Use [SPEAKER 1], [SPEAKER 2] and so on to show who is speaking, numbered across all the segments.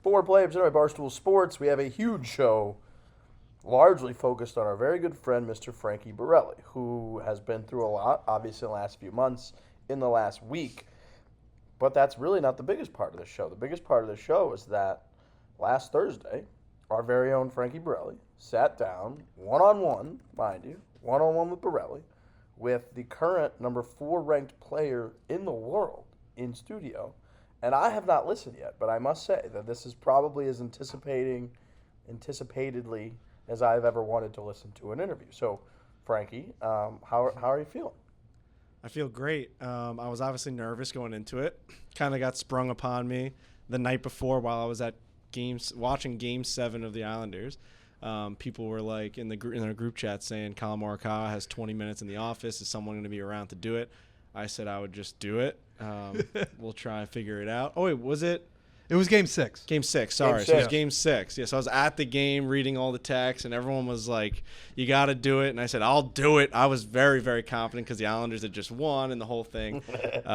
[SPEAKER 1] Fore play presented by Barstool Sports. We have a huge show largely focused on our very good friend, Mr. Frankie Borelli, who has been through a lot, obviously, in the last few months, in the last week. But that's really not the biggest part of the show. The biggest part of the show is that last Thursday, our very own Frankie Borelli sat down, one-on-one, mind you, one-on-one with Borelli, with the current number 4 ranked player in the world in studio. And I have not listened yet, but I must say that this is probably as anticipatedly as I've ever wanted to listen to an interview. So, Frankie, how are you feeling?
[SPEAKER 2] I feel great. I was obviously nervous going into it. Kind of got sprung upon me the night before while I was at watching Game 7 of the Islanders. People were like in our group chat saying Collin Morikawa has 20 minutes in the office. Is someone going to be around to do it? I said I would just do it. We'll try and figure it out. Oh, wait, was it?
[SPEAKER 3] It was Game 6.
[SPEAKER 2] Game 6, sorry. So it was Game 6. Yeah, so I was at the game reading all the texts, and everyone was like, you got to do it. And I said, I'll do it. I was very, very confident because the Islanders had just won and the whole thing. But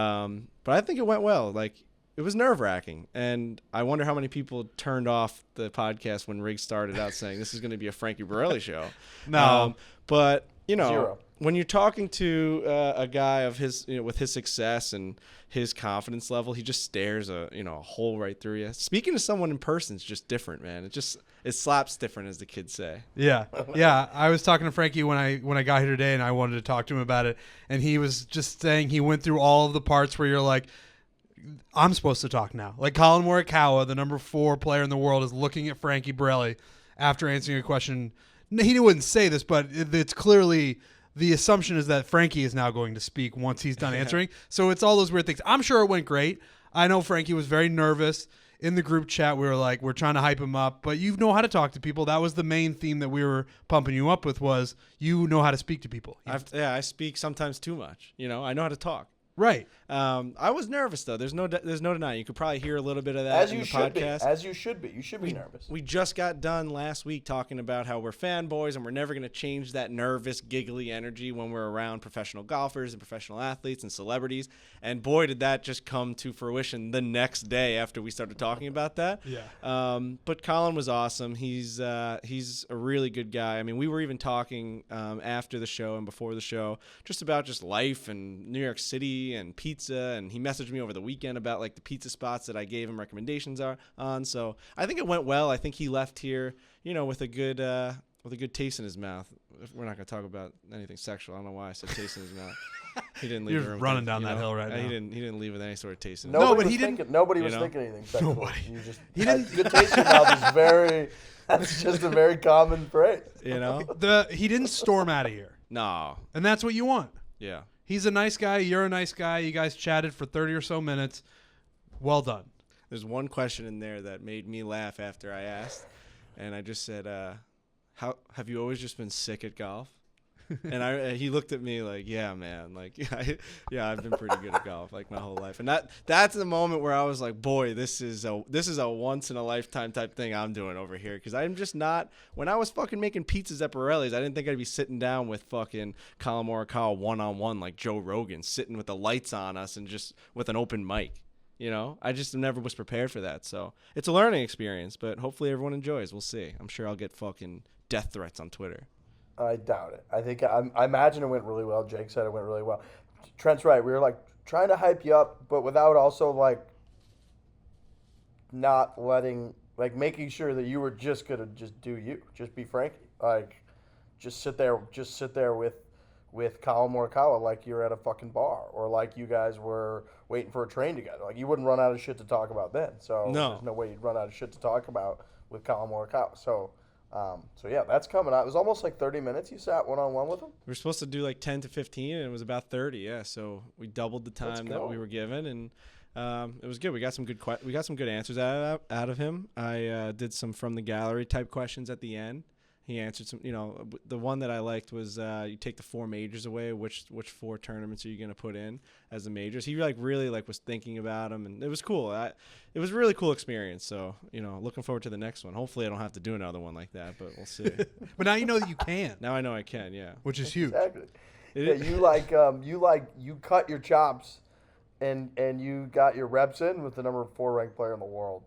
[SPEAKER 2] I think it went well. Like, it was nerve-wracking. And I wonder how many people turned off the podcast when Riggs started out saying this is going to be a Frankie Borelli show.
[SPEAKER 3] No.
[SPEAKER 2] But, you know.
[SPEAKER 1] 0.
[SPEAKER 2] When you're talking to a guy of his, with his success and his confidence level, he just stares a hole right through you. Speaking to someone in person is just different, man. It slaps different, as the kids say.
[SPEAKER 3] Yeah. I was talking to Frankie when I got here today, and I wanted to talk to him about it, and he was just saying he went through all of the parts where you're like, I'm supposed to talk now. Like Collin Morikawa, the number 4 player in the world, is looking at Frankie Borelli after answering a question. He wouldn't say this, but it's clearly. The assumption is that Frankie is now going to speak once he's done answering. So it's all those weird things. I'm sure it went great. I know Frankie was very nervous. In the group chat, we were like, we're trying to hype him up. But you know how to talk to people. That was the main theme that we were pumping you up with was you know how to speak to people.
[SPEAKER 2] I speak sometimes too much. I know how to talk.
[SPEAKER 3] Right.
[SPEAKER 2] I was nervous, though. There's no denying. You could probably hear a little bit of that in the podcast.
[SPEAKER 1] As you should be. You should be nervous.
[SPEAKER 2] We just got done last week talking about how we're fanboys and we're never going to change that nervous, giggly energy when we're around professional golfers and professional athletes and celebrities. And boy, did that just come to fruition the next day after we started talking about that.
[SPEAKER 3] Yeah.
[SPEAKER 2] But Colin was awesome. He's a really good guy. I mean, we were even talking after the show and before the show just about life and New York City and pizza, and he messaged me over the weekend about like the pizza spots that I gave him recommendations on. So I think it went well. I think he left here, with a good taste in his mouth. We're not going to talk about anything sexual. I don't know why I said taste in his mouth. He didn't leave.
[SPEAKER 3] You're
[SPEAKER 2] the room
[SPEAKER 3] running down that hill right now.
[SPEAKER 2] He didn't leave with any sort of taste in his
[SPEAKER 1] Nobody
[SPEAKER 2] mouth.
[SPEAKER 1] was thinking. Nobody was thinking anything sexual.
[SPEAKER 3] Nobody.
[SPEAKER 1] He didn't. Good taste in your mouth is very. That's just a very common phrase.
[SPEAKER 3] He didn't storm out of here.
[SPEAKER 2] No.
[SPEAKER 3] And that's what you want.
[SPEAKER 2] Yeah.
[SPEAKER 3] He's a nice guy. You're a nice guy. You guys chatted for 30 or so minutes. Well done.
[SPEAKER 2] There's one question in there that made me laugh after I asked, and I just said, "How have you always just been sick at golf?" And he looked at me like, "Yeah, man. Like, yeah, I've been pretty good at golf like my whole life." And that's the moment where I was like, "Boy, this is a once in a lifetime type thing I'm doing over here." Because I'm just not. When I was fucking making pizzas at Borelli's, I didn't think I'd be sitting down with fucking Collin Morikawa one-on-one like Joe Rogan, sitting with the lights on us and just with an open mic. I just never was prepared for that. So it's a learning experience, but hopefully everyone enjoys. We'll see. I'm sure I'll get fucking death threats on Twitter.
[SPEAKER 1] I doubt it. I imagine it went really well. Jake said it went really well. Trent's right. We were like trying to hype you up, but without also like not letting, like making sure that you were just gonna just do you, just be Frankie, like just sit there with Collin Morikawa like you're at a fucking bar or like you guys were waiting for a train together. Like you wouldn't run out of shit to talk about then. So there's no way you'd run out of shit to talk about with Collin Morikawa. So yeah, that's coming out. It was almost like 30 minutes you sat one-on-one with him?
[SPEAKER 2] We were supposed to do like 10 to 15, and it was about 30, yeah. So we doubled the time that we were given, and it was good. We got some good answers out of him. I did some from the gallery type questions at the end. He answered some, the one that I liked was you take the 4 majors away. Which 4 tournaments are you going to put in as the majors? He really was thinking about them, and it was cool. It was a really cool experience. So, looking forward to the next one. Hopefully I don't have to do another one like that, but we'll see.
[SPEAKER 3] But now you know that you can.
[SPEAKER 2] Now I know I can, yeah.
[SPEAKER 3] Which is huge.
[SPEAKER 1] Exactly. You cut your chops and you got your reps in with the number 4 ranked player in the world.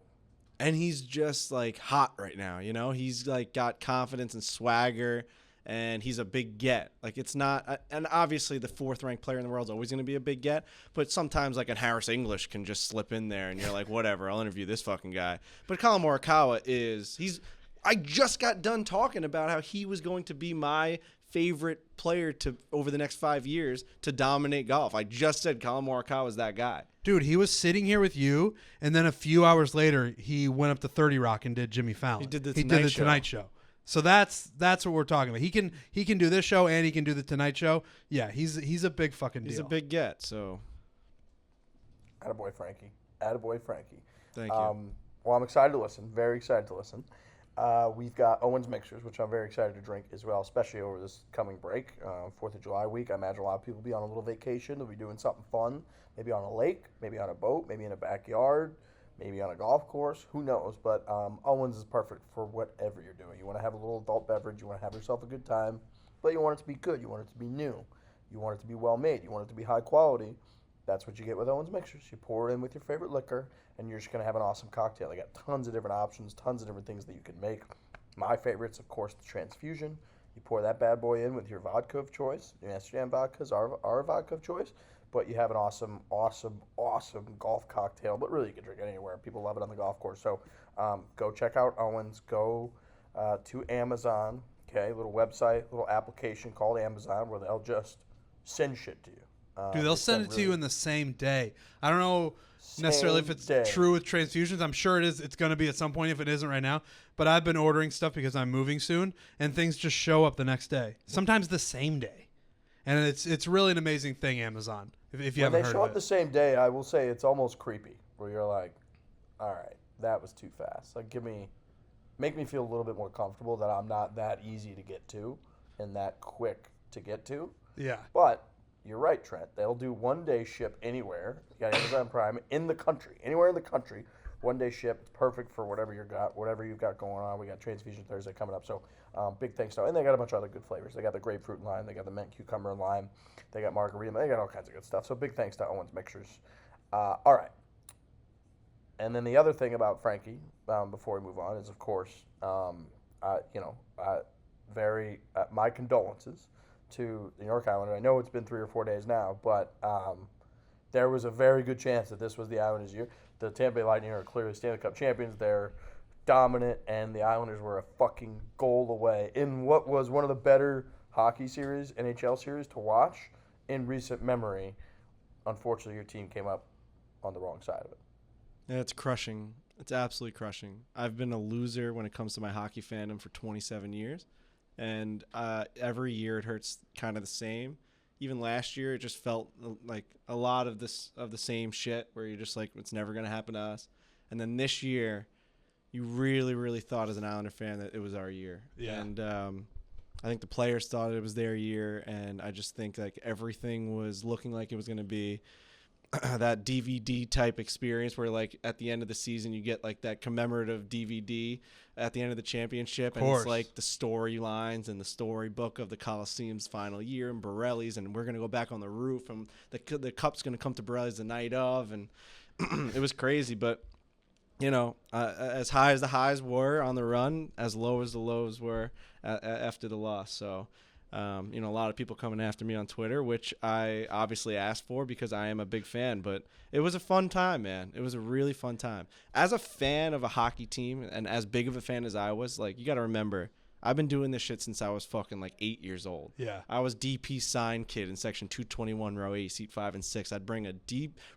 [SPEAKER 2] and he's just like hot right now. You know, he's like got confidence and swagger, and he's a big get. Like it's not, and obviously the 4th ranked player in the world is always going to be a big get, but sometimes like a Harris English can just slip in there, and you're like, whatever, I'll interview this fucking guy. But Collin Morikawa I just got done talking about how he was going to be my favorite player to over the next 5 years to dominate golf. I just said Collin Morikawa is that guy.
[SPEAKER 3] Dude, he was sitting here with you, and then a few hours later, he went up to 30 Rock and did Jimmy Fallon.
[SPEAKER 2] He did the
[SPEAKER 3] Tonight Show. So that's what we're talking about. He can do this show and he can do the Tonight Show. Yeah, he's a big fucking deal.
[SPEAKER 2] He's a big get. So,
[SPEAKER 1] Attaboy, Frankie. Attaboy, Frankie.
[SPEAKER 2] Thank you.
[SPEAKER 1] Well, I'm excited to listen. Very excited to listen. We've got Owens Mixers, which I'm very excited to drink as well, especially over this coming break, 4th of July week. I imagine a lot of people will be on a little vacation. They'll be doing something fun, maybe on a lake, maybe on a boat, maybe in a backyard, maybe on a golf course. Who knows? But Owens is perfect for whatever you're doing. You want to have a little adult beverage. You want to have yourself a good time, but you want it to be good. You want it to be new. You want it to be well made. You want it to be high quality. That's what you get with Owens Mixers. You pour it in with your favorite liquor, and you're just going to have an awesome cocktail. They got tons of different options, tons of different things that you can make. My favorites, of course, the transfusion. You pour that bad boy in with your vodka of choice. Your Amsterdam vodka is our vodka of choice. But you have an awesome, awesome, awesome golf cocktail. But really, you can drink it anywhere. People love it on the golf course. So go check out Owens. Go to Amazon. Okay, little website, little application called Amazon where they'll just send shit to you.
[SPEAKER 3] Dude, they'll send it to you in the same day. I don't know necessarily if it's true with transfusions. I'm sure it is. It's going to be at some point if it isn't right now. But I've been ordering stuff because I'm moving soon, and things just show up the next day. Sometimes the same day. And it's really an amazing thing, Amazon, if you haven't heard of it.
[SPEAKER 1] When they show up the same day, I will say it's almost creepy, where you're like, all right, that was too fast. Like, make me feel a little bit more comfortable that I'm not that easy to get to and that quick to get to.
[SPEAKER 3] Yeah.
[SPEAKER 1] But you're right, Trent. They'll do 1-day ship anywhere. You got Amazon Prime in the country, anywhere in the country. 1-day ship. It's perfect for whatever you've got going on. We got Transfusion Thursday coming up, so big thanks to. And they got a bunch of other good flavors. They got the grapefruit lime. They got the mint cucumber and lime. They got margarita. They got all kinds of good stuff. So big thanks to Owens Mixers. All right. And then the other thing about Frankie, before we move on, is of course, my condolences to the New York Islanders. I know it's been 3 or 4 days now, but there was a very good chance that this was the Islanders' year. The Tampa Bay Lightning are clearly Stanley Cup champions. They're dominant, and the Islanders were a fucking goal away in what was one of the better hockey series, NHL series, to watch in recent memory. Unfortunately, your team came up on the wrong side of it.
[SPEAKER 2] Yeah, it's crushing. It's absolutely crushing. I've been a loser when it comes to my hockey fandom for 27 years. And every year it hurts kind of the same. Even last year, it just felt like a lot of the same shit where you're just like, it's never going to happen to us. And then this year, you really, really thought as an Islander fan that it was our year.
[SPEAKER 3] Yeah.
[SPEAKER 2] And I think the players thought it was their year. And I just think like everything was looking like it was going to be that DVD type experience where like at the end of the season you get like that commemorative DVD at the end of the championship, and it's like the storylines and the storybook of the Coliseum's final year and Borelli's, and we're gonna go back on the roof and the cup's gonna come to Borelli's the night of, and it was crazy. But you know, as high as the highs were on the run, as low as the lows were after the loss. So you know, a lot of people coming after me on Twitter, which I obviously asked for because I am a big fan. But it was a fun time, man. It was a really fun time. As a fan of a hockey team and as big of a fan as I was, like, you got to remember, I've been doing this shit since I was fucking like 8 years old.
[SPEAKER 3] Yeah.
[SPEAKER 2] I was DP sign kid in section 221, row 8, seat 5 and 6. I'd bring a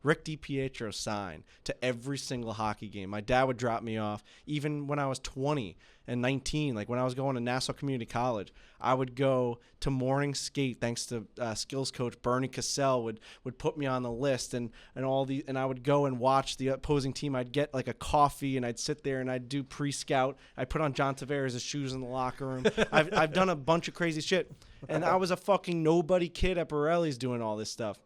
[SPEAKER 2] Rick DiPietro sign to every single hockey game. My dad would drop me off even when I was 20 and 19. Like when I was going to Nassau Community College, I would go to morning skate thanks to skills coach Bernie Cassell would put me on the list, and I would go and watch the opposing team. I'd get like a coffee and I'd sit there and I'd do pre-scout. I'd put on John Tavares' shoes in the locker room. I've done a bunch of crazy shit, and I was a fucking nobody kid at Borelli's doing all this stuff.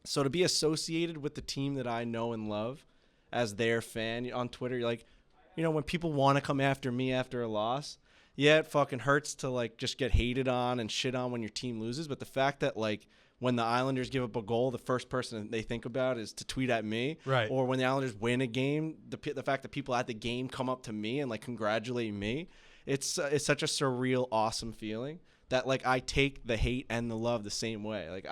[SPEAKER 2] So to be associated with the team that I know and love as their fan on Twitter, you're like, you know, when people want to come after me after a loss, yeah, it fucking hurts to like just get hated on and shit on when your team loses. But the fact that like when the Islanders give up a goal, the first person they think about is to tweet at me.
[SPEAKER 3] Right.
[SPEAKER 2] Or when the Islanders win a game, the fact that people at the game come up to me and like congratulate me, it's such a surreal, awesome feeling that like I take the hate and the love the same way. Like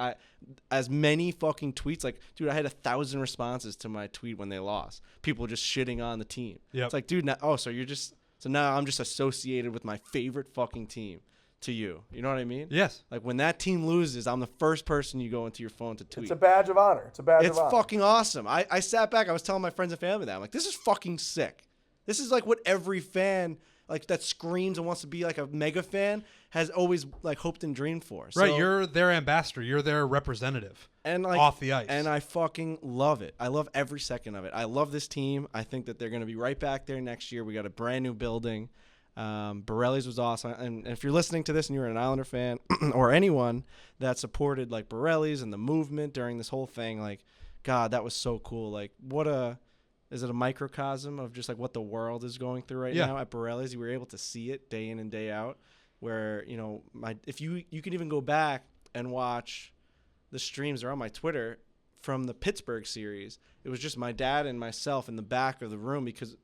[SPEAKER 2] as many fucking tweets, like dude, I had 1,000 responses to my tweet when they lost. People just shitting on the team.
[SPEAKER 3] Yep.
[SPEAKER 2] It's like, dude, so now I'm just associated with my favorite fucking team to you. You know what I mean?
[SPEAKER 3] Yes.
[SPEAKER 2] Like when that team loses, I'm the first person you go into your phone to tweet.
[SPEAKER 1] It's a badge of honor.
[SPEAKER 2] It's fucking awesome. I sat back. I was telling my friends and family that. I'm like, this is fucking sick. This is like what every fan like that screams and wants to be like a mega fan has always like hoped and dreamed for.
[SPEAKER 3] Right,
[SPEAKER 2] So,
[SPEAKER 3] you're their ambassador. You're their representative.
[SPEAKER 2] and like
[SPEAKER 3] off the ice.
[SPEAKER 2] And I fucking love it. I love every second of it. I love this team. I think that they're going to be right back there next year. We got a brand new building. Borelli's was awesome. And if you're listening to this and you're an Islander fan or anyone that supported like Borelli's and the movement during this whole thing, like, God, that was so cool. Like, is it a microcosm of just like what the world is going through right now at Borelli's? You were able to see it day in and day out where, you know, if you can even go back and watch the streams are on my Twitter from the Pittsburgh series. It was just my dad and myself in the back of the room because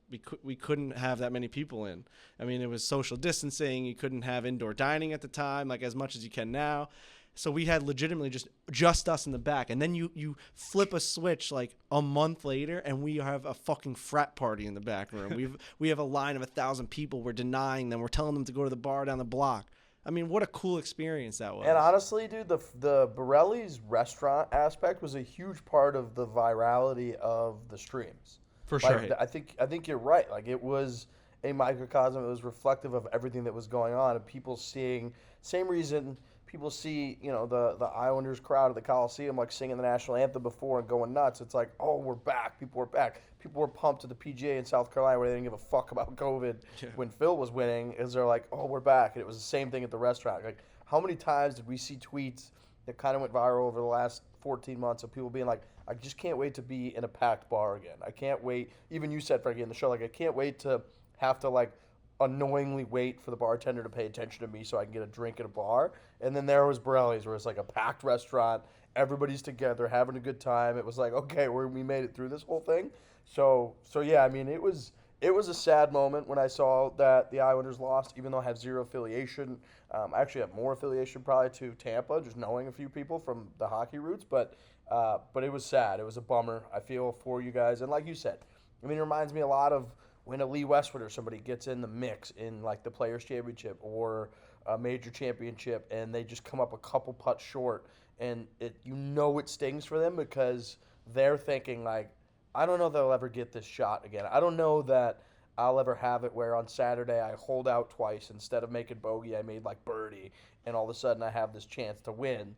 [SPEAKER 2] we couldn't have that many people in. I mean, it was social distancing. You couldn't have indoor dining at the time, like as much as you can now. So we had legitimately just us in the back. And then you flip a switch like a month later and we have a fucking frat party in the back room. we have a line of 1,000 people. We're denying them. We're telling them to go to the bar down the block. I mean, what a cool experience that was.
[SPEAKER 1] And honestly, dude, the Borelli's restaurant aspect was a huge part of the virality of the streams.
[SPEAKER 3] For sure.
[SPEAKER 1] Like, I think you're right. Like, it was a microcosm. It was reflective of everything that was going on, and people seeing same reason people see, you know, the Islanders crowd at the Coliseum like singing the national anthem before and going nuts. It's like, oh, we're back. People were back. People were pumped at the PGA in South Carolina where they didn't give a fuck about COVID when Phil was winning. Is they're like, oh, we're back. And it was the same thing at the restaurant. Like, how many times did we see tweets that kind of went viral over the last 14 months of people being like, I just can't wait to be in a packed bar again. I can't wait. Even you said, Frankie, in the show, like, I can't wait to have to, like, annoyingly wait for the bartender to pay attention to me so I can get a drink at a bar. And then there was Borelli's where it's like a packed restaurant. Everybody's together having a good time. It was like, okay, we made it through this whole thing. So yeah, I mean, it was a sad moment when I saw that the Islanders lost, even though I have zero affiliation. I actually have more affiliation probably to Tampa, just knowing a few people from the hockey roots. But it was sad. It was a bummer. I feel for you guys. And like you said, I mean, it reminds me a lot of when a Lee Westwood or somebody gets in the mix in like the Players' Championship or a major championship and they just come up a couple putts short, and it stings for them because they're thinking like, I don't know that I'll ever get this shot again. I don't know that I'll ever have it where on Saturday I hold out twice. Instead of making bogey, I made like birdie, and all of a sudden I have this chance to win.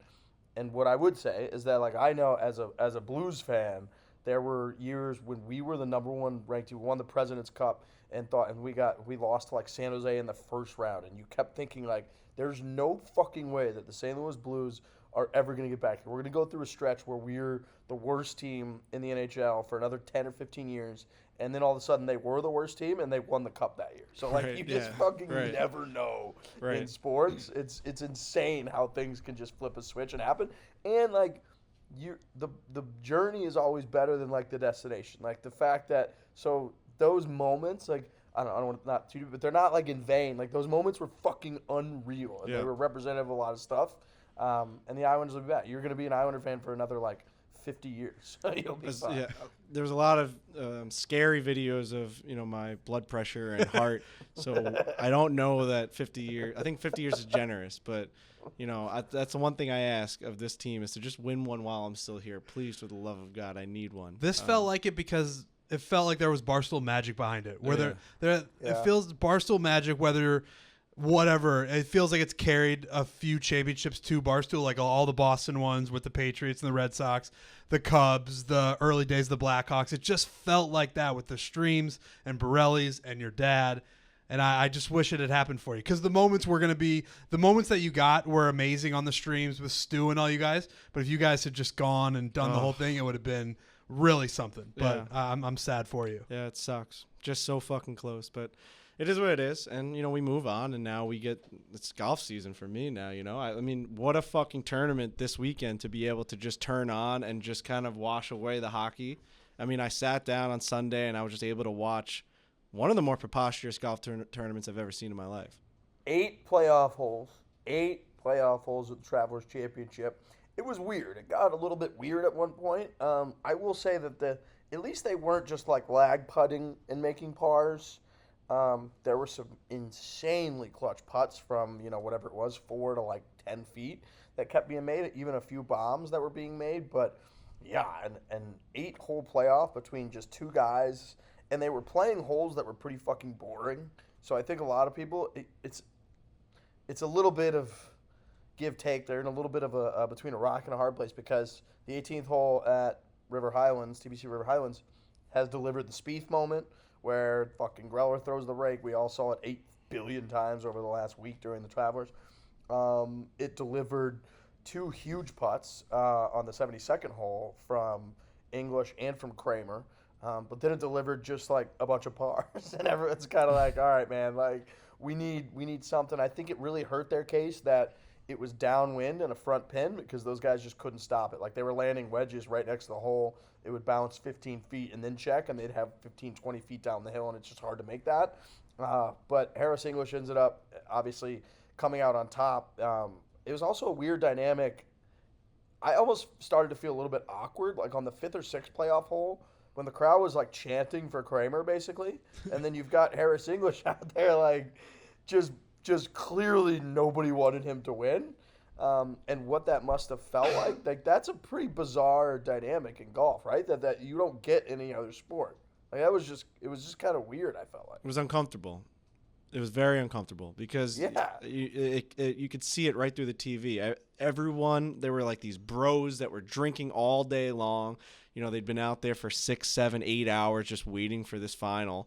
[SPEAKER 1] And what I would say is that, like, I know as a Blues fan, there were years when we were the number one ranked team, won the President's Cup, and we lost to like San Jose in the first round, and you kept thinking like, there's no fucking way that the St. Louis Blues are ever going to get back here. We're going to go through a stretch where we're the worst team in the NHL for another 10 or 15 years, and then all of a sudden they were the worst team and they won the Cup that year. So like, you just fucking never know in sports. It's insane how things can just flip a switch and happen. And like, the journey is always better than like the destination. Like the fact that those moments, like, I don't want to not too, but they're not like in vain. Like those moments were fucking unreal, and they were representative of a lot of stuff. And the Islanders will be back. You're going to be an Islander fan for another like 50 years. You'll be fine.
[SPEAKER 2] Yeah, there's a lot of scary videos of, you know, my blood pressure and heart. So I don't know that 50 years. I think 50 years is generous, but you know, that's the one thing I ask of this team is to just win one while I'm still here. Please, for the love of God, I need one.
[SPEAKER 3] This felt like it because it felt like there was Barstool magic behind it. Where it feels Barstool magic, whether whatever. It feels like it's carried a few championships to Barstool, like all the Boston ones with the Patriots and the Red Sox, the Cubs, the early days of the Blackhawks. It just felt like that with the streams and Borelli's and your dad. And I just wish it had happened for you, because the moments that you got were amazing on the streams with Stu and all you guys. But if you guys had just gone and done the whole thing, it would have been really something. But
[SPEAKER 2] Yeah.
[SPEAKER 3] I'm sad for you.
[SPEAKER 2] Yeah, it sucks. Just so fucking close, but it is what it is. And, we move on, and now it's golf season for me now, I mean, what a fucking tournament this weekend to be able to just turn on and just kind of wash away the hockey. I mean, I sat down on Sunday, and I was just able to watch one of the more preposterous golf tournaments I've ever seen in my life.
[SPEAKER 1] 8 playoff holes at the Travelers Championship. It was weird. It got a little bit weird at one point. I will say that at least they weren't just like lag putting and making pars. There were some insanely clutch putts from, whatever it was, 4 to like 10 feet that kept being made, even a few bombs that were being made. But yeah, an 8-hole playoff between just 2 guys, and they were playing holes that were pretty fucking boring. So I think a lot of people, it's a little bit of give take. They're in a little bit of a between a rock and a hard place, because the 18th hole at TPC River Highlands, has delivered the Spieth moment, where fucking Greller throws the rake. We all saw it 8 billion times over the last week during the Travelers. It delivered 2 huge putts on the 72nd hole from English and from Kramer. But then it delivered just like a bunch of pars. And everyone's kind of like, all right, man, like we need something. I think it really hurt their case that it was downwind and a front pin, because those guys just couldn't stop it. Like, they were landing wedges right next to the hole. It would bounce 15 feet and then check, and they'd have 15, 20 feet down the hill, and it's just hard to make that. But Harris English ended up, obviously, coming out on top. It was also a weird dynamic. I almost started to feel a little bit awkward, like on the 5th or 6th playoff hole, when the crowd was, like, chanting for Kramer, basically. And then you've got Harris English out there, like, just clearly nobody wanted him to win. And what that must have felt like that's a pretty bizarre dynamic in golf, right? That you don't get in any other sport. Like, it was just kind of weird, I felt like.
[SPEAKER 2] It was uncomfortable. It was very uncomfortable, because you could see it right through the TV. Everyone, there were like these bros that were drinking all day long. They'd been out there for 6, 7, 8 hours just waiting for this final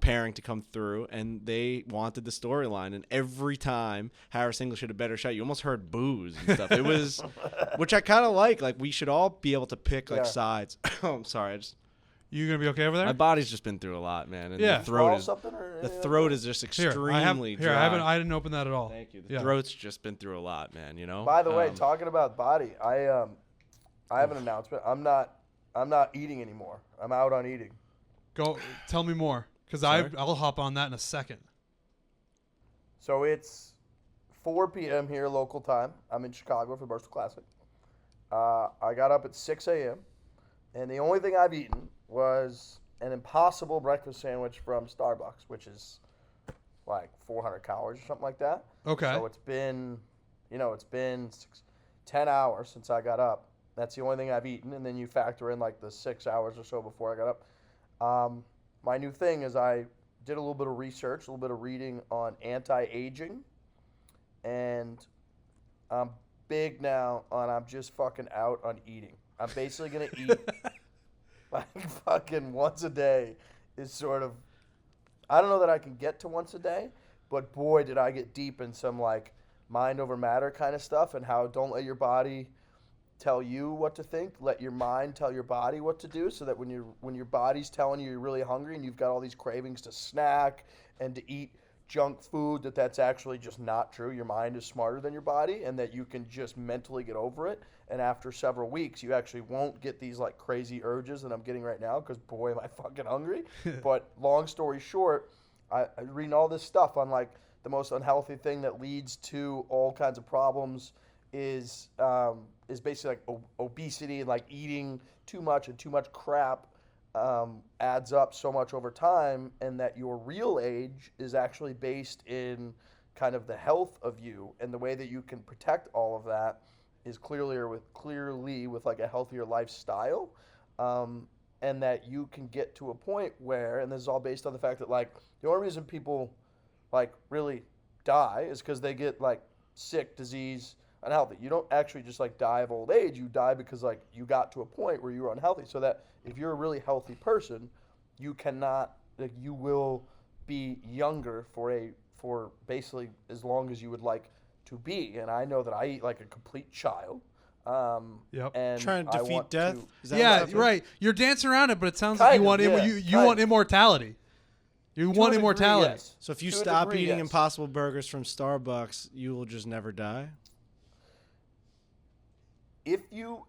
[SPEAKER 2] pairing to come through, and they wanted the storyline. And every time Harris English had a better shot, you almost heard boos and stuff. It was, which I kind of like. Like, we should all be able to pick sides. Oh, I'm sorry.
[SPEAKER 3] You gonna be okay over there?
[SPEAKER 2] My body's just been through a lot, man. And
[SPEAKER 3] Yeah.
[SPEAKER 2] the throat is just extremely dry.
[SPEAKER 3] I didn't open that at all.
[SPEAKER 2] Thank you. The throat's just been through a lot, man.
[SPEAKER 1] By the way, talking about body, I have an announcement. I'm not eating anymore. I'm out on eating.
[SPEAKER 3] Go tell me more, because I'll hop on that in a second.
[SPEAKER 1] So it's 4 p.m. here local time. I'm in Chicago for the Barstool Classic. I got up at 6 a.m. and the only thing I've eaten was an Impossible breakfast sandwich from Starbucks, which is like 400 calories or something like that.
[SPEAKER 3] Okay.
[SPEAKER 1] So it's been 10 hours since I got up. That's the only thing I've eaten, and then you factor in like the 6 hours or so before I got up. My new thing is I did a little bit of research, a little bit of reading on anti-aging, and I'm big now on I'm just fucking out on eating. I'm basically going to eat like fucking once a day is sort of, I don't know that I can get to once a day, but boy, did I get deep in some like mind over matter kind of stuff, and how don't let your body tell you what to think, let your mind tell your body what to do, so that when your body's telling you you're really hungry and you've got all these cravings to snack and to eat junk food, that's actually just not true. Your mind is smarter than your body, and that you can just mentally get over it. And after several weeks, you actually won't get these like crazy urges that I'm getting right now, because boy, am I fucking hungry. But long story short, I'm reading all this stuff on like the most unhealthy thing that leads to all kinds of problems is basically like obesity, and like eating too much and too much crap adds up so much over time, and that your real age is actually based in kind of the health of you, and the way that you can protect all of that is clearly with like a healthier lifestyle, and that you can get to a point where, and this is all based on the fact that like the only reason people like really die is because they get like sick, disease, unhealthy. You don't actually just like die of old age. You die because like you got to a point where you were unhealthy. So that if you're a really healthy person, you will be younger for basically as long as you would like to be. And I know that I eat like a complete child.
[SPEAKER 3] Yep.
[SPEAKER 1] And
[SPEAKER 2] Trying to
[SPEAKER 1] I
[SPEAKER 2] defeat
[SPEAKER 1] want
[SPEAKER 2] death?
[SPEAKER 1] to-
[SPEAKER 2] Is that
[SPEAKER 3] Yeah,
[SPEAKER 2] what
[SPEAKER 3] right. You're dancing around it, but it sounds like you
[SPEAKER 1] Kind
[SPEAKER 3] want
[SPEAKER 1] of, yeah,
[SPEAKER 3] you
[SPEAKER 1] kind
[SPEAKER 3] want
[SPEAKER 1] of.
[SPEAKER 3] immortality. You
[SPEAKER 1] To
[SPEAKER 3] want
[SPEAKER 1] a degree,
[SPEAKER 3] immortality.
[SPEAKER 1] yes.
[SPEAKER 2] So if you
[SPEAKER 1] To a
[SPEAKER 2] stop
[SPEAKER 1] degree,
[SPEAKER 2] eating
[SPEAKER 1] yes.
[SPEAKER 2] Impossible Burgers from Starbucks, you will just never die?
[SPEAKER 1] If you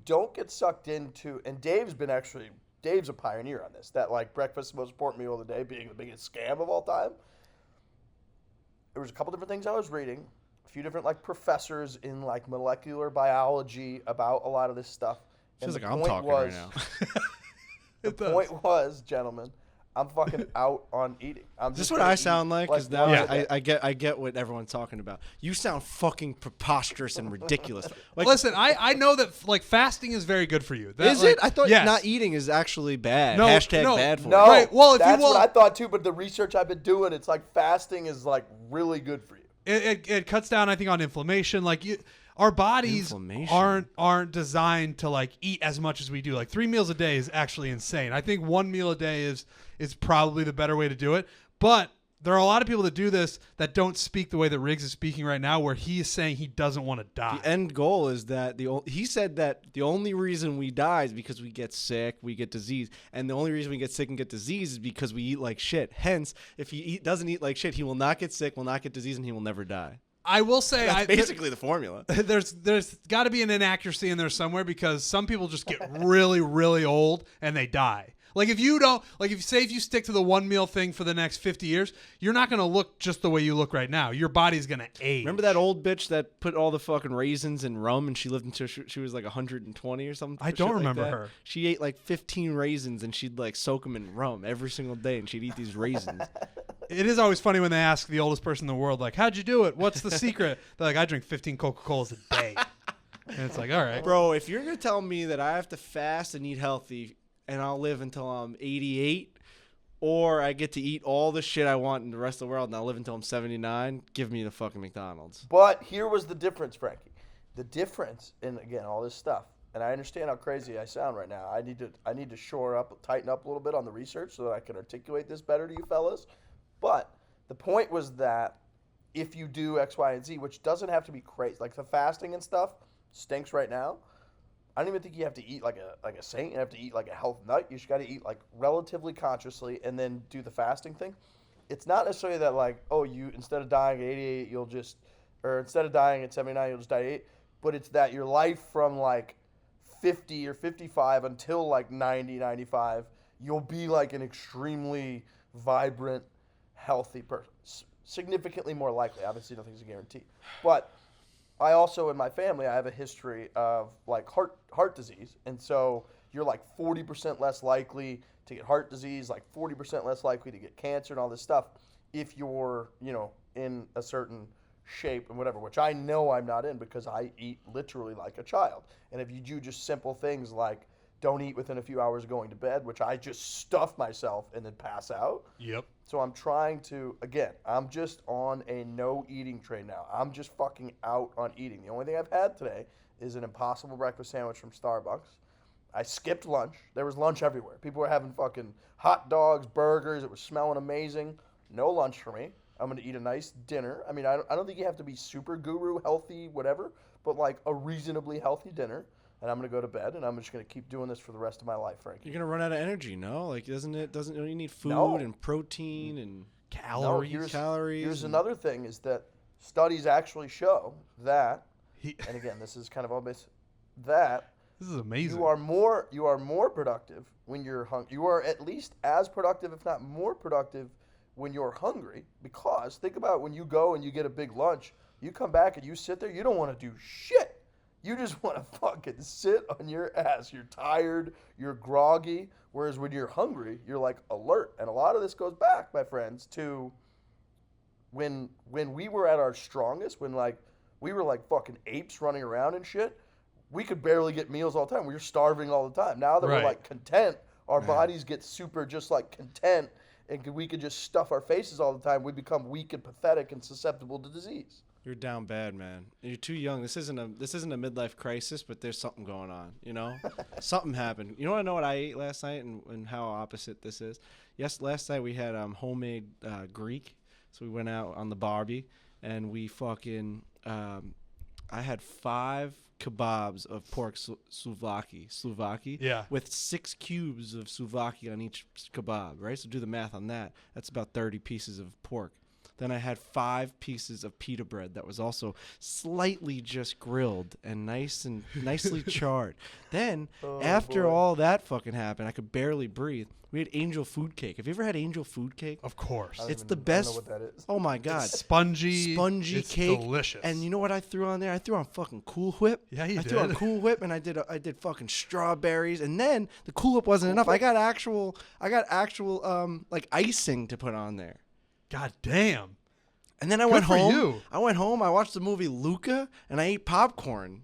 [SPEAKER 1] don't get sucked into, and Dave's a pioneer on this, that like breakfast is the most important meal of the day being the biggest scam of all time. There was a couple different things I was reading, a few different like professors in like molecular biology about a lot of this stuff.
[SPEAKER 2] Feels
[SPEAKER 1] And
[SPEAKER 2] like
[SPEAKER 1] the
[SPEAKER 2] I'm
[SPEAKER 1] point
[SPEAKER 2] talking
[SPEAKER 1] was,
[SPEAKER 2] right now.
[SPEAKER 1] The point was, gentlemen, I'm fucking out on eating.
[SPEAKER 2] Is this what I sound like? Because now
[SPEAKER 1] once a day.
[SPEAKER 2] I get what everyone's talking about. You sound fucking preposterous and ridiculous. Like,
[SPEAKER 3] Listen, I know that like fasting is very good for you. That,
[SPEAKER 2] is
[SPEAKER 3] like,
[SPEAKER 2] it? I thought
[SPEAKER 3] yes.
[SPEAKER 2] not eating is actually bad.
[SPEAKER 3] No,
[SPEAKER 2] Hashtag
[SPEAKER 3] no,
[SPEAKER 2] bad for
[SPEAKER 1] No,
[SPEAKER 2] you.
[SPEAKER 3] Right, well, if you
[SPEAKER 1] that's
[SPEAKER 3] will-
[SPEAKER 1] what I thought too. But the research I've been doing, it's like fasting is like really good for you.
[SPEAKER 3] It cuts down, I think, on inflammation. Like our bodies
[SPEAKER 2] Inflammation.
[SPEAKER 3] aren't designed to like eat as much as we do. Like 3 meals a day is actually insane. I think 1 meal a day is probably the better way to do it. But there are a lot of people that do this that don't speak the way that Riggs is speaking right now, where he is saying he doesn't want to die.
[SPEAKER 2] The end goal is that he said that the only reason we die is because we get sick, we get disease, and the only reason we get sick and get disease is because we eat like shit. Hence, if he doesn't eat like shit, he will not get sick, will not get disease, and he will never die.
[SPEAKER 3] I will say,
[SPEAKER 2] That's basically the formula.
[SPEAKER 3] There's got to be an inaccuracy in there somewhere, because some people just get really, really old and they die. Like if you stick to the 1 meal thing for the next 50 years, you're not going to look just the way you look right now. Your body's going to age.
[SPEAKER 2] Remember that old bitch that put all the fucking raisins in rum and she lived until she was like 120 or something?
[SPEAKER 3] I don't
[SPEAKER 2] shit like
[SPEAKER 3] remember
[SPEAKER 2] that?
[SPEAKER 3] her.
[SPEAKER 2] She ate like 15 raisins and she'd like soak them in rum every single day and she'd eat these raisins.
[SPEAKER 3] It is always funny when they ask the oldest person in the world, like, how'd you do it? What's the secret? They're like, I drink 15 Coca-Colas a day. And it's like, all right.
[SPEAKER 2] Bro, if you're going to tell me that I have to fast and eat healthy and I'll live until I'm 88, or I get to eat all the shit I want in the rest of the world and I'll live until I'm 79, give me the fucking McDonald's.
[SPEAKER 1] But here was the difference, Frankie. The difference in, again, all this stuff. And I understand how crazy I sound right now. I need to shore up, tighten up a little bit on the research so that I can articulate this better to you fellas. But the point was that if you do X, Y, and Z, which doesn't have to be crazy, like the fasting and stuff stinks right now. I don't even think you have to eat like a saint. You have to eat like a health nut. You just got to eat like relatively consciously and then do the fasting thing. It's not necessarily that like, oh, you instead of dying at 88, or instead of dying at 79, you'll just die at 8. But it's that your life from like 50 or 55 until like 90, 95, you'll be like an extremely vibrant, healthy person. Significantly more likely. Obviously, nothing's a guarantee. But I also, in my family, I have a history of like heart disease. And so you're like 40% less likely to get heart disease, like 40% less likely to get cancer and all this stuff if you're, in a certain shape and whatever, which I know I'm not in because I eat literally like a child. And if you do just simple things like don't eat within a few hours of going to bed, which I just stuff myself and then pass out.
[SPEAKER 3] Yep.
[SPEAKER 1] So I'm trying to, again, I'm just on a no eating train now. I'm just fucking out on eating. The only thing I've had today is an Impossible breakfast sandwich from Starbucks. I skipped lunch. There was lunch everywhere. People were having fucking hot dogs, burgers. It was smelling amazing. No lunch for me. I'm going to eat a nice dinner. I mean, I don't think you have to be super guru, healthy, whatever, but like a reasonably healthy dinner. And I'm going to go to bed, and I'm just going to keep doing this for the rest of my life, Frankie.
[SPEAKER 2] You're going to run out of energy, no? Like, don't you need food and protein and
[SPEAKER 3] Calories.
[SPEAKER 1] Here's another thing is that studies actually show that, and again, this is kind of obvious, that
[SPEAKER 3] this is amazing.
[SPEAKER 1] you are more productive when you're hungry. You are at least as productive, if not more productive, when you're hungry. Because think about when you go and you get a big lunch, you come back and you sit there, you don't want to do shit. You just want to fucking sit on your ass. You're tired. You're groggy. Whereas when you're hungry, you're like alert. And a lot of this goes back, my friends, to when we were at our strongest, when like we were like fucking apes running around and shit. We could barely get meals all the time. We were starving all the time. Now that we're like content, our bodies get super just like content, and we could just stuff our faces all the time. We become weak and pathetic and susceptible to disease.
[SPEAKER 2] You're down bad, man. You're too young. This isn't a midlife crisis, but there's something going on, Something happened. You want to know what I ate last night and how opposite this is? Yes, last night we had homemade Greek. So we went out on the Barbie and we fucking I had 5 kebabs of pork souvlaki,
[SPEAKER 3] Yeah.
[SPEAKER 2] with 6 cubes of souvlaki on each kebab, right? So do the math on that. That's about 30 pieces of pork. Then I had 5 pieces of pita bread that was also slightly just grilled and nicely charred. Then after all that fucking happened, I could barely breathe. We had angel food cake. Have you ever had angel food cake?
[SPEAKER 3] Of course.
[SPEAKER 2] It's the best.
[SPEAKER 1] I don't know what that is.
[SPEAKER 2] Oh my god.
[SPEAKER 3] It's spongy
[SPEAKER 2] Spongy cake.
[SPEAKER 3] Delicious.
[SPEAKER 2] And you know what I threw on there? I threw on fucking Cool Whip.
[SPEAKER 3] Yeah, you
[SPEAKER 2] I threw on
[SPEAKER 3] did.
[SPEAKER 2] Cool Whip, and I did fucking strawberries, and then the Cool Whip wasn't enough. I got actual like icing to put on there.
[SPEAKER 3] God damn.
[SPEAKER 2] And then I
[SPEAKER 3] Good
[SPEAKER 2] went
[SPEAKER 3] for
[SPEAKER 2] home.
[SPEAKER 3] you.
[SPEAKER 2] I went home. I watched the movie Luca, and I ate popcorn.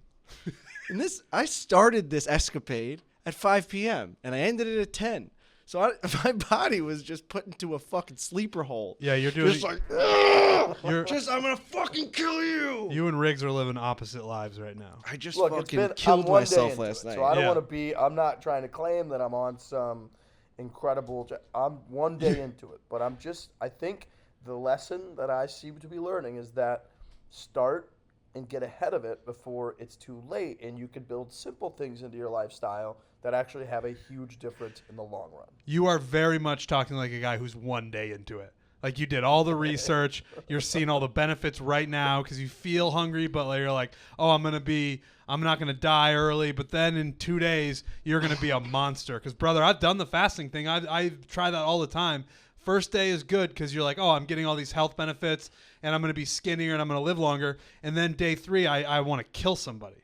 [SPEAKER 2] And I started this escapade at 5 p.m. and I ended it at 10. So my body was just put into a fucking sleeper hole.
[SPEAKER 3] Yeah, you're doing
[SPEAKER 2] Just like, I'm gonna fucking kill you.
[SPEAKER 3] You and Riggs are living opposite lives right now.
[SPEAKER 2] I just
[SPEAKER 1] Look,
[SPEAKER 2] fucking killed
[SPEAKER 1] I'm one day
[SPEAKER 2] myself
[SPEAKER 1] into
[SPEAKER 2] last
[SPEAKER 1] it,
[SPEAKER 2] night.
[SPEAKER 1] So I don't
[SPEAKER 3] Yeah.
[SPEAKER 1] want to be. I'm not trying to claim that I'm on some incredible. I'm one day into it, but I think the lesson that I seem to be learning is that start and get ahead of it before it's too late, and you can build simple things into your lifestyle that actually have a huge difference in the long run.
[SPEAKER 3] You are very much talking like a guy who's one day into it. Like you did all the research. You're seeing all the benefits right now because you feel hungry, but you're like, oh, I'm not going to die early. But then in 2 days, you're going to be a monster. Because, brother, I've done the fasting thing. I try that all the time. First day is good because you're like, oh, I'm getting all these health benefits and I'm going to be skinnier and I'm going to live longer. And then day 3, I want to kill somebody.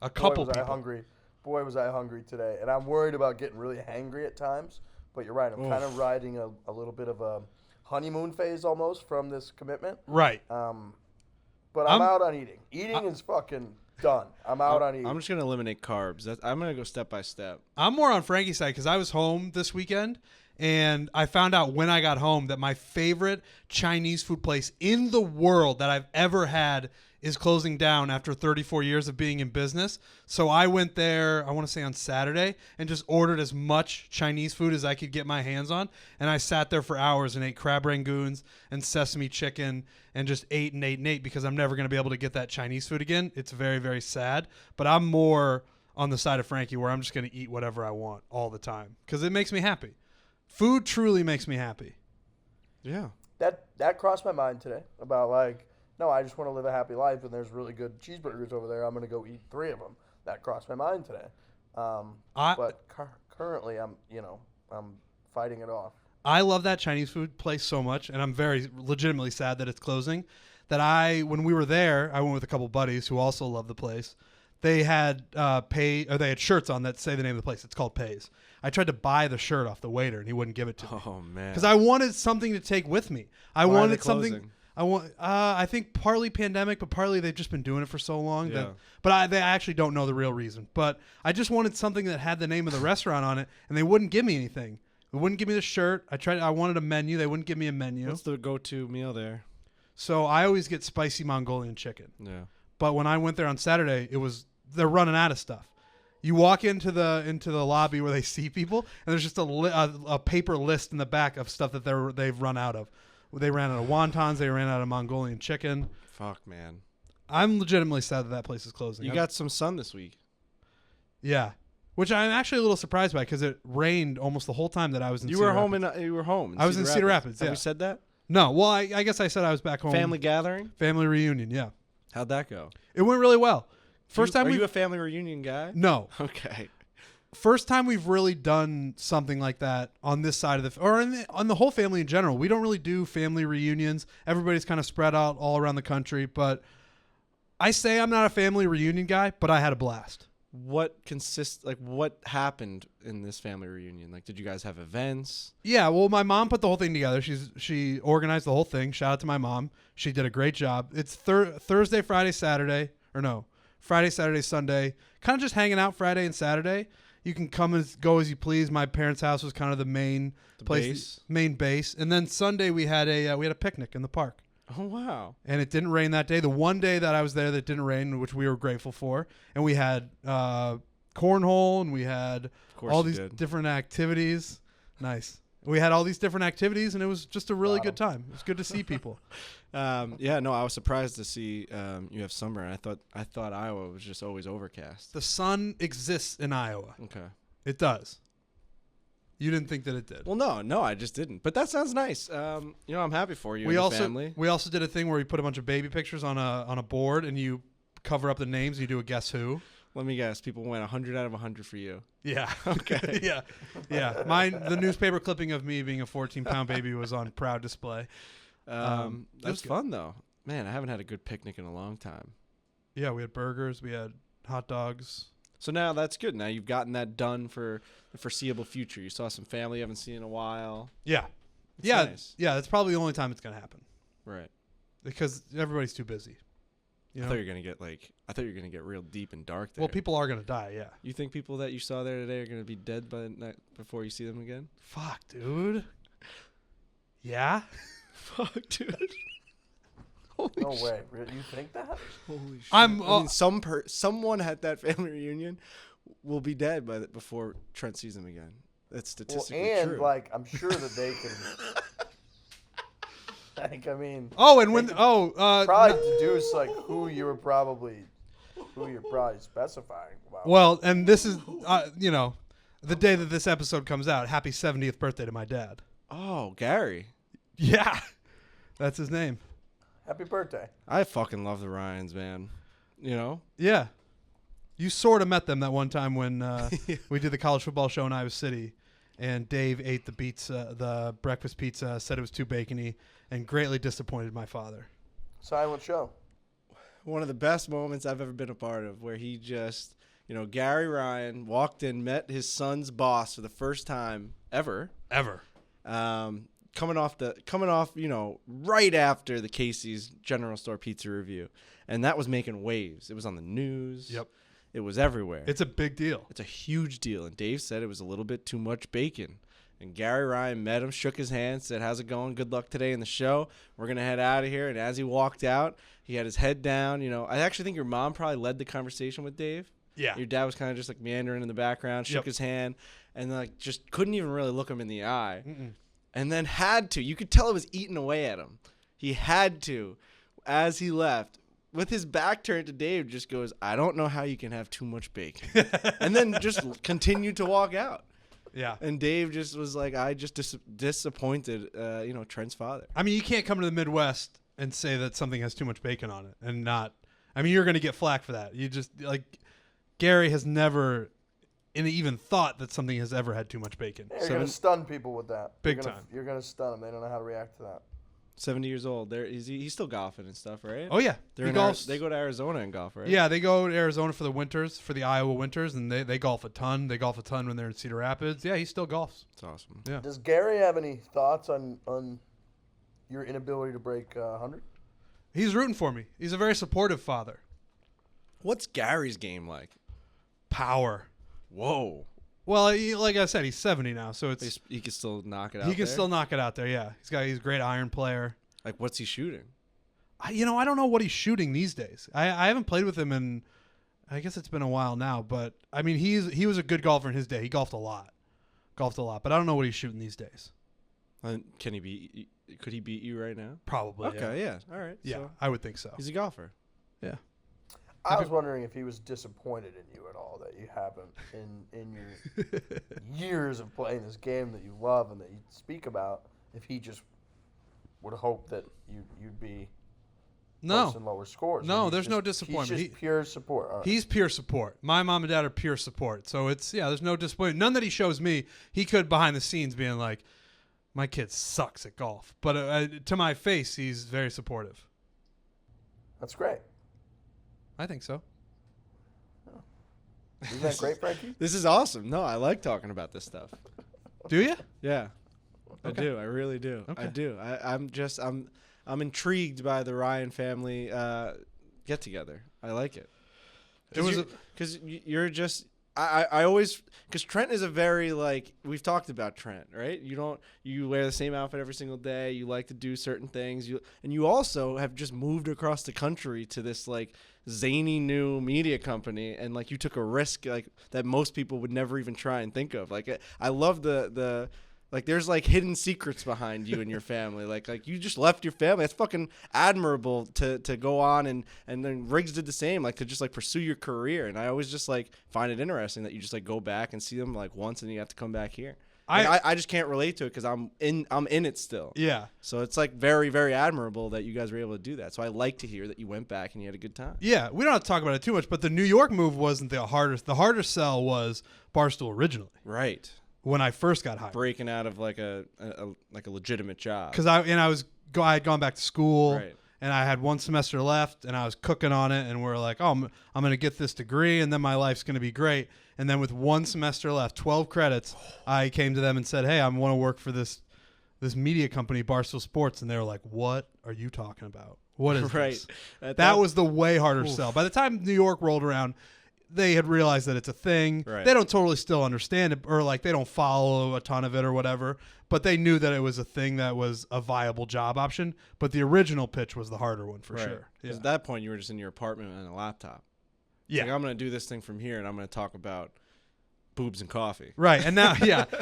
[SPEAKER 3] A couple people.
[SPEAKER 1] Boy, was I hungry today. And I'm worried about getting really hangry at times. But you're right. I'm kind of riding a little bit of a honeymoon phase almost from this commitment.
[SPEAKER 3] Right.
[SPEAKER 1] But I'm out on eating. Eating is fucking done. I'm out on eating.
[SPEAKER 2] I'm just going to eliminate carbs. I'm going to go step by step.
[SPEAKER 3] I'm more on Frankie's side because I was home this weekend. And I found out when I got home that my favorite Chinese food place in the world that I've ever had is closing down after 34 years of being in business. So I went there, I want to say on Saturday, and just ordered as much Chinese food as I could get my hands on. And I sat there for hours and ate crab rangoons and sesame chicken and just ate and ate and ate because I'm never going to be able to get that Chinese food again. It's very, very sad. But I'm more on the side of Frankie where I'm just going to eat whatever I want all the time because it makes me happy. Food truly makes me happy.
[SPEAKER 2] Yeah.
[SPEAKER 1] That crossed my mind today about no, I just want to live a happy life and there's really good cheeseburgers over there. I'm going to go eat 3 of them. That crossed my mind today. But currently I'm fighting it off.
[SPEAKER 3] I love that Chinese food place so much, and I'm very legitimately sad that it's closing. That when we were there, I went with a couple buddies who also love the place. They had they had shirts on that say the name of the place. It's called Pays. I tried to buy the shirt off the waiter, and he wouldn't give it to me.
[SPEAKER 2] Oh man!
[SPEAKER 3] Because I wanted something to take with me.
[SPEAKER 2] Why
[SPEAKER 3] wanted
[SPEAKER 2] are they
[SPEAKER 3] something.
[SPEAKER 2] closing?
[SPEAKER 3] I think partly pandemic, but partly they've just been doing it for so long.
[SPEAKER 2] Yeah.
[SPEAKER 3] They actually don't know the real reason. But I just wanted something that had the name of the restaurant on it, and they wouldn't give me anything. They wouldn't give me the shirt. I wanted a menu. They wouldn't give me a menu.
[SPEAKER 2] What's the go-to meal there?
[SPEAKER 3] So I always get spicy Mongolian chicken.
[SPEAKER 2] Yeah.
[SPEAKER 3] But when I went there on Saturday, they're running out of stuff. You walk into the lobby where they see people, and there's just a paper list in the back of stuff that they've run out of. They ran out of wontons. They ran out of Mongolian chicken.
[SPEAKER 2] Fuck, man.
[SPEAKER 3] I'm legitimately sad that place is closing.
[SPEAKER 2] You got some sun this week.
[SPEAKER 3] Yeah. Which I'm actually a little surprised by because it rained almost the whole time that I was in Cedar Rapids.
[SPEAKER 2] You were home.
[SPEAKER 3] I was in Cedar Rapids, yeah.
[SPEAKER 2] Have you said that?
[SPEAKER 3] No. Well, I guess I said I was back home.
[SPEAKER 2] Family gathering?
[SPEAKER 3] Family reunion, yeah.
[SPEAKER 2] How'd that go?
[SPEAKER 3] It went really well.
[SPEAKER 2] Are you a family reunion guy?
[SPEAKER 3] No.
[SPEAKER 2] Okay.
[SPEAKER 3] First time we've really done something like that on this side of on the whole family in general. We don't really do family reunions. Everybody's kind of spread out all around the country. But I say I'm not a family reunion guy, but I had a blast.
[SPEAKER 2] What happened in this family reunion? Like, did you guys have events?
[SPEAKER 3] Yeah, well, my mom put the whole thing together. She organized the whole thing. Shout out to my mom. She did a great job. It's Thursday, Friday, Saturday. Or no, Friday, Saturday, Sunday. Kind of just hanging out Friday and Saturday. You can come and go as you please. My parents' house was kind of the main base. And then Sunday we had a picnic in the park.
[SPEAKER 2] Oh wow!
[SPEAKER 3] And it didn't rain that day. The one day that I was there that didn't rain, which we were grateful for. And we had cornhole, and we had all these different activities. Nice. We had all these different activities, and it was just a really good time. It was good to see people.
[SPEAKER 2] Yeah, no, I was surprised to see you have summer. I thought Iowa was just always overcast.
[SPEAKER 3] The sun exists in Iowa.
[SPEAKER 2] Okay.
[SPEAKER 3] It does. You didn't think that it did.
[SPEAKER 2] Well, no, I just didn't. But that sounds nice. I'm happy for you
[SPEAKER 3] We
[SPEAKER 2] and
[SPEAKER 3] also
[SPEAKER 2] the family.
[SPEAKER 3] we also did a thing where we put a bunch of baby pictures on a board, and you cover up the names. And you do a guess who.
[SPEAKER 2] Let me guess. People went 100 out of 100 for you.
[SPEAKER 3] Yeah.
[SPEAKER 2] Okay.
[SPEAKER 3] yeah. The newspaper clipping of me being a 14-pound baby was on proud display.
[SPEAKER 2] That's fun though. Man, I haven't had a good picnic in a long time.
[SPEAKER 3] Yeah, we had burgers. We had hot dogs.
[SPEAKER 2] So now that's good. Now you've gotten that done for the foreseeable future. You saw some family you haven't seen in a while.
[SPEAKER 3] Yeah.
[SPEAKER 2] That's nice.
[SPEAKER 3] Yeah. That's probably the only time it's gonna happen
[SPEAKER 2] Right.
[SPEAKER 3] because everybody's too busy. You
[SPEAKER 2] I
[SPEAKER 3] know?
[SPEAKER 2] thought you were gonna get real deep and dark there.
[SPEAKER 3] Well, people are gonna die. Yeah.
[SPEAKER 2] You think people that you saw there today are gonna be dead before you see them again?
[SPEAKER 3] Fuck, dude. Yeah.
[SPEAKER 2] Fuck, dude.
[SPEAKER 1] No way. You think that?
[SPEAKER 2] Holy shit.
[SPEAKER 3] I'm.
[SPEAKER 2] I mean, someone at that family reunion will be dead before Trent sees them again. That's statistically true.
[SPEAKER 1] And I'm sure that they can. Probably deduce who you're probably specifying about.
[SPEAKER 3] Well, and this is the day that this episode comes out. Happy 70th birthday to my dad.
[SPEAKER 2] Oh, Gary.
[SPEAKER 3] Yeah, that's his name.
[SPEAKER 1] Happy birthday.
[SPEAKER 2] I fucking love the Ryans, man. You know?
[SPEAKER 3] Yeah. You sort of met them that one time when we did the college football show in Iowa City, and Dave ate the breakfast pizza, said it was too bacony, and greatly disappointed my father.
[SPEAKER 1] Silent show.
[SPEAKER 2] One of the best moments I've ever been a part of, where he just, Gary Ryan walked in, met his son's boss for the first time ever. Coming off, right after the Casey's General Store Pizza review. And that was making waves. It was on the news.
[SPEAKER 3] Yep.
[SPEAKER 2] It was everywhere.
[SPEAKER 3] It's a big deal.
[SPEAKER 2] It's a huge deal. And Dave said it was a little bit too much bacon. And Gary Ryan met him, shook his hand, said, "How's it going? Good luck today in the show. We're going to head out of here." And as he walked out, he had his head down. I actually think your mom probably led the conversation with Dave.
[SPEAKER 3] Yeah.
[SPEAKER 2] Your dad was kind of just meandering in the background, shook his hand, and just couldn't even really look him in the eye.
[SPEAKER 3] Mm-mm.
[SPEAKER 2] And then had to. You could tell it was eating away at him. He had to, as he left, with his back turned to Dave, just goes, "I don't know how you can have too much bacon." And then just continued to walk out.
[SPEAKER 3] Yeah.
[SPEAKER 2] And Dave just was like, I just disappointed, Trent's father.
[SPEAKER 3] I mean, you can't come to the Midwest and say that something has too much bacon on it and not. I mean, you're going to get flack for that. You just, Gary has never even thought that something has ever had too much bacon.
[SPEAKER 1] Yeah, you're going to stun people with that.
[SPEAKER 3] Big time.
[SPEAKER 1] You're going to stun them. They don't know how to react to that.
[SPEAKER 2] 70 years old. He's still golfing and stuff, right?
[SPEAKER 3] Oh, yeah.
[SPEAKER 2] They go to Arizona and golf, right?
[SPEAKER 3] Yeah, they go to Arizona for the winters, for the Iowa winters, and they golf a ton. They golf a ton when they're in Cedar Rapids. Yeah, he still golfs.
[SPEAKER 2] It's awesome.
[SPEAKER 3] Yeah.
[SPEAKER 1] Does Gary have any thoughts on your inability to break 100?
[SPEAKER 3] He's rooting for me. He's a very supportive father.
[SPEAKER 2] What's Gary's game like?
[SPEAKER 3] Power.
[SPEAKER 2] Whoa.
[SPEAKER 3] Well, like I said, he's 70 now, so
[SPEAKER 2] He can still knock it out.
[SPEAKER 3] He can still knock it out there. Yeah, he's a great iron player.
[SPEAKER 2] What's he shooting?
[SPEAKER 3] I don't know what he's shooting these days. I haven't played with him in, I guess it's been a while now. But I mean, he was a good golfer in his day. He golfed a lot, but I don't know what he's shooting these days.
[SPEAKER 2] Can he beat? Could he beat you right now?
[SPEAKER 3] Probably.
[SPEAKER 2] Okay. Yeah. All right.
[SPEAKER 3] Yeah,
[SPEAKER 2] So
[SPEAKER 3] I would think so.
[SPEAKER 2] he's a golfer.
[SPEAKER 3] Yeah.
[SPEAKER 1] I was wondering if he was disappointed in you at all, that you haven't in your years of playing this game that you love and that you speak about, if he just would hope that you'd be posting lower scores.
[SPEAKER 3] No, there's no disappointment.
[SPEAKER 1] He's just pure support. All right.
[SPEAKER 3] He's pure support. My mom and dad are pure support. So there's no disappointment. None that he shows me. He could behind the scenes being like, my kid sucks at golf. But to my face, he's very supportive.
[SPEAKER 1] That's great.
[SPEAKER 3] I think so.
[SPEAKER 1] Isn't that great, Frankie?
[SPEAKER 2] This is awesome. No, I like talking about this stuff.
[SPEAKER 3] Do you?
[SPEAKER 2] Yeah.
[SPEAKER 3] Okay.
[SPEAKER 2] I do. I really do.
[SPEAKER 3] Okay.
[SPEAKER 2] I do. I'm intrigued by the Ryan family get together. I like it. Because you're just I always, because Trent is a very, we've talked about Trent, right? You wear the same outfit every single day. You like to do certain things. And you also have just moved across the country to this zany new media company, and you took a risk that most people would never even try and think of. I love the Like there's like hidden secrets behind you and your family. Like you just left your family. That's fucking admirable to go on and then Riggs did the same. Like to just like pursue your career. And I always just like find it interesting that you just like go back and see them like once and you have to come back here. I just can't relate to it because I'm in it still.
[SPEAKER 3] Yeah.
[SPEAKER 2] So it's like very, very admirable that you guys were able to do that. So I like to hear that you went back and you had a good time.
[SPEAKER 3] Yeah, we don't have to talk about it too much, but the New York move wasn't the hardest. The hardest sell was Barstool originally.
[SPEAKER 2] Right.
[SPEAKER 3] When I first got hired.
[SPEAKER 2] Breaking out of like a legitimate job.
[SPEAKER 3] Because I had gone back to school.
[SPEAKER 2] Right.
[SPEAKER 3] And I had one semester left, and I was cooking on it, and we're like, oh, I'm going to get this degree, and then my life's going to be great. And then with one semester left, 12 credits, I came to them and said, hey, I want to work for this media company, Barstool Sports. And they were like, what are you talking about? What is this? That was the way harder sell. By the time New York rolled around, they had realized that it's a thing.
[SPEAKER 2] Right.
[SPEAKER 3] They don't totally still understand it, or like they don't follow a ton of it or whatever, but they knew that it was a thing that was a viable job option. But the original pitch was the harder one for sure. Yeah.
[SPEAKER 2] At that point, you were just in your apartment and a laptop. It's like, I'm going to do this thing from here, and I'm going to talk about boobs and coffee.
[SPEAKER 3] Right. And now,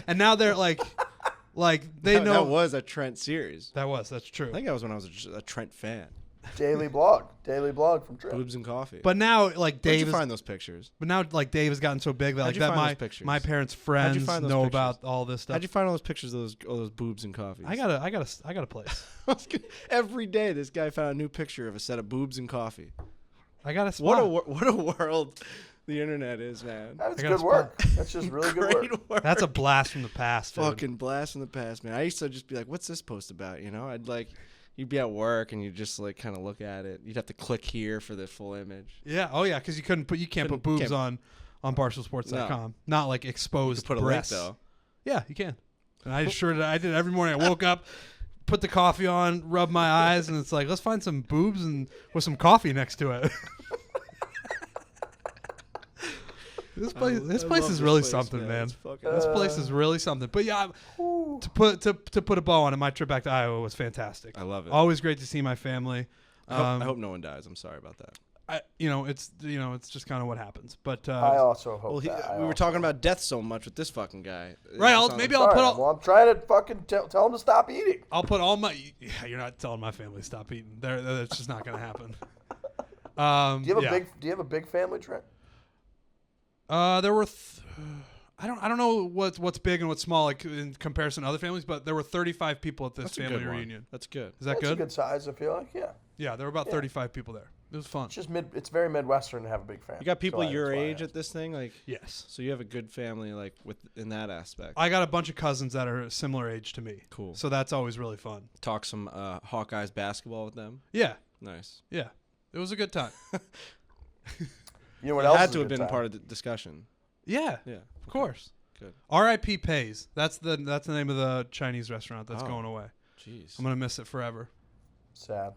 [SPEAKER 3] and now they're like they know.
[SPEAKER 2] That was a Trent series.
[SPEAKER 3] That's true.
[SPEAKER 2] I think that was when I was a Trent fan.
[SPEAKER 1] Daily blog from Trent.
[SPEAKER 2] Boobs and coffee.
[SPEAKER 3] But now, like Dave,
[SPEAKER 2] How'd you find those pictures?
[SPEAKER 3] But now, like Dave has gotten so big that
[SPEAKER 2] How'd
[SPEAKER 3] like
[SPEAKER 2] you
[SPEAKER 3] that
[SPEAKER 2] find
[SPEAKER 3] my
[SPEAKER 2] those pictures?
[SPEAKER 3] my parents' friends
[SPEAKER 2] find those
[SPEAKER 3] know
[SPEAKER 2] pictures?
[SPEAKER 3] about all this stuff.
[SPEAKER 2] How'd you find all those pictures of all those boobs and coffees?
[SPEAKER 3] I got a place.
[SPEAKER 2] Every day, this guy found a new picture of a set of boobs and coffee.
[SPEAKER 3] I got a spot.
[SPEAKER 2] What a world the internet is, man.
[SPEAKER 1] That's good work. That's just really good work.
[SPEAKER 3] That's a blast from the past. Dude.
[SPEAKER 2] Fucking blast from the past, man. I used to just be like, "What's this post about?" You know, I'd like. You'd be at work and you just like kind of look at it. You'd have to click here for the full image.
[SPEAKER 3] Yeah. Oh yeah, because you can't put boobs on BarstoolSports.com.
[SPEAKER 2] No.
[SPEAKER 3] Not like exposed
[SPEAKER 2] Put a
[SPEAKER 3] breasts.
[SPEAKER 2] link though.
[SPEAKER 3] Yeah, you can. And I did it every morning. I woke up, put the coffee on, rub my eyes, and it's like, let's find some boobs and with some coffee next to it. This place is really something, man. This place is really something. But yeah, to put a bow on it, my trip back to Iowa was fantastic.
[SPEAKER 2] I love it.
[SPEAKER 3] Always great to see my family.
[SPEAKER 2] I hope no one dies. I'm sorry about that.
[SPEAKER 3] It's just kind of what happens. But
[SPEAKER 1] I also hope that.
[SPEAKER 2] We were talking about death so much with this fucking guy.
[SPEAKER 3] Right. I'll
[SPEAKER 1] I'm trying to fucking tell him to stop eating.
[SPEAKER 3] I'll put all my. Yeah, you're not telling my family to stop eating. That's just not going to happen.
[SPEAKER 1] Do you have a big family, Trent?
[SPEAKER 3] There were. I don't know what's big and what's small like in comparison to other families, but there were 35 people at this family reunion.
[SPEAKER 2] That's good.
[SPEAKER 3] Is that
[SPEAKER 1] That's
[SPEAKER 3] good?
[SPEAKER 1] a good size, I feel like. Yeah.
[SPEAKER 3] Yeah, there were about 35 people there. It was fun.
[SPEAKER 1] It's just it's very Midwestern to have a big family.
[SPEAKER 2] You got people your age at this thing, like
[SPEAKER 3] yes.
[SPEAKER 2] So you have a good family, like in that aspect.
[SPEAKER 3] I got a bunch of cousins that are similar age to me.
[SPEAKER 2] Cool.
[SPEAKER 3] So that's always really fun.
[SPEAKER 2] Talk some Hawkeyes basketball with them.
[SPEAKER 3] Yeah.
[SPEAKER 2] Nice.
[SPEAKER 3] Yeah, it was a good time.
[SPEAKER 1] You know what else?
[SPEAKER 2] Had to have been part of the discussion.
[SPEAKER 3] Yeah.
[SPEAKER 2] Yeah.
[SPEAKER 3] Of course.
[SPEAKER 2] Good.
[SPEAKER 3] R.I.P. Pays. That's the name of the Chinese restaurant that's going away.
[SPEAKER 2] Jeez.
[SPEAKER 3] I'm gonna miss it forever.
[SPEAKER 1] Sad.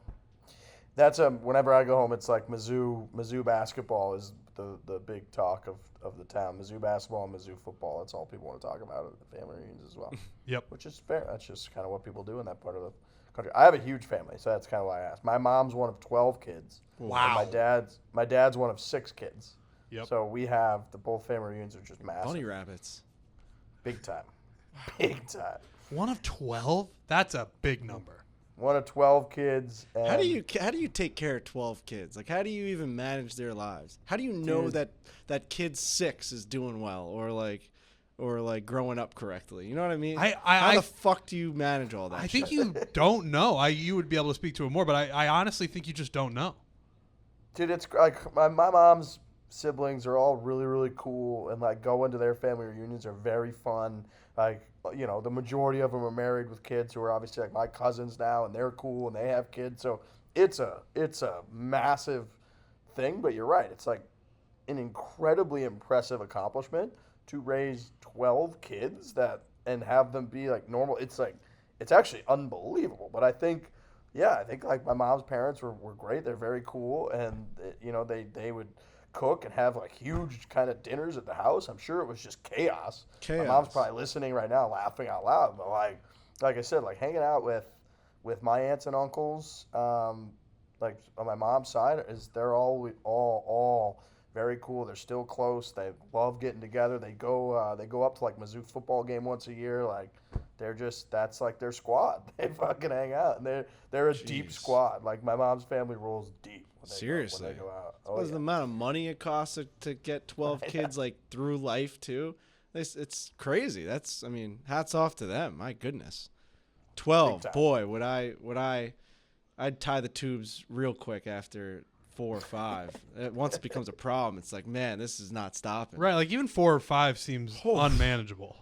[SPEAKER 1] That's whenever I go home, it's like Mizzou basketball is the big talk of the town. Mizzou basketball and Mizzou football. That's all people want to talk about at the family reunions as well.
[SPEAKER 3] Yep.
[SPEAKER 1] Which is fair. That's just kind of what people do in that part of the country. I have a huge family, so that's kind of why I asked. My mom's one of 12 kids.
[SPEAKER 3] Wow.
[SPEAKER 1] And my dad's one of 6 kids.
[SPEAKER 3] Yep.
[SPEAKER 1] So we have both family reunions are just massive.
[SPEAKER 2] Bunny rabbits.
[SPEAKER 1] Big time. Big time.
[SPEAKER 3] One of 12? That's a big number.
[SPEAKER 1] One of 12 kids. And
[SPEAKER 2] How do you take care of 12 kids? Like, how do you even manage their lives? How do you know that kid 6 is doing well or like growing up correctly? You know what I mean? How the fuck do you manage all that?
[SPEAKER 3] I think you don't know. You would be able to speak to it more, but I honestly think you just don't know.
[SPEAKER 1] Dude, it's like my mom's siblings are all really, really cool, and like going to their family reunions are very fun. Like, you know, the majority of them are married with kids who are obviously like my cousins now, and they're cool and they have kids. So it's a massive thing. But you're right, it's like an incredibly impressive accomplishment to raise 12 kids and have them be like normal. It's actually unbelievable. But I think like my mom's parents were great. They're very cool, and you know they would cook and have like huge kind of dinners at the house. I'm sure it was just chaos. My mom's probably listening right now, laughing out loud. But like I said, like hanging out with my aunts and uncles, like on my mom's side, they're all Very cool. They're still close. They love getting together. They go up to like Mizzou football game once a year. Like that's like their squad. They fucking hang out, and they're a deep squad. Like my mom's family rolls deep.
[SPEAKER 2] Seriously,
[SPEAKER 1] when they go out.
[SPEAKER 2] What's the amount of money it costs to get 12 kids like through life too? It's crazy. Hats off to them. My goodness, 12. Boy, I'd tie the tubes real quick after 4 or 5. Once it becomes a problem, it's like, man, this is not stopping.
[SPEAKER 3] Right, like even 4 or 5 seems unmanageable.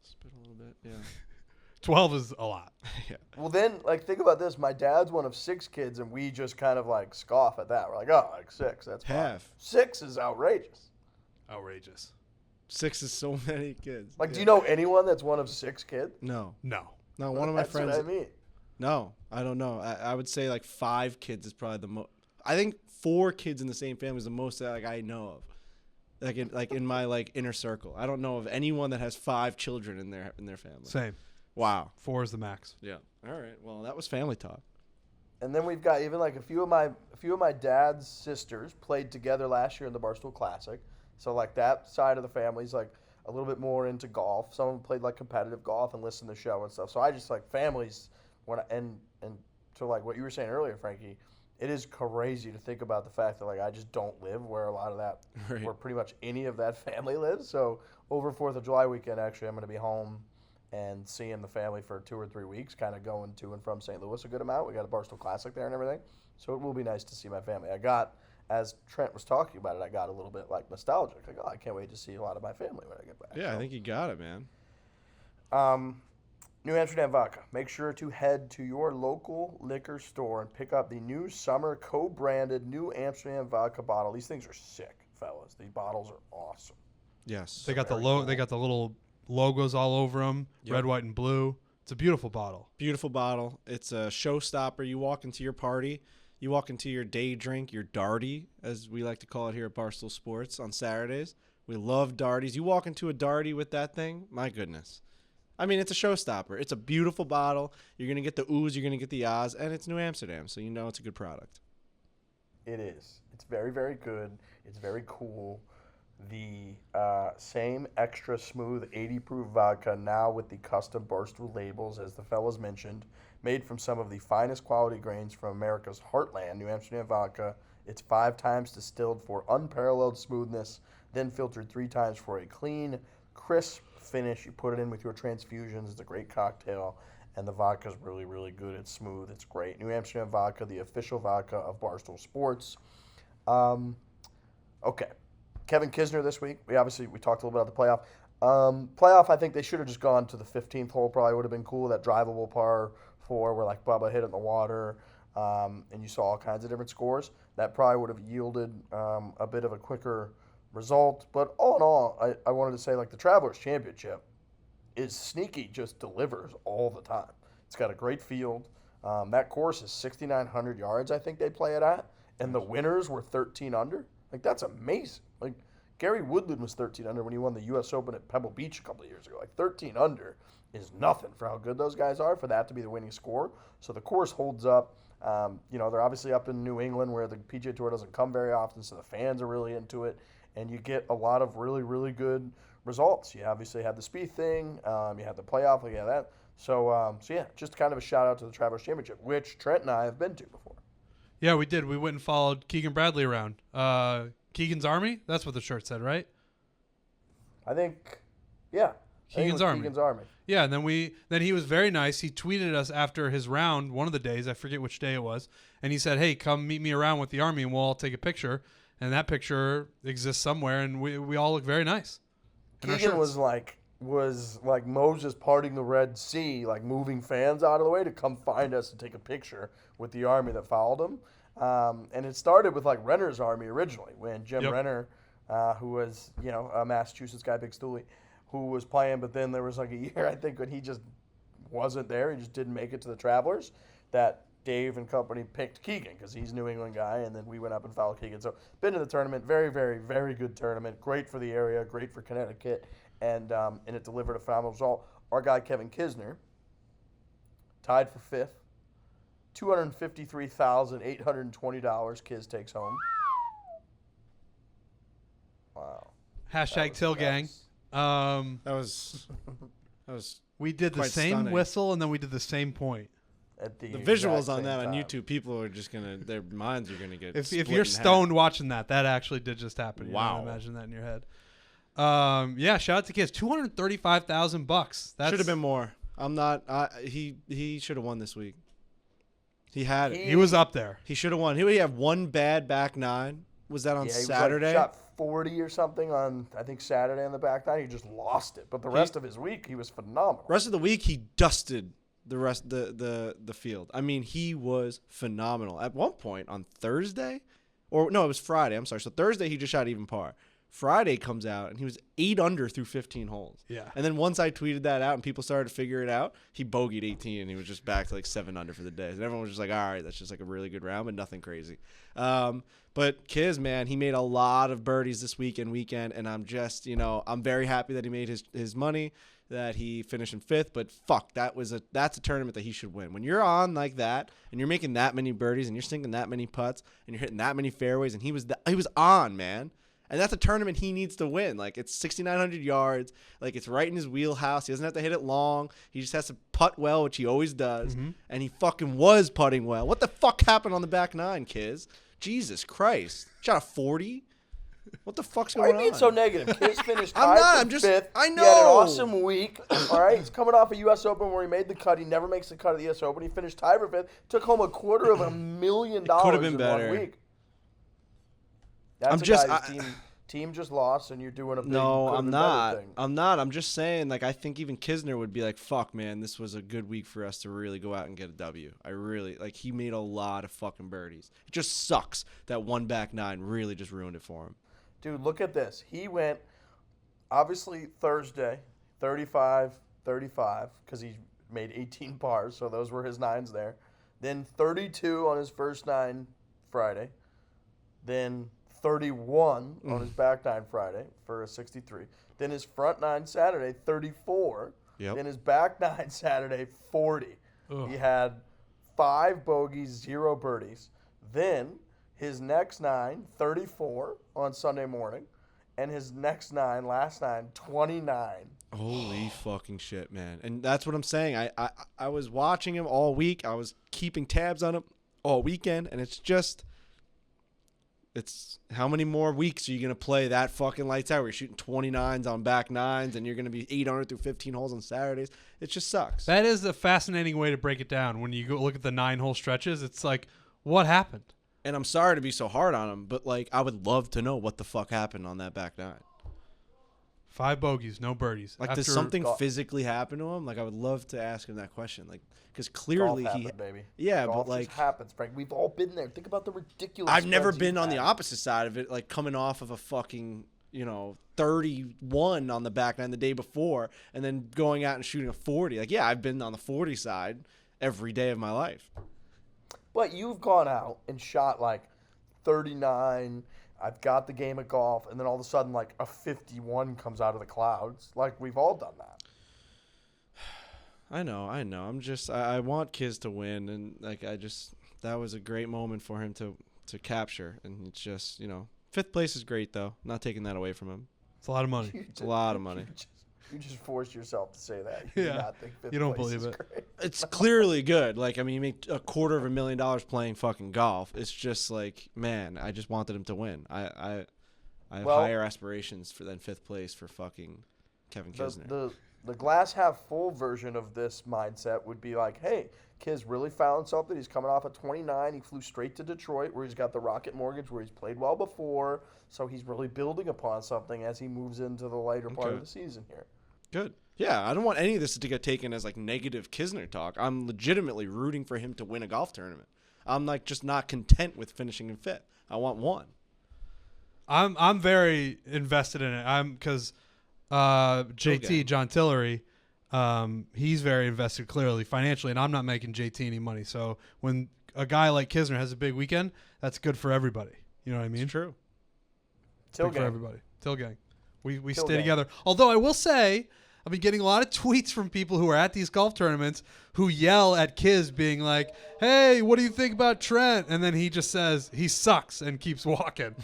[SPEAKER 2] Spit a little bit, yeah.
[SPEAKER 3] 12 is a lot.
[SPEAKER 2] Yeah.
[SPEAKER 1] Well, then, like, think about this. My dad's one of 6 kids, and we just kind of, like, scoff at that. We're like, oh, like 6, that's fine.
[SPEAKER 2] Half.
[SPEAKER 1] 6 is outrageous.
[SPEAKER 3] Outrageous.
[SPEAKER 2] 6 is so many kids.
[SPEAKER 1] Like, do you know anyone that's one of 6 kids?
[SPEAKER 2] No.
[SPEAKER 3] One
[SPEAKER 2] of my friends.
[SPEAKER 1] That's what I mean.
[SPEAKER 2] No, I don't know. I would say like 5 kids is probably the most. I think 4 kids in the same family is the most that I know of. Like in my like inner circle, I don't know of anyone that has 5 children in their family.
[SPEAKER 3] Same.
[SPEAKER 2] Wow.
[SPEAKER 3] 4 is the max.
[SPEAKER 2] Yeah. All right. Well, that was family talk.
[SPEAKER 1] And then we've got even like a few of my dad's sisters played together last year in the Barstool Classic. So like that side of the family's like a little bit more into golf. Some of them played like competitive golf and listened to the show and stuff. So I just like families and to like what you were saying earlier, Frankie. It is crazy to think about the fact that like I just don't live where a lot of that, where pretty much any of that family lives. So over 4th of July weekend, actually, I'm going to be home and seeing the family for 2 or 3 weeks, kind of going to and from St. Louis a good amount. We got a Barstool Classic there and everything. So it will be nice to see my family. As Trent was talking about it, I got a little bit like nostalgic. Like, oh, I can't wait to see a lot of my family when I get back.
[SPEAKER 2] Yeah, I think you got it, man.
[SPEAKER 1] New Amsterdam Vodka. Make sure to head to your local liquor store and pick up the new summer co-branded New Amsterdam Vodka bottle. These things are sick, fellas. These bottles are awesome.
[SPEAKER 2] Yes.
[SPEAKER 3] They got
[SPEAKER 1] cool.
[SPEAKER 3] They got the little logos all over them,
[SPEAKER 2] Yep.
[SPEAKER 3] red, white, and blue. It's a beautiful bottle.
[SPEAKER 2] Beautiful bottle. It's a showstopper. You walk into your party, you walk into your day drink, your darty, as we like to call it here at Barstool Sports on Saturdays. We love darties. You walk into a darty with that thing, my goodness. I mean, it's a showstopper. It's a beautiful bottle. You're going to get the oohs, you're going to get the ahs, and it's New Amsterdam, so you know it's a good product.
[SPEAKER 1] It is. It's very, very good. It's very cool. The same extra smooth 80 proof vodka now with the custom Barstool labels, as the fellas mentioned, made from some of the finest quality grains from America's heartland, New Amsterdam vodka. It's 5 times distilled for unparalleled smoothness, then filtered 3 times for a clean, crisp finish. You put it in with your transfusions. It's a great cocktail, and the vodka's really, really good. It's smooth. It's great. New Amsterdam vodka, the official vodka of Barstool Sports. Okay. Kevin Kisner this week. We talked a little bit about the playoff. Playoff, I think they should have just gone to the 15th hole. Probably would have been cool. That drivable par 4 where like Bubba hit it in the water, and you saw all kinds of different scores. That probably would have yielded a bit of a quicker result. But all in all, I wanted to say like the Travelers Championship is sneaky, just delivers all the time. It's got a great field. That course is 6,900 yards, I think they play it at, and the winners were 13 under. Like, that's amazing. Like, Gary Woodland was 13 under when he won the U.S. Open at Pebble Beach a couple of years ago. Like, 13 under is nothing for how good those guys are for that to be the winning score. So the course holds up. They're obviously up in New England where the PGA Tour doesn't come very often, so the fans are really into it. And you get a lot of really, really good results. You obviously had the Spieth thing. You had the playoff. Like, yeah, that. So, just kind of a shout-out to the Travelers Championship, which Trent and I have been to before.
[SPEAKER 3] Yeah, we did. We went and followed Keegan Bradley around. Keegan's Army? That's what the shirt said, right?
[SPEAKER 1] I think, yeah.
[SPEAKER 3] Keegan's Army.
[SPEAKER 1] Keegan's Army.
[SPEAKER 3] Yeah, and then he was very nice. He tweeted us after his round, one of the days, I forget which day it was, and he said, "Hey, come meet me around with the Army and we'll all take a picture." And that picture exists somewhere, and we all look very nice.
[SPEAKER 1] Keegan was like Moses parting the Red Sea, like moving fans out of the way to come find us and take a picture with the Army that followed him. And it started with like Renner's Army originally, when Jim Renner, who was a Massachusetts guy, big stoolie, who was playing. But then there was like a year, I think, when he just wasn't there. He just didn't make it to the Travelers. That Dave and company picked Keegan because he's a New England guy, and then we went up and followed Keegan. So been to the tournament, very, very, very good tournament. Great for the area, great for Connecticut, and it delivered a phenomenal result. Our guy Kevin Kisner tied for 5th. $253,820 Kiz takes home.
[SPEAKER 3] Hashtag Till Gang.
[SPEAKER 2] That was
[SPEAKER 3] We did the
[SPEAKER 2] quite
[SPEAKER 3] same
[SPEAKER 2] stunning.
[SPEAKER 3] whistle, and then we did the same point.
[SPEAKER 1] At
[SPEAKER 2] the
[SPEAKER 1] exact
[SPEAKER 2] visuals on
[SPEAKER 1] same
[SPEAKER 2] that on
[SPEAKER 1] time.
[SPEAKER 2] YouTube. People are just their minds are gonna get.
[SPEAKER 3] If
[SPEAKER 2] split
[SPEAKER 3] you're
[SPEAKER 2] in half.
[SPEAKER 3] stoned watching that actually did just happen. You
[SPEAKER 2] Wow.
[SPEAKER 3] don't imagine that in your head. Yeah, shout out to Kiss. $235,000. That
[SPEAKER 2] Should have been more. I'm not. He should have won this week. He had it.
[SPEAKER 3] He was up there.
[SPEAKER 2] He should have won. He had one bad back nine. Was that on
[SPEAKER 1] Yeah, he
[SPEAKER 2] Saturday?
[SPEAKER 1] Was like, shot 40 or something on, I think, Saturday on the back nine. He just lost it. But the rest of his week, he was phenomenal.
[SPEAKER 2] Rest of the week, he dusted the rest the field. I mean, he was phenomenal. At one point on Thursday, or no, it was Friday. I'm sorry. So Thursday, he just shot even par. Friday comes out, and he was 8 under through 15 holes.
[SPEAKER 3] Yeah.
[SPEAKER 2] And then once I tweeted that out and people started to figure it out, he bogeyed 18, and he was just back to like 7 under for the day. And everyone was just like, all right, that's just like a really good round, but nothing crazy. But Kiz, man, he made a lot of birdies this weekend, and I'm just, I'm very happy that he made his money, that he finished in 5th, but fuck, that's a tournament that he should win. When you're on like that, and you're making that many birdies, and you're sinking that many putts, and you're hitting that many fairways, and he was on, man. And that's a tournament he needs to win. Like, it's 6,900 yards. Like, it's right in his wheelhouse. He doesn't have to hit it long. He just has to putt well, which he always does.
[SPEAKER 3] Mm-hmm.
[SPEAKER 2] And he fucking was putting well. What the fuck happened on the back nine, Kiz? Jesus Christ. Shot a 40? What the fuck's
[SPEAKER 1] Why
[SPEAKER 2] going
[SPEAKER 1] are
[SPEAKER 2] on?
[SPEAKER 1] you being so negative? Kiss finished
[SPEAKER 2] I'm
[SPEAKER 1] tied
[SPEAKER 2] not,
[SPEAKER 1] for
[SPEAKER 2] I'm just-
[SPEAKER 1] 5th.
[SPEAKER 2] I
[SPEAKER 1] He had an
[SPEAKER 2] know.
[SPEAKER 1] awesome week. All right, he's coming off a U.S. Open where he made the cut. He never makes the cut of the U.S. Open. He finished tied for 5th. Took home $250,000
[SPEAKER 2] Could have been
[SPEAKER 1] in
[SPEAKER 2] better.
[SPEAKER 1] 1 week. That's
[SPEAKER 2] I'm
[SPEAKER 1] a
[SPEAKER 2] just-
[SPEAKER 1] guy whose team just lost, and you're doing a big
[SPEAKER 2] No,
[SPEAKER 1] could have
[SPEAKER 2] I'm
[SPEAKER 1] been better
[SPEAKER 2] not.
[SPEAKER 1] thing.
[SPEAKER 2] I'm not. I'm just saying, like, I think even Kisner would be like, fuck, man, this was a good week for us to really go out and get a W. I really, like, he made a lot of fucking birdies. It just sucks that one back nine really just ruined it for him.
[SPEAKER 1] Dude, look at this. He went, obviously, Thursday, 35, because he made 18 pars, so those were his nines there. Then 32 on his first nine Friday. Then 31 on his back nine Friday for a 63. Then his front nine Saturday, 34.
[SPEAKER 2] Yep.
[SPEAKER 1] Then his back nine Saturday, 40.
[SPEAKER 3] Ugh.
[SPEAKER 1] He had 5 bogeys, 0 birdies. Then his next nine, 34 on Sunday morning. And his next nine, last nine, 29.
[SPEAKER 2] Holy fucking shit, man. And that's what I'm saying. I was watching him all week. I was keeping tabs on him all weekend, and it's how many more weeks are you going to play that fucking lights out where you're shooting 29s on back nines and you're going to be 800 through 15 holes on Saturdays? It just sucks.
[SPEAKER 3] That is a fascinating way to break it down. When you go look at the 9-hole stretches, it's like, what happened?
[SPEAKER 2] And I'm sorry to be so hard on him, but, like, I would love to know what the fuck happened on that back nine.
[SPEAKER 3] 5 bogeys, no birdies.
[SPEAKER 2] Like,
[SPEAKER 3] After
[SPEAKER 2] does something physically happen to him? Like, I would love to ask him that question. Like, because clearly
[SPEAKER 1] Golf
[SPEAKER 2] he...
[SPEAKER 1] happened, baby.
[SPEAKER 2] Yeah,
[SPEAKER 1] Golf
[SPEAKER 2] but, like...
[SPEAKER 1] just happens, Frank. We've all been there. Think about the ridiculous
[SPEAKER 2] I've never
[SPEAKER 1] spreads
[SPEAKER 2] been
[SPEAKER 1] you've
[SPEAKER 2] on the
[SPEAKER 1] had.
[SPEAKER 2] opposite side of it, like coming off of a fucking, 31 on the back nine the day before and then going out and shooting a 40. Like, yeah, I've been on the 40 side every day of my life.
[SPEAKER 1] But you've gone out and shot like 39. I've got the game of golf, and then all of a sudden, like a 51 comes out of the clouds. Like, we've all done that.
[SPEAKER 2] I know. I'm just, I want Kiz to win, and like, that was a great moment for him to capture, and it's just, 5th place is great though. Not taking that away from him.
[SPEAKER 3] It's a lot of money.
[SPEAKER 2] It's a lot of money.
[SPEAKER 1] You just forced yourself to say that. You
[SPEAKER 3] Yeah.
[SPEAKER 1] do not think fifth
[SPEAKER 3] You don't
[SPEAKER 1] place
[SPEAKER 3] believe
[SPEAKER 1] is
[SPEAKER 3] it.
[SPEAKER 1] great.
[SPEAKER 2] It's clearly good. Like, I mean, you make $250,000 playing fucking golf. It's just like, man, I just wanted him to win. I have
[SPEAKER 1] Well,
[SPEAKER 2] higher aspirations than 5th place for fucking Kevin Kisner.
[SPEAKER 1] The glass half full version of this mindset would be like, hey, Kiz really found something. He's coming off at 29. He flew straight to Detroit where he's got the Rocket Mortgage where he's played well before. So he's really building upon something as he moves into the later part of
[SPEAKER 2] Okay.
[SPEAKER 1] the season here.
[SPEAKER 2] Good. Yeah, I don't want any of this to get taken as like negative Kisner talk. I'm legitimately rooting for him to win a golf tournament. I'm like just not content with finishing in 5th. I want one.
[SPEAKER 3] I'm very invested in it. Because JT,
[SPEAKER 2] Okay.
[SPEAKER 3] John Tillery, he's very invested clearly financially, and I'm not making JT any money. So when a guy like Kisner has a big weekend, that's good for everybody. You know what I mean?
[SPEAKER 2] It's true.
[SPEAKER 1] Till
[SPEAKER 3] Big for
[SPEAKER 1] game.
[SPEAKER 3] everybody. Till gang. We
[SPEAKER 1] Till
[SPEAKER 3] stay
[SPEAKER 1] gang.
[SPEAKER 3] together. Although I will say, I've been getting a lot of tweets from people who are at these golf tournaments who yell at Kiz being like, hey, what do you think about Trent? And then he just says he sucks and keeps walking.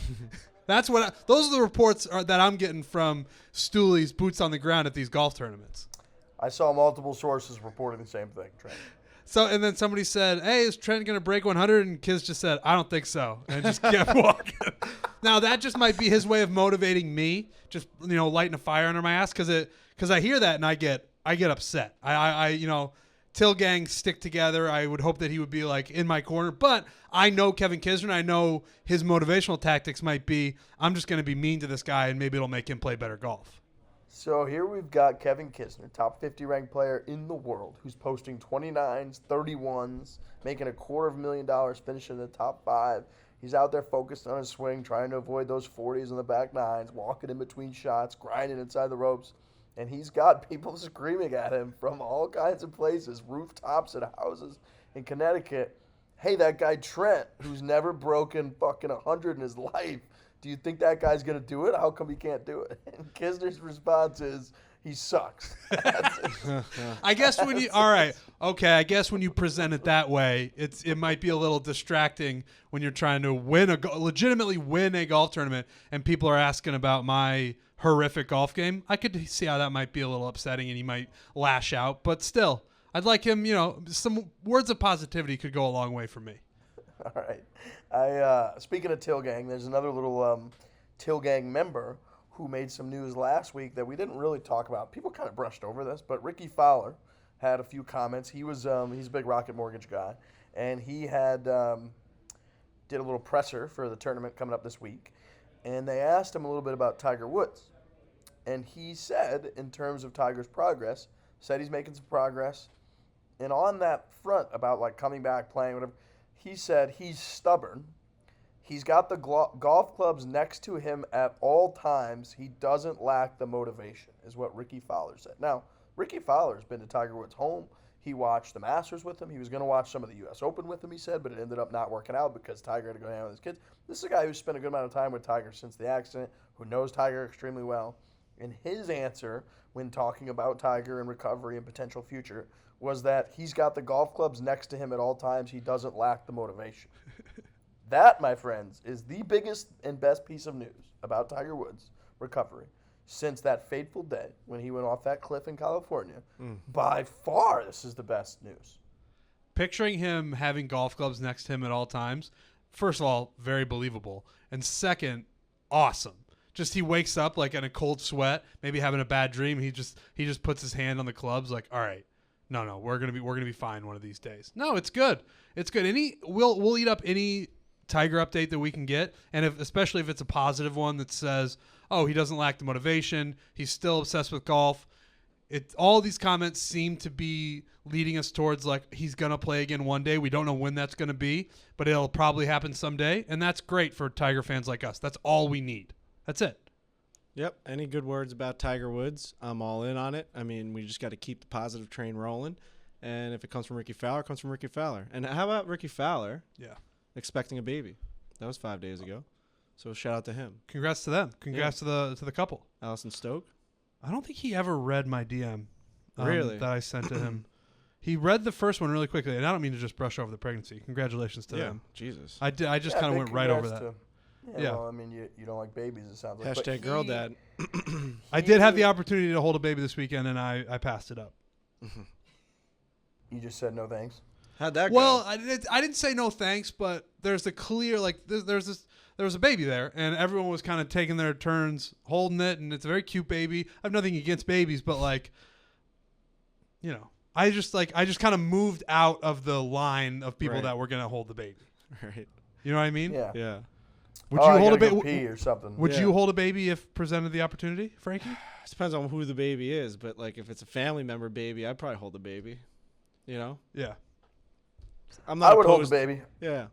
[SPEAKER 3] Those are the reports that I'm getting from Stooley's boots on the ground at these golf tournaments.
[SPEAKER 1] I saw multiple sources reporting the same thing, Trent.
[SPEAKER 3] So, and then somebody said, "Hey, is Trent going to break 100?" And Kiz just said, "I don't think so," and just kept walking. Now that just might be his way of motivating me, just lighting a fire under my ass, because I hear that and I get upset. Till gang stick together. I would hope that he would be like in my corner, but I know Kevin Kisner. I know his motivational tactics might be, I'm just going to be mean to this guy and maybe it'll make him play better golf.
[SPEAKER 1] So here we've got Kevin Kisner, top 50 ranked player in the world, who's posting 29s, 31s, making $250,000, finishing in the top 5. He's out there focused on his swing, trying to avoid those 40s and the back 9s, walking in between shots, grinding inside the ropes. And he's got people screaming at him from all kinds of places, rooftops at houses in Connecticut. Hey, that guy Trent, who's never broken fucking 100 in his life, do you think that guy's going to do it? How come he can't do it? And Kisner's response is, he sucks.
[SPEAKER 3] I guess when you present it that way, it might be a little distracting when you're trying to legitimately win a golf tournament and people are asking about my horrific golf game. I could see how that might be a little upsetting and he might lash out, but still, I'd like him, some words of positivity could go a long way for me.
[SPEAKER 1] All right. Speaking of Till Gang, there's another little Till Gang member who made some news last week that we didn't really talk about. People kind of brushed over this, but Ricky Fowler had a few comments. He's a big Rocket Mortgage guy, and he had did a little presser for the tournament coming up this week, and they asked him a little bit about Tiger Woods. And he said, in terms of Tiger's progress, said he's making some progress. And on that front about like coming back, playing, whatever, he said he's stubborn. He's got the golf clubs next to him at all times. He doesn't lack the motivation, is what Ricky Fowler said. Now, Ricky Fowler's been to Tiger Woods' home. He watched the Masters with him. He was going to watch some of the U.S. Open with him, he said, but it ended up not working out because Tiger had to go hang out with his kids. This is a guy who's spent a good amount of time with Tiger since the accident, who knows Tiger extremely well. And his answer when talking about Tiger and recovery and potential future was that he's got the golf clubs next to him at all times. He doesn't lack the motivation. That, my friends, is the biggest and best piece of news about Tiger Woods' recovery since that fateful day when he went off that cliff in California. By far, this is the best news.
[SPEAKER 3] Picturing him having golf clubs next to him at all times, first of all, very believable. And second, awesome. Just he wakes up like in a cold sweat, maybe having a bad dream. He just puts his hand on the clubs like, all right, no, we're gonna be fine one of these days. No, it's good. It's good. We'll eat up any Tiger update that we can get, and especially if it's a positive one that says, oh, he doesn't lack the motivation, he's still obsessed with golf. All these comments seem to be leading us towards like he's gonna play again one day. We don't know when that's gonna be, but it'll probably happen someday, and that's great for Tiger fans like us. That's all we need. That's it.
[SPEAKER 2] Yep. Any good words about Tiger Woods, I'm all in on it. I mean, we just got to keep the positive train rolling. And if it comes from Ricky Fowler, it comes from Ricky Fowler. And how about Ricky Fowler?
[SPEAKER 3] Yeah.
[SPEAKER 2] Expecting a baby. That was 5 days ago. So shout out to him.
[SPEAKER 3] Congrats to them. Congrats to the couple.
[SPEAKER 2] Allison Stoke.
[SPEAKER 3] I don't think he ever read my DM.
[SPEAKER 2] Really?
[SPEAKER 3] That I sent to him. He read the first one really quickly, and I don't mean to just brush over the pregnancy. Congratulations to them.
[SPEAKER 2] Jesus.
[SPEAKER 3] I just kind of went right over that.
[SPEAKER 1] Yeah. Well, I mean, you don't like babies, it sounds like.
[SPEAKER 2] Hashtag girl dad.
[SPEAKER 3] I did have the opportunity to hold a baby this weekend, and I passed it up.
[SPEAKER 1] You just said no thanks?
[SPEAKER 2] How'd that go?
[SPEAKER 3] Well, I didn't say no thanks, but there's a clear, like, there was a baby there, and everyone was kind of taking their turns holding it, and it's a very cute baby. I have nothing against babies, but, like, I just kind of moved out of the line of people that were going to hold the baby.
[SPEAKER 2] Right.
[SPEAKER 3] You know what I mean?
[SPEAKER 2] Yeah.
[SPEAKER 3] Would you hold a
[SPEAKER 1] baby?
[SPEAKER 3] baby
[SPEAKER 1] Or something?
[SPEAKER 3] Would you hold a baby if presented the opportunity, Frankie?
[SPEAKER 2] It depends on who the baby is, but like if it's a family member baby, I'd probably hold the baby.
[SPEAKER 3] Yeah.
[SPEAKER 1] I would hold the baby.
[SPEAKER 2] Yeah.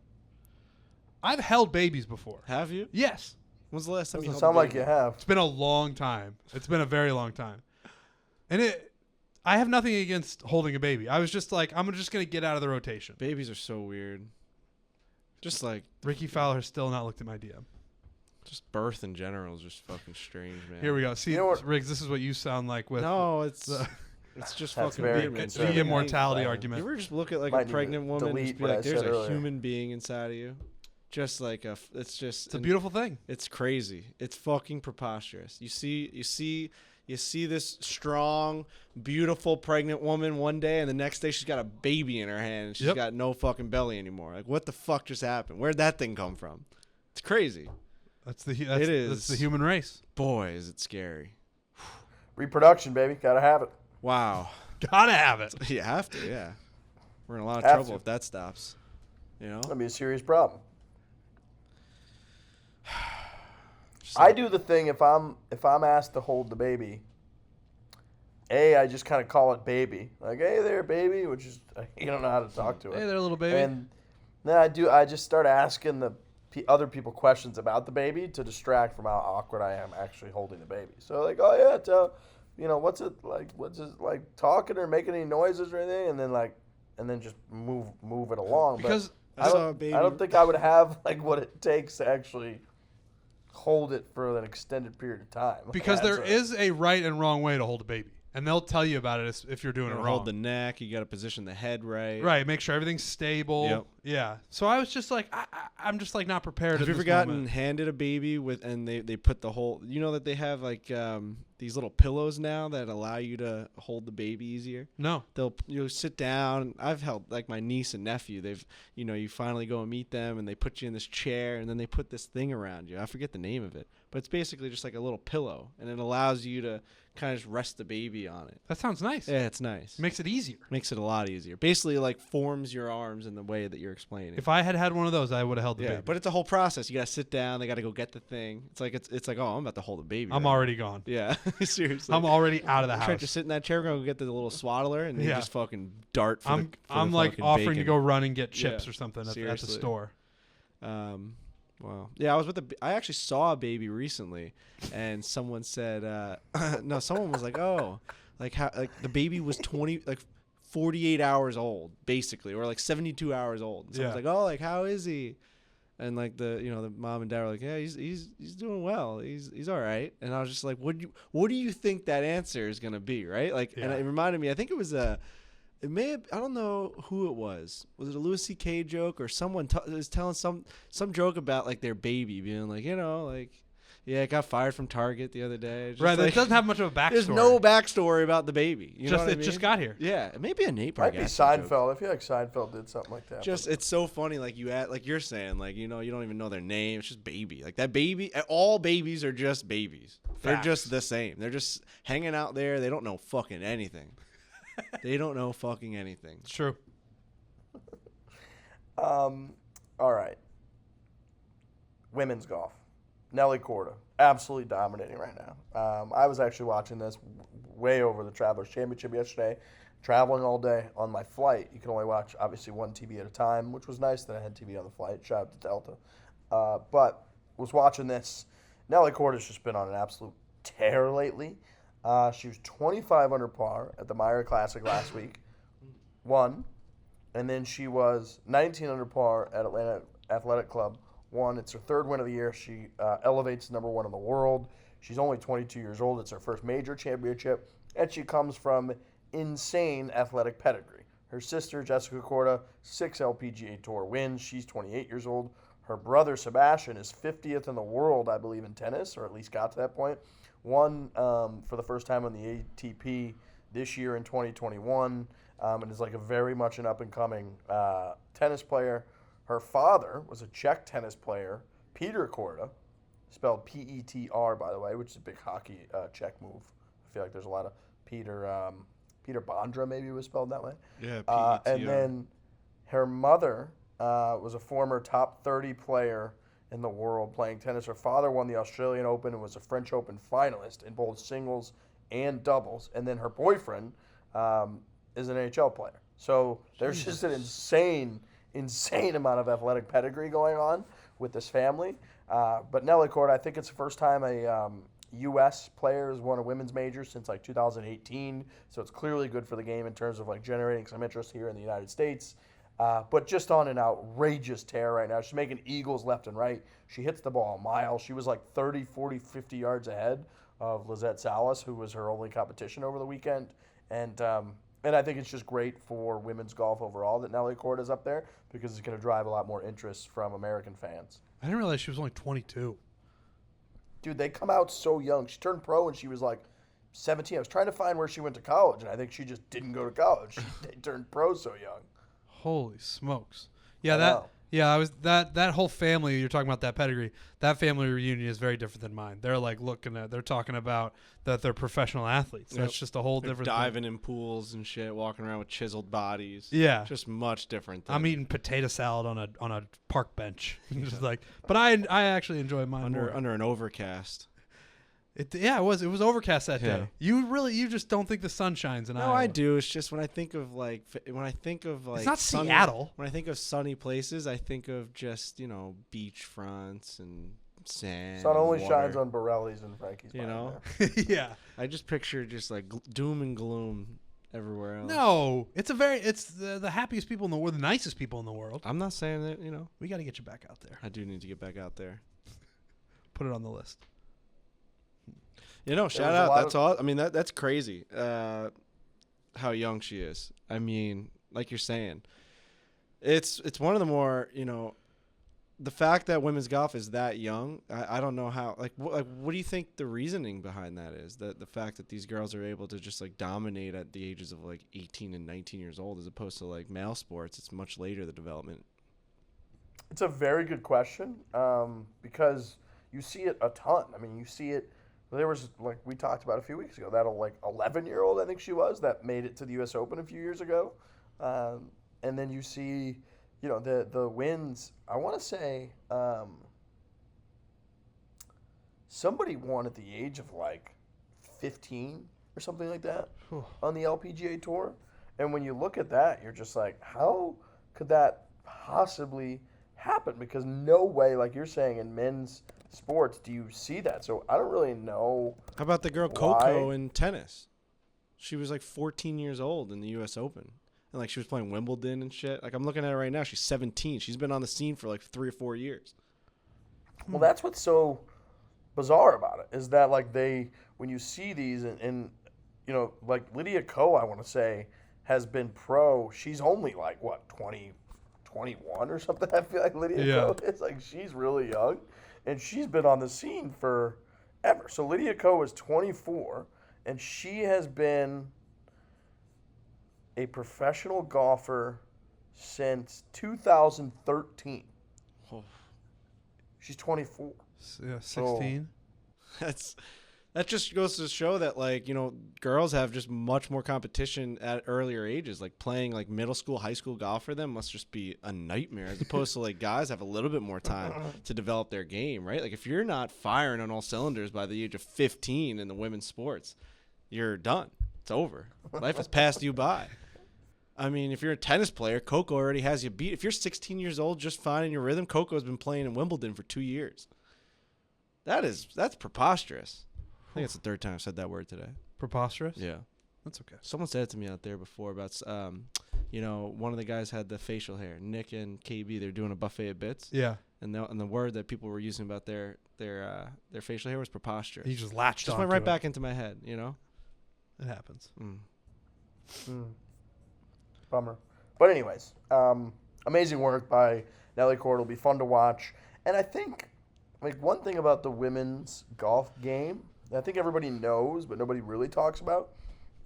[SPEAKER 3] I've held babies before.
[SPEAKER 2] Have you?
[SPEAKER 3] Yes.
[SPEAKER 2] When's the last time you held
[SPEAKER 1] sound
[SPEAKER 2] a
[SPEAKER 1] like
[SPEAKER 2] baby?
[SPEAKER 1] you have.
[SPEAKER 3] It's been a long time. It's been a very long time. And I have nothing against holding a baby. I was just like, I'm just going to get out of the rotation.
[SPEAKER 2] Babies are so weird. Just like
[SPEAKER 3] Ricky Fowler has still not looked at my DM.
[SPEAKER 2] Just birth in general is just fucking strange, man.
[SPEAKER 3] Here we go. See, Riggs, this is what you sound like with.
[SPEAKER 2] No, it's just fucking weird, man.
[SPEAKER 3] The immortality argument.
[SPEAKER 2] You ever just look at like a pregnant woman and just be like, there's a human being inside of you? Just like
[SPEAKER 3] It's a beautiful thing.
[SPEAKER 2] It's crazy. It's fucking preposterous. You see this strong, beautiful, pregnant woman one day, and the next day she's got a baby in her hand, and she's got no fucking belly anymore. Like, what the fuck just happened? Where'd that thing come from? It's crazy.
[SPEAKER 3] That's the human race.
[SPEAKER 2] Boy, is it scary.
[SPEAKER 1] Reproduction, baby. Gotta have it.
[SPEAKER 2] Wow.
[SPEAKER 3] Gotta have it.
[SPEAKER 2] You have to, yeah. We're in a lot of
[SPEAKER 1] Have
[SPEAKER 2] trouble
[SPEAKER 1] to.
[SPEAKER 2] if that stops. You know?
[SPEAKER 1] That'd be a serious problem. I do the thing if I'm asked to hold the baby. I just kind of call it baby, like, hey there, baby, which is you don't know how to talk to it.
[SPEAKER 3] Hey there, little baby.
[SPEAKER 1] And then I just start asking the other people questions about the baby to distract from how awkward I am actually holding the baby. So like, oh yeah, what's it like? What's it like talking or making any noises or anything? And then just move it along.
[SPEAKER 3] Because
[SPEAKER 1] but I don't think I would have like what it takes to actually hold it for an extended period of time.
[SPEAKER 3] Because there is a right and wrong way to hold a baby, and they'll tell you about it if you're doing it wrong.
[SPEAKER 2] Hold the neck. You got to position the head right.
[SPEAKER 3] Right. Make sure everything's stable.
[SPEAKER 2] Yep.
[SPEAKER 3] Yeah. So I was just like, I'm just like not prepared.
[SPEAKER 2] Have you ever
[SPEAKER 3] this
[SPEAKER 2] gotten
[SPEAKER 3] moment.
[SPEAKER 2] handed a baby and they put the whole, you know that they have like these little pillows now that allow you to hold the baby easier?
[SPEAKER 3] No.
[SPEAKER 2] You'll sit down. I've held like my niece and nephew. You finally go and meet them and they put you in this chair and then they put this thing around you. I forget the name of it, but it's basically just like a little pillow and it allows you to kind of just rest the baby on it.
[SPEAKER 3] That sounds nice.
[SPEAKER 2] Yeah, it's nice.
[SPEAKER 3] Makes it easier.
[SPEAKER 2] Makes it a lot easier. Basically like forms your arms in the way that you're explaining.
[SPEAKER 3] If I had one of those, I would have held the
[SPEAKER 2] yeah,
[SPEAKER 3] baby.
[SPEAKER 2] but it's a whole process. You got to sit down. They got to go get the thing. It's like, oh, I'm about to hold a baby.
[SPEAKER 3] I'm
[SPEAKER 2] right
[SPEAKER 3] already
[SPEAKER 2] now.
[SPEAKER 3] gone.
[SPEAKER 2] Yeah, seriously.
[SPEAKER 3] I'm already out of the house.
[SPEAKER 2] Trent, just sit in that chair. We're going to go get the little swaddler and you just fucking dart for
[SPEAKER 3] I'm
[SPEAKER 2] the
[SPEAKER 3] like
[SPEAKER 2] fucking
[SPEAKER 3] offering to
[SPEAKER 2] bacon.
[SPEAKER 3] go run and get chips
[SPEAKER 2] Yeah,
[SPEAKER 3] or something at the
[SPEAKER 2] seriously.
[SPEAKER 3] store.
[SPEAKER 2] Well, yeah, I actually saw a baby recently, and someone said, no, someone was like, oh, like how, like the baby was 48 hours old, basically, or like 72 hours old. And someone's like, oh, like how is he? And like the mom and dad were like, yeah, he's doing well, he's all right. And I was just like, what do you think that answer is gonna be, right? Like, and it reminded me, I think it was it may have, I don't know who it was. Was it a Louis C.K. joke or someone was telling some joke about like their baby being like, it got fired from Target the other day. Just
[SPEAKER 3] Right,
[SPEAKER 2] like,
[SPEAKER 3] it doesn't have much of a backstory.
[SPEAKER 2] There's no backstory about the baby. You know what I mean?
[SPEAKER 3] Just got here.
[SPEAKER 2] Yeah, it may be a Nate
[SPEAKER 1] Might be
[SPEAKER 2] Bargatze
[SPEAKER 1] Seinfeld.
[SPEAKER 2] joke.
[SPEAKER 1] I feel like Seinfeld did something like that.
[SPEAKER 2] It's so funny. Like like you're saying, like you don't even know their name. It's just baby. Like that baby. All babies are just babies. They're just the same. They're just hanging out there. They don't know fucking anything. They don't know fucking anything.
[SPEAKER 3] It's true.
[SPEAKER 1] All right. Women's golf. Nelly Korda, absolutely dominating right now. I was actually watching this way over the Travelers Championship yesterday. Traveling all day on my flight. You can only watch, obviously, one TV at a time, which was nice that I had TV on the flight. Shout out to Delta. But was watching this. Nelly Korda's just been on an absolute tear lately. She was 25 under par at the Meyer Classic last week. Won. And then she was 19 under par at Atlanta Athletic Club. Won. It's her third win of the year. She elevates number one in the world. She's only 22 years old. It's her first major championship. And she comes from insane athletic pedigree. Her sister, Jessica Korda, 6 LPGA Tour wins. She's 28 years old. Her brother, Sebastian, is 50th in the world, I believe, in tennis, or at least got to that point. Won for the first time on the ATP this year in 2021, and is like a very much an up-and-coming tennis player. Her father was a Czech tennis player, Peter Korda, spelled P-E-T-R, by the way, which is a big hockey Czech move. I feel like there's a lot of Peter Bondra maybe was spelled that way.
[SPEAKER 2] Yeah, P-E-T-R.
[SPEAKER 1] And then her mother was a former top 30 player in the world playing tennis. Her father won the Australian Open and was a French Open finalist in both singles and doubles. And then her boyfriend is an NHL player. So there's just an insane amount of athletic pedigree going on with this family. But Nelly Korda, I think it's the first time a U.S. player has won a women's major since like 2018. So it's clearly good for the game in terms of like generating some interest here in the United States. But just on an outrageous tear right now. She's making eagles left and right. She hits the ball a mile. She was like 30, 40, 50 yards ahead of Lizette Salas, who was her only competition over the weekend. And And I think it's just great for women's golf overall that Nelly Korda is up there because it's going to drive a lot more interest from American fans.
[SPEAKER 3] I didn't realize she was only 22.
[SPEAKER 1] Dude, they come out so young. She turned pro when she was like 17. I was trying to find where she went to college, and I think she just didn't go to college. They turned pro so young.
[SPEAKER 3] Holy smokes!
[SPEAKER 1] I
[SPEAKER 3] Yeah,
[SPEAKER 1] know.
[SPEAKER 3] I was that whole family. You're talking about that pedigree. That family reunion is very different than mine. They're like they're talking about that they're professional athletes. That's just a whole
[SPEAKER 2] They're
[SPEAKER 3] different
[SPEAKER 2] diving in pools and shit, walking around with chiseled bodies.
[SPEAKER 3] Yeah.
[SPEAKER 2] Just much different. Than
[SPEAKER 3] I'm eating potato salad on a park bench. Just like, but I actually enjoy mine more.
[SPEAKER 2] under an overcast.
[SPEAKER 3] It was overcast that
[SPEAKER 2] Yeah.
[SPEAKER 3] day. You just don't think the sun shines in
[SPEAKER 2] No,
[SPEAKER 3] Iowa.
[SPEAKER 2] I do. It's just when I think of like
[SPEAKER 3] It's not
[SPEAKER 2] sunny,
[SPEAKER 3] Seattle.
[SPEAKER 2] When I think of sunny places, I think of just beach fronts and sand.
[SPEAKER 1] Sun only
[SPEAKER 2] and
[SPEAKER 1] shines
[SPEAKER 2] water.
[SPEAKER 1] on Borelli's and Frankie's.
[SPEAKER 2] You
[SPEAKER 1] mind
[SPEAKER 2] know?
[SPEAKER 1] there.
[SPEAKER 3] Yeah.
[SPEAKER 2] I just picture just like doom and gloom everywhere else.
[SPEAKER 3] No, it's the happiest people in the world, the nicest people in the world.
[SPEAKER 2] I'm not saying that.
[SPEAKER 3] We got to get you back out there.
[SPEAKER 2] I do need to get back out there.
[SPEAKER 3] Put it on the list.
[SPEAKER 2] Shout
[SPEAKER 1] was a
[SPEAKER 2] out.
[SPEAKER 1] lot
[SPEAKER 2] That's all. I mean, that's crazy. How young she is. I mean, like you're saying, it's one of the more the fact that women's golf is that young. I don't know how. What do you think the reasoning behind that is? The fact that these girls are able to just like dominate at the ages of like 18 and 19 years old, as opposed to like male sports. It's much later the development.
[SPEAKER 1] It's a very good question because you see it a ton. I mean, you see it. There was, like we talked about a few weeks ago, that 11-year-old, I think she was, that made it to the U.S. Open a few years ago. And then you see, the wins. I want to say somebody won at the age of like 15 or something like that on the LPGA Tour. And when you look at that, you're just like, how could that possibly happen? Because no way, like you're saying, in men's sports do you see that. So I don't really know.
[SPEAKER 2] How about the girl
[SPEAKER 1] why.
[SPEAKER 2] Coco in tennis? She was like 14 years old in the U.S. Open. And like she was playing Wimbledon and shit. Like I'm looking at her right now. She's 17. She's been on the scene for like 3 or 4 years.
[SPEAKER 1] Well, that's what's so bizarre about it is that like when you see these and like Lydia Ko, I want to say, has been pro. She's only like what 20, 21 or something. I feel like Lydia Ko is like she's really young, and she's been on the scene for ever. So Lydia Ko is 24, and she has been a professional golfer since 2013.
[SPEAKER 2] Oh.
[SPEAKER 1] She's 24.
[SPEAKER 3] Yeah, 16.
[SPEAKER 2] That just goes to show that like girls have just much more competition at earlier ages. Like playing like middle school, high school golf for them must just be a nightmare, as opposed to like guys have a little bit more time to develop their game, right? Like if you're not firing on all cylinders by the age of 15 in the women's sports, you're done. It's over. Life has passed you by. I mean, if you're a tennis player, Coco already has you beat. If you're 16 years old, just finding your rhythm, Coco's been playing in Wimbledon for 2 years. That's preposterous. I think it's the third time I've said that word today.
[SPEAKER 3] Preposterous?
[SPEAKER 2] Yeah.
[SPEAKER 3] That's okay.
[SPEAKER 2] Someone said it to me out there before about, one of the guys had the facial hair. Nick and KB, they're doing a buffet of bits.
[SPEAKER 3] Yeah.
[SPEAKER 2] And the word that people were using about their facial hair was preposterous.
[SPEAKER 3] He just latched on.
[SPEAKER 2] Just went right back into my head,
[SPEAKER 3] It happens.
[SPEAKER 1] Bummer. But anyways, amazing work by Nelly Korda. It'll be fun to watch. And I think like one thing about the women's golf game that I think everybody knows but nobody really talks about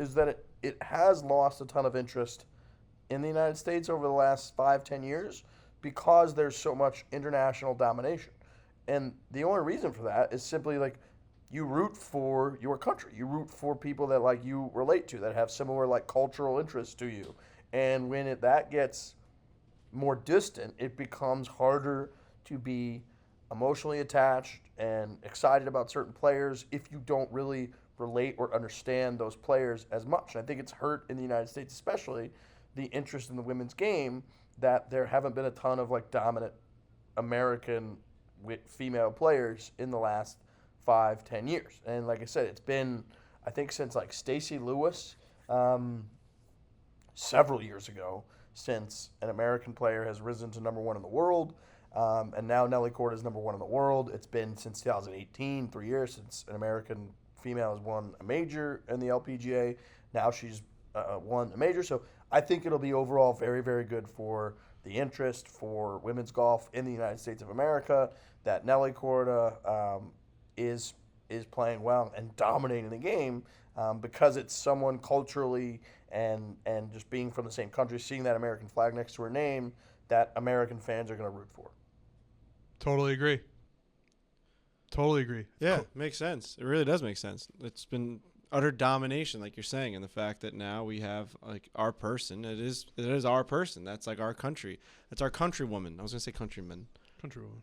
[SPEAKER 1] is that it has lost a ton of interest in the United States over the last 5-10 years because there's so much international domination. And the only reason for that is simply like you root for your country. You root for people that like you relate to, that have similar like cultural interests to you. And when that gets more distant, it becomes harder to be emotionally attached and excited about certain players if you don't really relate or understand those players as much. And I think it's hurt in the United States, especially the interest in the women's game, that there haven't been a ton of like dominant American female players in the last 5-10 years. And like I said, it's been, I think, since like Stacey Lewis several years ago, since an American player has risen to number 1 in the world. And now Nelly Korda is number 1 in the world. It's been since 2018, 3 years since an American female has won a major in the LPGA. Now she's won a major. So I think it'll be overall very, very good for the interest for women's golf in the United States of America. That Nelly Korda is playing well and dominating the game because it's someone culturally and just being from the same country, seeing that American flag next to her name, that American fans are going to root for.
[SPEAKER 3] Totally agree.
[SPEAKER 2] Yeah, makes sense. It really does make sense. It's been utter domination, like you're saying, and the fact that now we have like our person. It is our person. That's like our country. That's our countrywoman. I was gonna say countryman.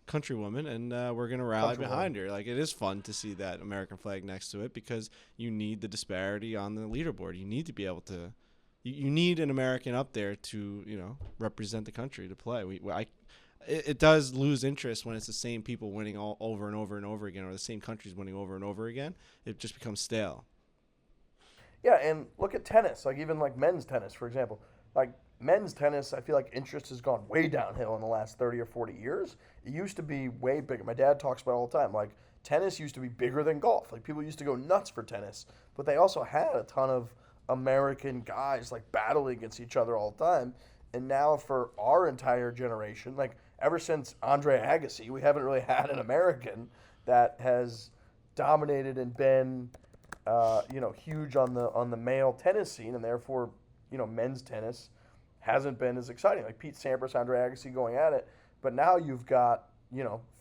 [SPEAKER 2] Countrywoman, and we're gonna rally behind her. Like, it is fun to see that American flag next to it because you need the disparity on the leaderboard. You need to be able to. You need an American up there to represent the country to play. It does lose interest when it's the same people winning all over and over and over again, or the same countries winning over and over again. It just becomes stale.
[SPEAKER 1] Yeah, and look at tennis, like even like men's tennis, for example. Like men's tennis, I feel like interest has gone way downhill in the last 30 or 40 years. It used to be way bigger. My dad talks about it all the time. Like tennis used to be bigger than golf. Like people used to go nuts for tennis, but they also had a ton of American guys like battling against each other all the time. And now for our entire generation, like ever since Andre Agassi, we haven't really had an American that has dominated and been huge on the male tennis scene, and therefore, men's tennis hasn't been as exciting. Like Pete Sampras, Andre Agassi going at it, but now you've got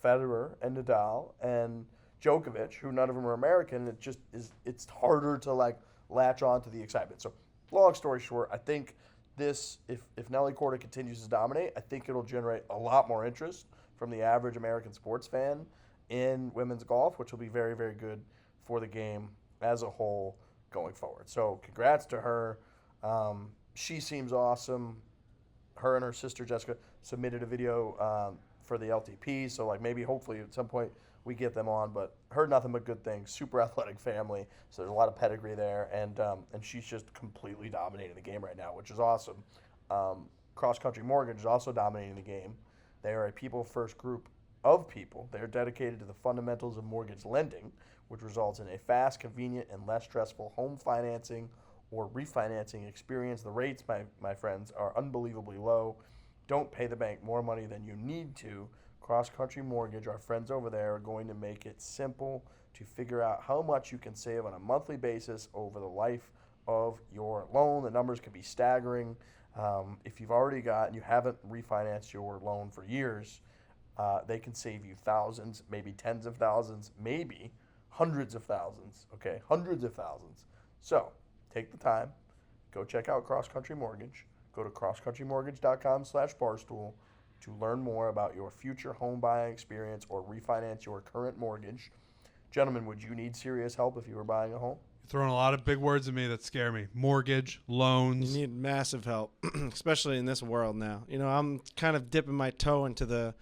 [SPEAKER 1] Federer and Nadal and Djokovic, who none of them are American. It just it's harder to like latch on to the excitement. So, long story short, I think this if Nelly Korda continues to dominate, I think it'll generate a lot more interest from the average American sports fan in women's golf, which will be very, very good for the game as a whole going forward. So congrats to her. She seems awesome. Her and her sister Jessica submitted a video for the LTP. So like maybe hopefully at some point we get them on. But heard nothing but good things. Super athletic family. So there's a lot of pedigree there. And she's just completely dominating the game right now, which is awesome. Cross Country Mortgage is also dominating the game. They are a people-first group of people. They are dedicated to the fundamentals of mortgage lending, which results in a fast, convenient, and less stressful home financing or refinancing experience. The rates, my friends, are unbelievably low. Don't pay the bank more money than you need to. Cross Country Mortgage, our friends over there, are going to make it simple to figure out how much you can save on a monthly basis over the life of your loan. The numbers can be staggering. If you've already got and you haven't refinanced your loan for years, they can save you thousands, maybe tens of thousands, maybe hundreds of thousands, okay? Hundreds of thousands. So take the time, go check out Cross Country Mortgage. Go to crosscountrymortgage.com/barstool to learn more about your future home buying experience or refinance your current mortgage. Gentlemen, would you need serious help if you were buying a home?
[SPEAKER 3] You're throwing a lot of big words at me that scare me. Mortgage, loans.
[SPEAKER 2] You need massive help, especially in this world now. I'm kind of dipping my toe into the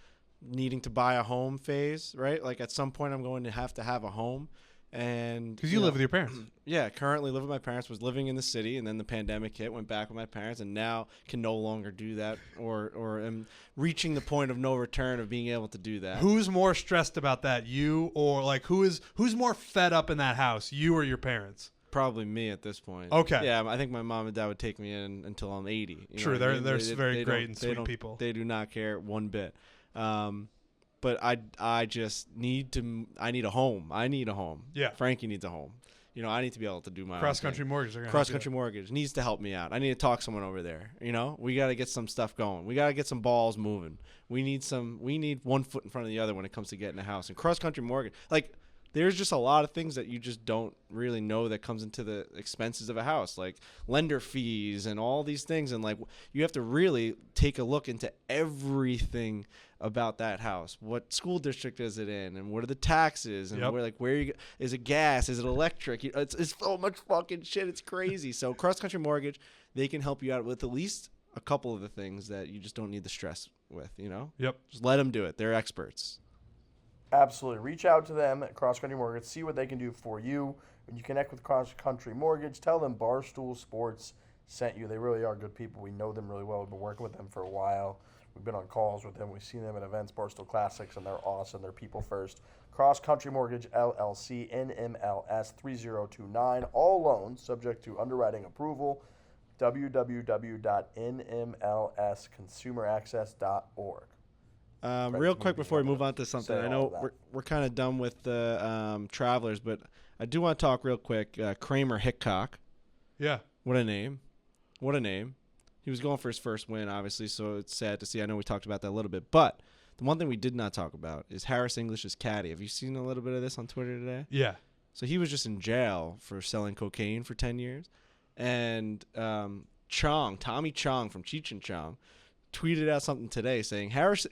[SPEAKER 2] needing to buy a home phase, right? Like at some point I'm going to have a home. And
[SPEAKER 3] because you live with your parents.
[SPEAKER 2] Yeah, currently live with my parents, was living in the city, and then the pandemic hit, went back with my parents, and now can no longer do that or am reaching the point of no return of being able to do that.
[SPEAKER 3] Who's more stressed about that, you or like who's more fed up in that house, you or your parents?
[SPEAKER 2] Probably me at this point.
[SPEAKER 3] Okay.
[SPEAKER 2] Yeah, I think my mom and dad would take me in until I'm 80.
[SPEAKER 3] True, they're very great and sweet people.
[SPEAKER 2] They do not care one bit. But I just need a home. I need a home.
[SPEAKER 3] Yeah.
[SPEAKER 2] Frankie needs a home. I need to be able to do my
[SPEAKER 3] Cross Country Mortgage.
[SPEAKER 2] Cross Country Mortgage needs to help me out. I need to talk someone over there. We got to get some stuff going. We got to get some balls moving. We need one foot in front of the other when it comes to getting a house. And Cross Country Mortgage, like there's just a lot of things that you just don't really know that comes into the expenses of a house, like lender fees and all these things. And like you have to really take a look into everything about that house. What school district is it in, and what are the taxes, and is it gas, is it electric? It's so much fucking shit. It's crazy. So Cross Country Mortgage, they can help you out with at least a couple of the things that you just don't need the stress with.
[SPEAKER 3] Yep.
[SPEAKER 2] Just let them do it. They're experts.
[SPEAKER 1] Absolutely. Reach out to them at Cross Country Mortgage. See what they can do for you. When you connect with Cross Country Mortgage, tell them Barstool Sports sent you. They really are good people. We know them really well. We've been working with them for a while. We've been on calls with them. We've seen them at events, Barstool Classics, and they're awesome. They're people first. Cross Country Mortgage, LLC, NMLS 3029. All loans subject to underwriting approval. www.nmlsconsumeraccess.org.
[SPEAKER 2] Real quick before we move on to something,
[SPEAKER 1] say
[SPEAKER 2] I
[SPEAKER 1] all
[SPEAKER 2] know
[SPEAKER 1] that.
[SPEAKER 2] we're kind of done with the Travelers, but I do want to talk real quick. Kramer Hickok.
[SPEAKER 3] Yeah.
[SPEAKER 2] What a name. What a name. He was going for his first win, obviously, so it's sad to see. I know we talked about that a little bit. But the one thing we did not talk about is Harris English's caddy. Have you seen a little bit of this on Twitter today?
[SPEAKER 3] Yeah.
[SPEAKER 2] So he was just in jail for selling cocaine for 10 years. And Tommy Chong from Cheech and Chong, tweeted out something today saying Harris,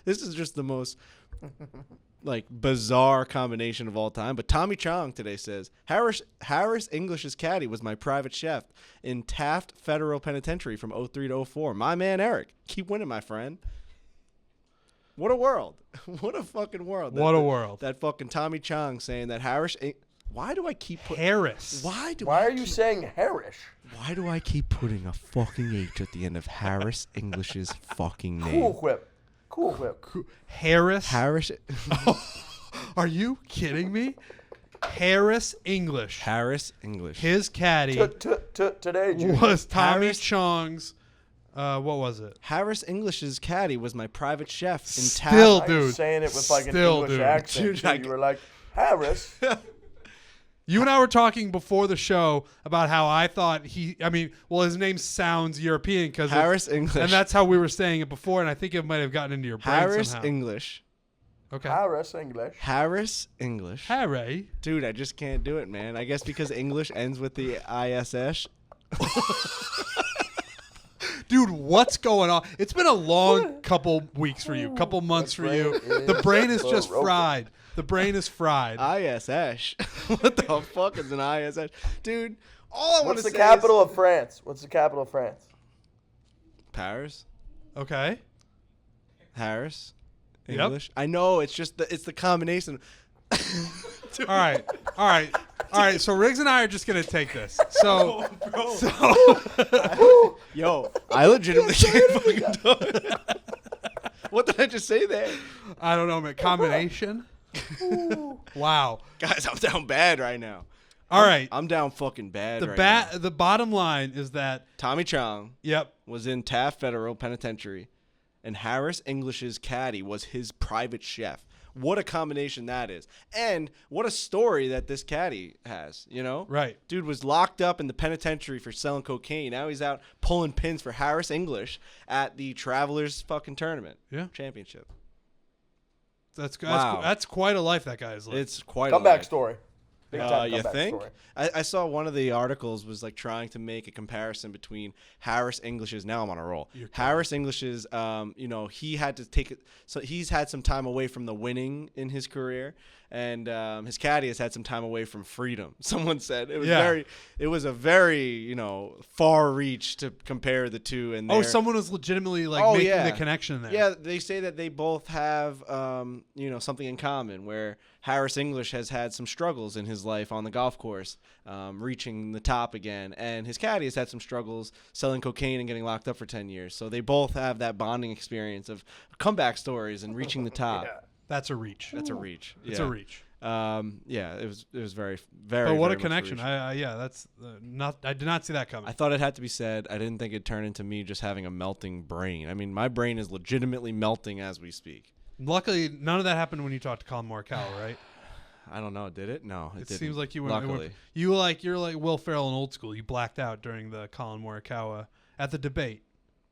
[SPEAKER 2] this is just the most like bizarre combination of all time. But Tommy Chong today says Harris English's caddy was my private chef in Taft Federal Penitentiary from 03 to 04. My man Eric, keep winning, my friend. What a world! What a fucking world!
[SPEAKER 3] What a world!
[SPEAKER 2] That fucking Tommy Chong saying that Harris. Why do I keep putting
[SPEAKER 3] Harris?
[SPEAKER 1] Why are you saying Harris?
[SPEAKER 2] Why do I keep putting a fucking H at the end of Harris English's fucking name?
[SPEAKER 1] Cool Whip. Cool Whip.
[SPEAKER 3] Harris?
[SPEAKER 2] Harris.
[SPEAKER 3] Are you kidding me? Harris English.
[SPEAKER 2] Harris English.
[SPEAKER 3] His caddy
[SPEAKER 1] Today, Junior.
[SPEAKER 3] was Tommy
[SPEAKER 2] Harris-
[SPEAKER 3] Chong's. What was it?
[SPEAKER 2] Harris English's caddy was my private chef in
[SPEAKER 3] Still,
[SPEAKER 2] Taft.
[SPEAKER 1] I was
[SPEAKER 3] dude.
[SPEAKER 1] saying it with like an
[SPEAKER 3] Still,
[SPEAKER 1] English
[SPEAKER 3] dude.
[SPEAKER 1] accent.
[SPEAKER 2] Dude,
[SPEAKER 1] too. You were like, Harris.
[SPEAKER 3] You and I were talking before the show about how I thought his name sounds European because
[SPEAKER 2] Harris English.
[SPEAKER 3] and that's how we were saying it before, and I think it might have gotten into your brain
[SPEAKER 2] Harris
[SPEAKER 3] somehow.
[SPEAKER 2] English.
[SPEAKER 3] Okay.
[SPEAKER 1] Harris English.
[SPEAKER 2] Harris English.
[SPEAKER 3] Harry.
[SPEAKER 2] Dude, I just can't do it, man. I guess because English ends with the ISS.
[SPEAKER 3] Dude, what's going on? It's been a long couple weeks for you, couple months for you. The brain is just
[SPEAKER 1] broken.
[SPEAKER 3] fried. The brain is fried.
[SPEAKER 2] ISS. What the fuck is an ISS? Dude, all I want to
[SPEAKER 1] What's
[SPEAKER 2] say
[SPEAKER 1] the capital of France? What's the capital of France?
[SPEAKER 2] is Paris.
[SPEAKER 3] Okay.
[SPEAKER 2] Harris.
[SPEAKER 3] Yep.
[SPEAKER 2] English. I know, it's just it's the combination.
[SPEAKER 3] All right. So Riggs and I are just gonna take this. So,
[SPEAKER 2] Yo, I legitimately can't fucking do it. What did I just say there?
[SPEAKER 3] I don't know, man. Combination. Wow.
[SPEAKER 2] Guys, I'm down bad right now.
[SPEAKER 3] All right.
[SPEAKER 2] I'm down fucking bad now.
[SPEAKER 3] The bottom line is that
[SPEAKER 2] Tommy Chong
[SPEAKER 3] yep.
[SPEAKER 2] was in Taft Federal Penitentiary, and Harris English's caddy was his private chef. What a combination that is. And what a story that this caddy has, you know?
[SPEAKER 3] Right.
[SPEAKER 2] Dude was locked up in the penitentiary for selling cocaine. Now he's out pulling pins for Harris English at the Travelers fucking tournament.
[SPEAKER 3] Yeah.
[SPEAKER 2] Championship.
[SPEAKER 3] Wow. That's quite a life that guy is living.
[SPEAKER 2] It's quite a
[SPEAKER 1] Comeback
[SPEAKER 2] life.
[SPEAKER 1] story. Big time
[SPEAKER 2] You
[SPEAKER 1] comeback
[SPEAKER 2] think?
[SPEAKER 1] story.
[SPEAKER 2] I saw one of the articles was like trying to make a comparison between Harris English's. Now I'm on a roll. Harris English's, he had to take it. So he's had some time away from the winning in his career, and his caddy has had some time away from freedom. Someone said it was a very far reach to compare the two. And
[SPEAKER 3] someone was legitimately making the connection there.
[SPEAKER 2] Yeah, they say that they both have something in common where Harris English has had some struggles in his life on the golf course, reaching the top again, and his caddy has had some struggles selling cocaine and getting locked up for 10 years. So they both have that bonding experience of comeback stories and reaching the top.
[SPEAKER 1] Yeah.
[SPEAKER 3] That's a reach.
[SPEAKER 2] That's a reach.
[SPEAKER 3] It's a reach.
[SPEAKER 2] It was very, very.
[SPEAKER 3] But what
[SPEAKER 2] very
[SPEAKER 3] a connection!
[SPEAKER 2] much reach.
[SPEAKER 3] That's not. I did not see that coming.
[SPEAKER 2] I thought it had to be said. I didn't think it'd turn into me just having a melting brain. I mean, my brain is legitimately melting as we speak.
[SPEAKER 3] Luckily, none of that happened when you talked to Collin Morikawa, right?
[SPEAKER 2] I don't know. Did it? No, it didn't.
[SPEAKER 3] Seems like you went.
[SPEAKER 2] Luckily.
[SPEAKER 3] You're like Will Ferrell in Old School. You blacked out during the Collin Morikawa at the debate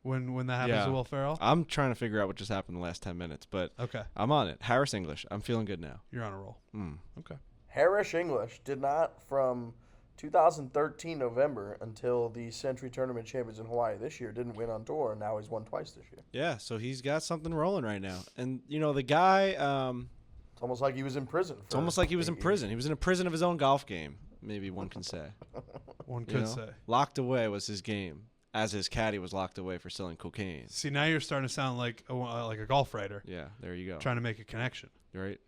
[SPEAKER 3] when that happens to Will Ferrell.
[SPEAKER 2] I'm trying to figure out what just happened in the last 10 minutes, but
[SPEAKER 3] Okay,
[SPEAKER 2] I'm on it. Harris English. I'm feeling good now.
[SPEAKER 3] you're on a roll. Okay.
[SPEAKER 1] Harris English did not from 2013 November until the Century Tournament Champions in Hawaii this year didn't win on tour, and now he's won twice this year.
[SPEAKER 2] Yeah, so he's got something rolling right now. And, the guy,
[SPEAKER 1] It's almost like he was in prison.
[SPEAKER 2] it's almost like he was in prison. He was in a prison of his own golf game, maybe one can say.
[SPEAKER 3] One could say.
[SPEAKER 2] Locked away was his game, as his caddy was locked away for selling cocaine.
[SPEAKER 3] See, now you're starting to sound like a golf writer
[SPEAKER 2] Yeah, there you go.
[SPEAKER 3] trying to make a connection.
[SPEAKER 2] Right?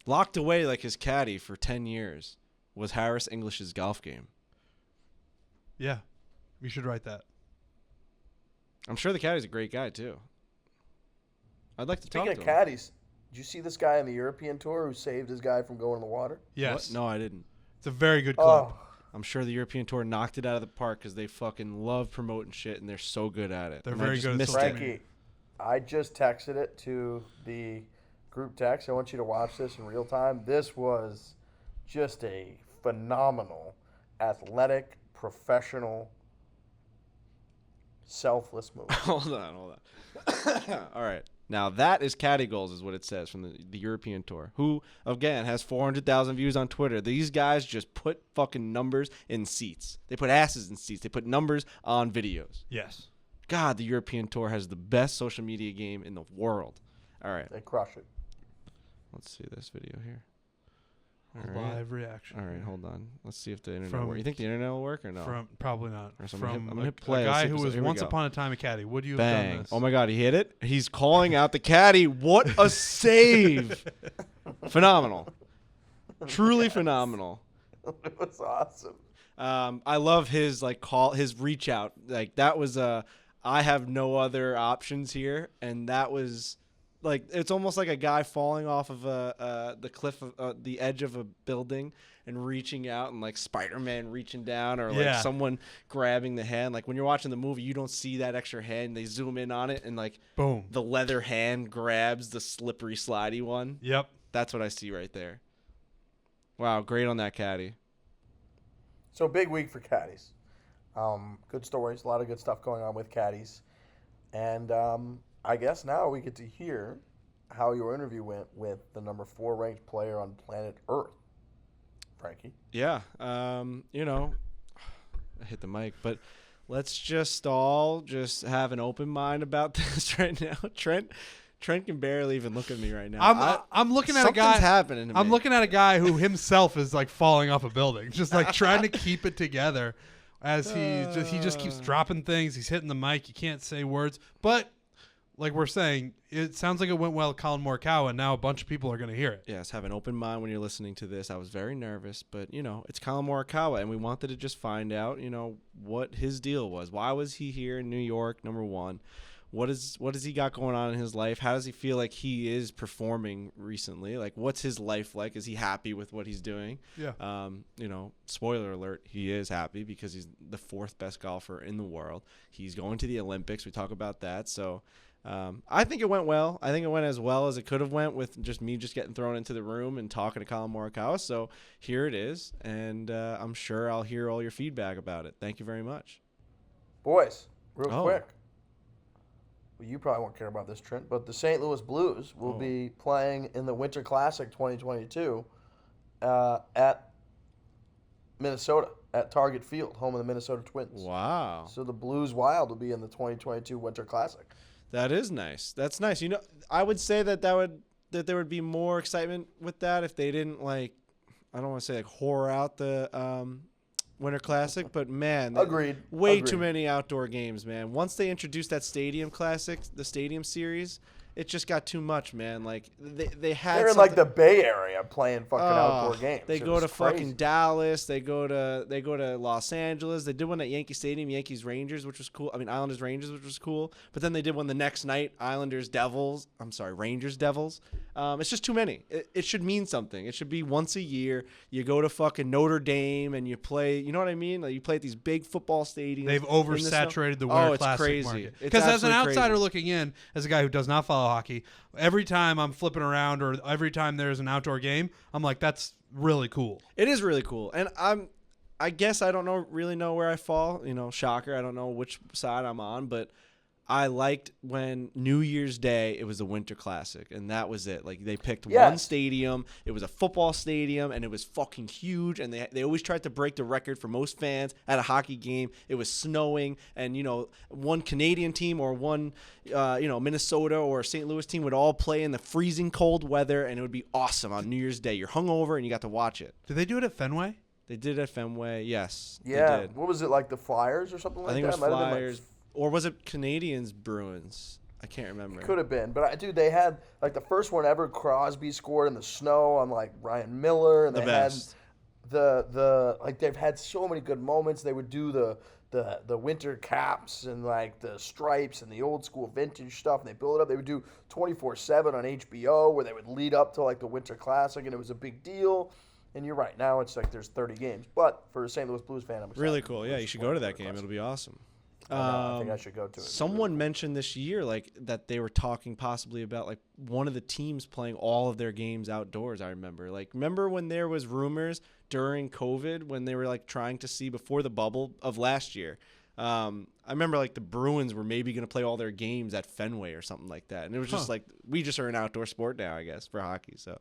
[SPEAKER 2] Locked away like his caddy for 10 years was Harris English's golf game.
[SPEAKER 3] Yeah, you should write that.
[SPEAKER 2] I'm sure the caddy's a great guy, too. I'd like to
[SPEAKER 1] Speaking
[SPEAKER 2] talk
[SPEAKER 1] of
[SPEAKER 2] to him.
[SPEAKER 1] caddies, did you see this guy on the European tour who saved his guy from going in the water?
[SPEAKER 3] Yes.
[SPEAKER 2] What? No, I didn't.
[SPEAKER 3] It's a very good clip.
[SPEAKER 1] Oh,
[SPEAKER 2] I'm sure the European Tour knocked it out of the park because they fucking love promoting shit and they're so good at it.
[SPEAKER 3] They're
[SPEAKER 2] And I
[SPEAKER 3] very
[SPEAKER 2] just
[SPEAKER 3] good at
[SPEAKER 2] missed
[SPEAKER 3] social
[SPEAKER 2] it.
[SPEAKER 3] media.
[SPEAKER 1] Frankie, I just texted it to the group text. I want you to watch this in real time. This was just a phenomenal, athletic, professional, selfless move.
[SPEAKER 2] Hold on. All right. Now, that is Caddy Goals is what it says from the European Tour, who, again, has 400,000 views on Twitter. These guys just put fucking numbers in seats. They put asses in seats. They put numbers on videos.
[SPEAKER 3] Yes.
[SPEAKER 2] God, the European Tour has the best social media game in the world. All right.
[SPEAKER 1] They crush it.
[SPEAKER 2] Let's see this video here.
[SPEAKER 3] Live reaction.
[SPEAKER 2] All right, hold on. Let's see if the internet
[SPEAKER 3] From-
[SPEAKER 2] works. You think the internet will work or no?
[SPEAKER 3] From probably not.
[SPEAKER 2] Or something.
[SPEAKER 3] From
[SPEAKER 2] I'm gonna
[SPEAKER 3] a,
[SPEAKER 2] hit play.
[SPEAKER 3] a
[SPEAKER 2] Let's
[SPEAKER 3] guy
[SPEAKER 2] see if
[SPEAKER 3] who
[SPEAKER 2] it's-
[SPEAKER 3] was
[SPEAKER 2] here we
[SPEAKER 3] once
[SPEAKER 2] go.
[SPEAKER 3] upon a time a caddy. Would you have
[SPEAKER 2] Bang.
[SPEAKER 3] done this?
[SPEAKER 2] Oh, my God, he hit it. He's calling out the caddy. What a save. Phenomenal. Truly phenomenal.
[SPEAKER 1] It was awesome.
[SPEAKER 2] I love his his reach out. Like that was I have no other options here, and that was like it's almost like a guy falling off of the cliff of the edge of a building and reaching out and like Spider-Man reaching down or like
[SPEAKER 3] Yeah.
[SPEAKER 2] someone grabbing the hand. Like when you're watching the movie, you don't see that extra hand. They zoom in on it and like
[SPEAKER 3] Boom.
[SPEAKER 2] the leather hand grabs the slippery slidey one.
[SPEAKER 3] Yep.
[SPEAKER 2] That's what I see right there. Wow, great on that caddy.
[SPEAKER 1] So big week for caddies. Good stories, a lot of good stuff going on with caddies. And I guess now we get to hear how your interview went with the number 4 ranked player on planet Earth, Frankie.
[SPEAKER 2] Yeah, you know, I hit the mic, but let's just all just have an open mind about this right now. Trent can barely even look at me right now.
[SPEAKER 3] I'm looking at a
[SPEAKER 2] something's
[SPEAKER 3] guy.
[SPEAKER 2] happening to me.
[SPEAKER 3] I'm looking at a guy who himself is like falling off a building, just like trying to keep it together as he just keeps dropping things. He's hitting the mic. You can't say words, but like we're saying, it sounds like it went well with Collin Morikawa, and now a bunch of people are going to hear it.
[SPEAKER 2] Yes, have an open mind when you're listening to this. I was very nervous, but, you know, it's Collin Morikawa, and we wanted to just find out, you know, what his deal was. Why was he here in New York, number one? What has he got going on in his life? How does he feel like he is performing recently? Like, what's his life like? Is he happy with what he's doing?
[SPEAKER 3] Yeah.
[SPEAKER 2] You know, spoiler alert, he is happy because he's the 4th best golfer in the world. He's going to the Olympics. We talk about that. So I think it went well. I think it went as well as it could have went with just me just getting thrown into the room and talking to Collin Morikawa. So here it is, and I'm sure I'll hear all your feedback about it. Thank you very much.
[SPEAKER 1] Boys, real
[SPEAKER 2] Oh.
[SPEAKER 1] quick. Well, you probably won't care about this, Trent, but the St. Louis Blues will be playing in the Winter Classic 2022 at Minnesota, at Target Field, home of the Minnesota Twins.
[SPEAKER 2] Wow.
[SPEAKER 1] So the Blues Wild will be in the 2022 Winter Classic.
[SPEAKER 2] That is nice. That's nice. You know, I would say that there would be more excitement with that if they didn't like, I don't want to say like whore out the Winter Classic, but man,
[SPEAKER 1] Agreed.
[SPEAKER 2] Way
[SPEAKER 1] Agreed.
[SPEAKER 2] too many outdoor games, man. Once they introduced that Stadium Classic, the Stadium Series, it just got too much, man. Like they had.
[SPEAKER 1] They're in like the Bay Area playing fucking outdoor games.
[SPEAKER 2] They
[SPEAKER 1] It
[SPEAKER 2] go
[SPEAKER 1] was
[SPEAKER 2] to
[SPEAKER 1] crazy.
[SPEAKER 2] fucking Dallas. They go to Los Angeles. They did one at Yankee Stadium, Yankees Rangers, which was cool. I mean Islanders Rangers, which was cool. But then they did one the next night, Rangers Devils. It's just too many. It should mean something. It should be once a year. You go to fucking Notre Dame and you play. You know what I mean? Like you play at these big football stadiums.
[SPEAKER 3] They've oversaturated the Winter Classic
[SPEAKER 2] crazy.
[SPEAKER 3] market.
[SPEAKER 2] It's
[SPEAKER 3] Because as an
[SPEAKER 2] absolutely
[SPEAKER 3] outsider
[SPEAKER 2] crazy.
[SPEAKER 3] looking in, as a guy who does not follow hockey, every time I'm flipping around or every time there's an outdoor game, I'm like, that's really cool.
[SPEAKER 2] It is really cool, and I guess I don't really know where I fall. You know, shocker. I don't know which side I'm on, but I liked when New Year's Day it was a Winter Classic, and that was it. Like they picked one
[SPEAKER 1] Yes.
[SPEAKER 2] stadium. It was a football stadium, and it was fucking huge. And they always tried to break the record for most fans at a hockey game. It was snowing, and you know, one Canadian team or one Minnesota or St. Louis team would all play in the freezing cold weather, and it would be awesome on New Year's Day. You're hungover, and you got to watch it.
[SPEAKER 3] Did they do it at Fenway?
[SPEAKER 2] They did it at Fenway, yes.
[SPEAKER 1] Yeah.
[SPEAKER 2] They did.
[SPEAKER 1] What was it, like the Flyers or something like
[SPEAKER 2] I think
[SPEAKER 1] that?
[SPEAKER 2] it was
[SPEAKER 1] Might have been, like,
[SPEAKER 2] Flyers, or was it Canadians Bruins? I can't remember.
[SPEAKER 1] Could have been, but dude, they had like the first one ever. Crosby scored in the snow on like Ryan Miller, and
[SPEAKER 2] The
[SPEAKER 1] they
[SPEAKER 2] best.
[SPEAKER 1] had the like they've had so many good moments. They would do the winter caps and like the stripes and the old school vintage stuff, and they build it up. They would do 24/7 on HBO where they would lead up to like the Winter Classic, and it was a big deal. And you're right. Now it's like there's 30 games. But for a St. Louis Blues fan, I'm excited.
[SPEAKER 2] Really cool. Yeah, you should go to that game. It'll be awesome.
[SPEAKER 1] I think I should go to it.
[SPEAKER 2] Someone mentioned this year, like, that they were talking possibly about, like, one of the teams playing all of their games outdoors. I remember, remember when there was rumors during COVID when they were like trying to see before the bubble of last year. I remember like the Bruins were maybe going to play all their games at Fenway or something like that, and it was just like we just are an outdoor sport now, I guess, for hockey. So.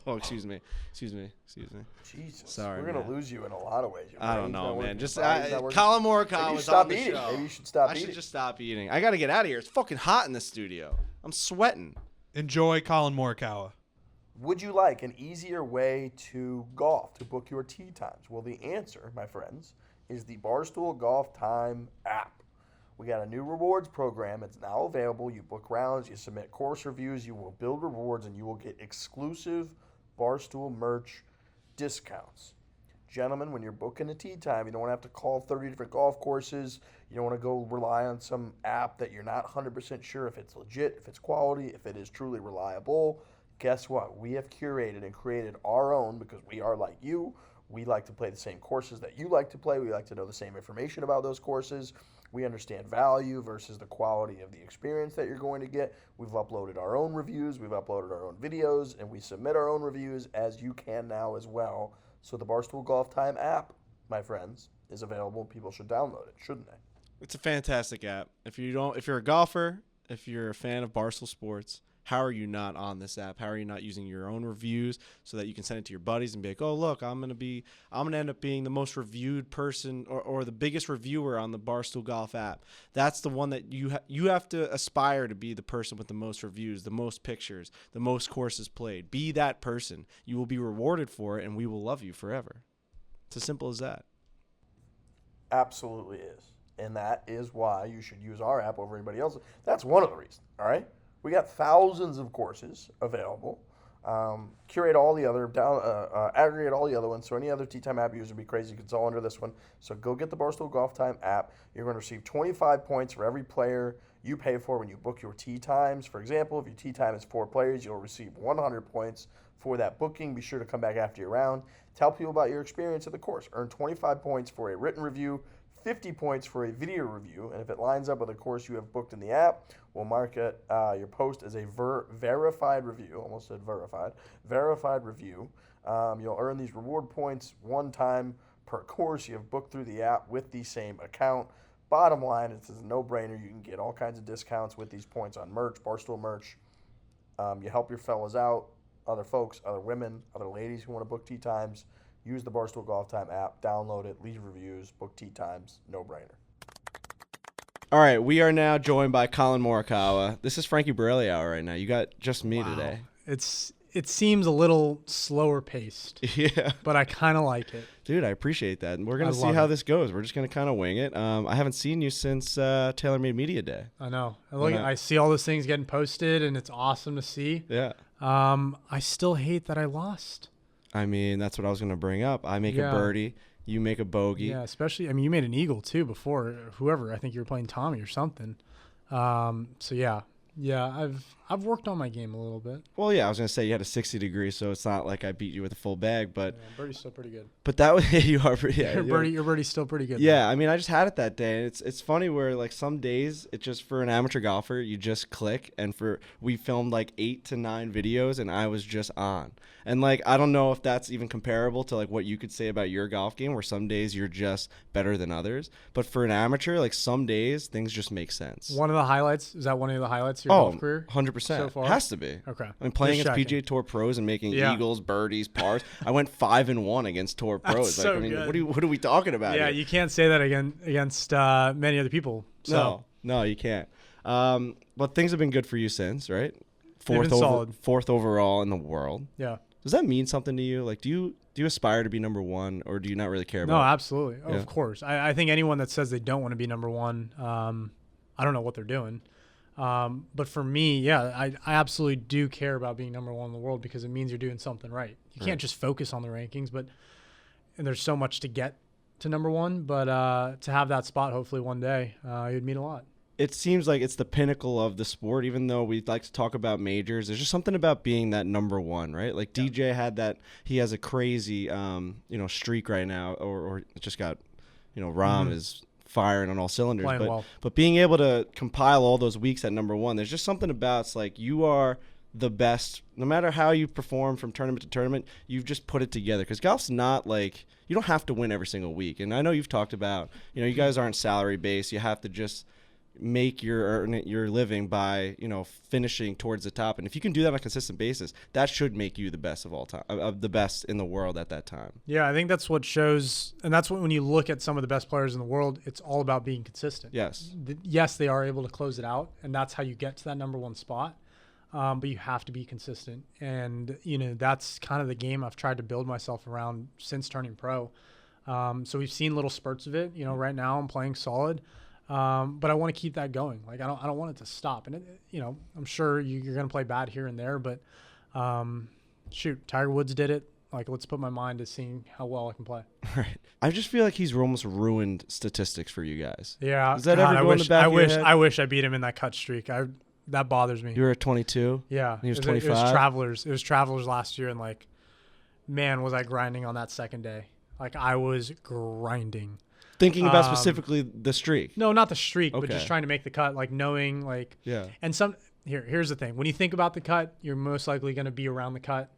[SPEAKER 2] Excuse me.
[SPEAKER 1] Jesus.
[SPEAKER 2] Sorry,
[SPEAKER 1] we're gonna lose you in a lot of ways.
[SPEAKER 2] I don't know, man. Just
[SPEAKER 1] Collin
[SPEAKER 2] Morikawa was on the show.
[SPEAKER 1] Maybe you should stop eating.
[SPEAKER 2] I should just stop eating. I got to get out of here. It's fucking hot in the studio. I'm sweating.
[SPEAKER 3] Enjoy Collin Morikawa.
[SPEAKER 1] Would you like an easier way to golf, to book your tee times? Well, the answer, my friends, is the Barstool Golf Time app. We got a new rewards program. It's now available. You book rounds, you submit course reviews, you will build rewards, and you will get exclusive Barstool merch discounts. Gentlemen, when you're booking a tee time, you don't want to have to call 30 different golf courses. You don't want to go rely on some app that you're not 100% sure if it's legit, if it's quality, if it is truly reliable. Guess what? We have curated and created our own because we are like you. We like to play the same courses that you like to play. We like to know the same information about those courses. We understand value versus the quality of the experience that you're going to get. We've uploaded our own reviews. We've uploaded our own videos, and we submit our own reviews as you can now as well. So the Barstool Golf Time app, my friends, is available. People should download it, shouldn't they?
[SPEAKER 2] It's a fantastic app. If you're a golfer, if you're a fan of Barstool Sports, how are you not on this app? How are you not using your own reviews so that you can send it to your buddies and be like, oh, look, I'm gonna end up being the most reviewed person or the biggest reviewer on the Barstool Golf app. That's the one that you have to aspire to be the person with the most reviews, the most pictures, the most courses played. Be that person. You will be rewarded for it, and we will love you forever. It's as simple as that.
[SPEAKER 1] Absolutely is. And that is why you should use our app over anybody else. That's one of the reasons, all right? We got thousands of courses available. Curate all the other, aggregate all the other ones. So any other Tee Time app user would be crazy because it's all under this one. So go get the Barstool Golf Time app. You're going to receive 25 points for every player you pay for when you book your tee times. For example, if your tee time is 4 players, you'll receive 100 points for that booking. Be sure to come back after your round. Tell people about your experience at the course. Earn 25 points for a written review, 50 points for a video review, and if it lines up with a course you have booked in the app, we'll mark it, your post as a verified review. Almost said verified review. You'll earn these reward points one time per course you have booked through the app with the same account. Bottom line, it's a no-brainer. You can get all kinds of discounts with these points on merch, Barstool merch. You help your fellas out, other folks, other women, other ladies who want to book tee times. Use the Barstool Golf Time app, download it, leave reviews, book tee times, no-brainer.
[SPEAKER 2] All right, we are now joined by Collin Morikawa. This is Frankie Borelli hour right now. You got just me today.
[SPEAKER 4] It seems a little slower paced.
[SPEAKER 2] Yeah.
[SPEAKER 4] But I kind of like it.
[SPEAKER 2] Dude, I appreciate that. And we're going to see how this goes. We're just going to kind of wing it. I haven't seen you since TaylorMade Media Day.
[SPEAKER 4] I know. I see all those things getting posted, and it's awesome to see.
[SPEAKER 2] Yeah.
[SPEAKER 4] I still hate that I lost.
[SPEAKER 2] I mean, that's what I was going to bring up. I make a birdie. You make a bogey.
[SPEAKER 4] Yeah, especially, I mean, you made an eagle, too, before. Whoever. I think you were playing Tommy or something. So, yeah. Yeah, I've worked on my game a little bit.
[SPEAKER 2] Well, yeah, I was gonna say you had a 60 degree, so it's not like I beat you with a full bag, but
[SPEAKER 4] yeah, birdie's still pretty good.
[SPEAKER 2] But that was you are pretty. Yeah,
[SPEAKER 4] your birdie's still pretty good.
[SPEAKER 2] Yeah, I mean, I just had it that day, and it's funny where like some days it just for an amateur golfer you just click, and we filmed like 8 to 9 videos, and I was just on, and like I don't know if that's even comparable to like what you could say about your golf game, where some days you're just better than others, but for an amateur, like some days things just make sense.
[SPEAKER 4] One of the highlights is that one of the highlights of your golf career?
[SPEAKER 2] 100%.
[SPEAKER 4] So far?
[SPEAKER 2] Has to be.
[SPEAKER 4] Okay.
[SPEAKER 2] I mean, playing against PGA Tour pros and making eagles, birdies, pars. I went 5-1 against Tour pros.
[SPEAKER 4] That's so
[SPEAKER 2] I mean,
[SPEAKER 4] good.
[SPEAKER 2] what are we talking about?
[SPEAKER 4] Yeah,
[SPEAKER 2] here?
[SPEAKER 4] you can't say that against many other people. So.
[SPEAKER 2] No, you can't. But things have been good for you since, right? Fourth overall in the world.
[SPEAKER 4] Yeah.
[SPEAKER 2] Does that mean something to you? Like, do you aspire to be number one, or do you not really care about?
[SPEAKER 4] No, absolutely.
[SPEAKER 2] Yeah.
[SPEAKER 4] Of course. I think anyone that says they don't want to be number one, I don't know what they're doing. But for me, yeah, I absolutely do care about being number one in the world because it means you're doing something right. You can't just focus on the rankings, and there's so much to get to number one. But to have that spot, hopefully one day, it would mean a lot.
[SPEAKER 2] it seems like it's the pinnacle of the sport. Even though we like to talk about majors, there's just something about being that number one, right? Like DJ had that. He has a crazy, streak right now, or just got, Rahm is firing on all cylinders.
[SPEAKER 4] Playing well.
[SPEAKER 2] But being able to compile all those weeks at number one, there's just something about it's like you are the best. No matter how you perform from tournament to tournament, you've just put it together. Because golf's not like you don't have to win every single week. And I know you've talked about, you guys aren't salary based. You have to just make your living by finishing towards the top, and if you can do that on a consistent basis, that should make you the best of all time, of the best in the world at that time.
[SPEAKER 4] Yeah, I think that's what shows, and that's when you look at some of the best players in the world, it's all about being consistent. Yes, they are able to close it out, and that's how you get to that number one spot. But you have to be consistent, and that's kind of the game I've tried to build myself around since turning pro. So we've seen little spurts of it. Right now I'm playing solid. But I want to keep that going. Like I don't want it to stop. And I'm sure you're going to play bad here and there, but Tiger Woods did it. Like, let's put my mind to seeing how well I can play.
[SPEAKER 2] Right. I just feel like he's almost ruined statistics for you guys.
[SPEAKER 4] Yeah.
[SPEAKER 2] Does that ever go in the back of your head?
[SPEAKER 4] I wish I beat him in that cut streak. That bothers me.
[SPEAKER 2] You were at 22.
[SPEAKER 4] Yeah.
[SPEAKER 2] He was 25.
[SPEAKER 4] It was Travelers. It was Travelers last year, and man, was I grinding on that second day. Like I was grinding.
[SPEAKER 2] Thinking about specifically the streak.
[SPEAKER 4] No, not the streak,
[SPEAKER 2] Okay.
[SPEAKER 4] but just trying to make the cut, knowing
[SPEAKER 2] Yeah.
[SPEAKER 4] And here's the thing. When you think about the cut, you're most likely going to be around the cut.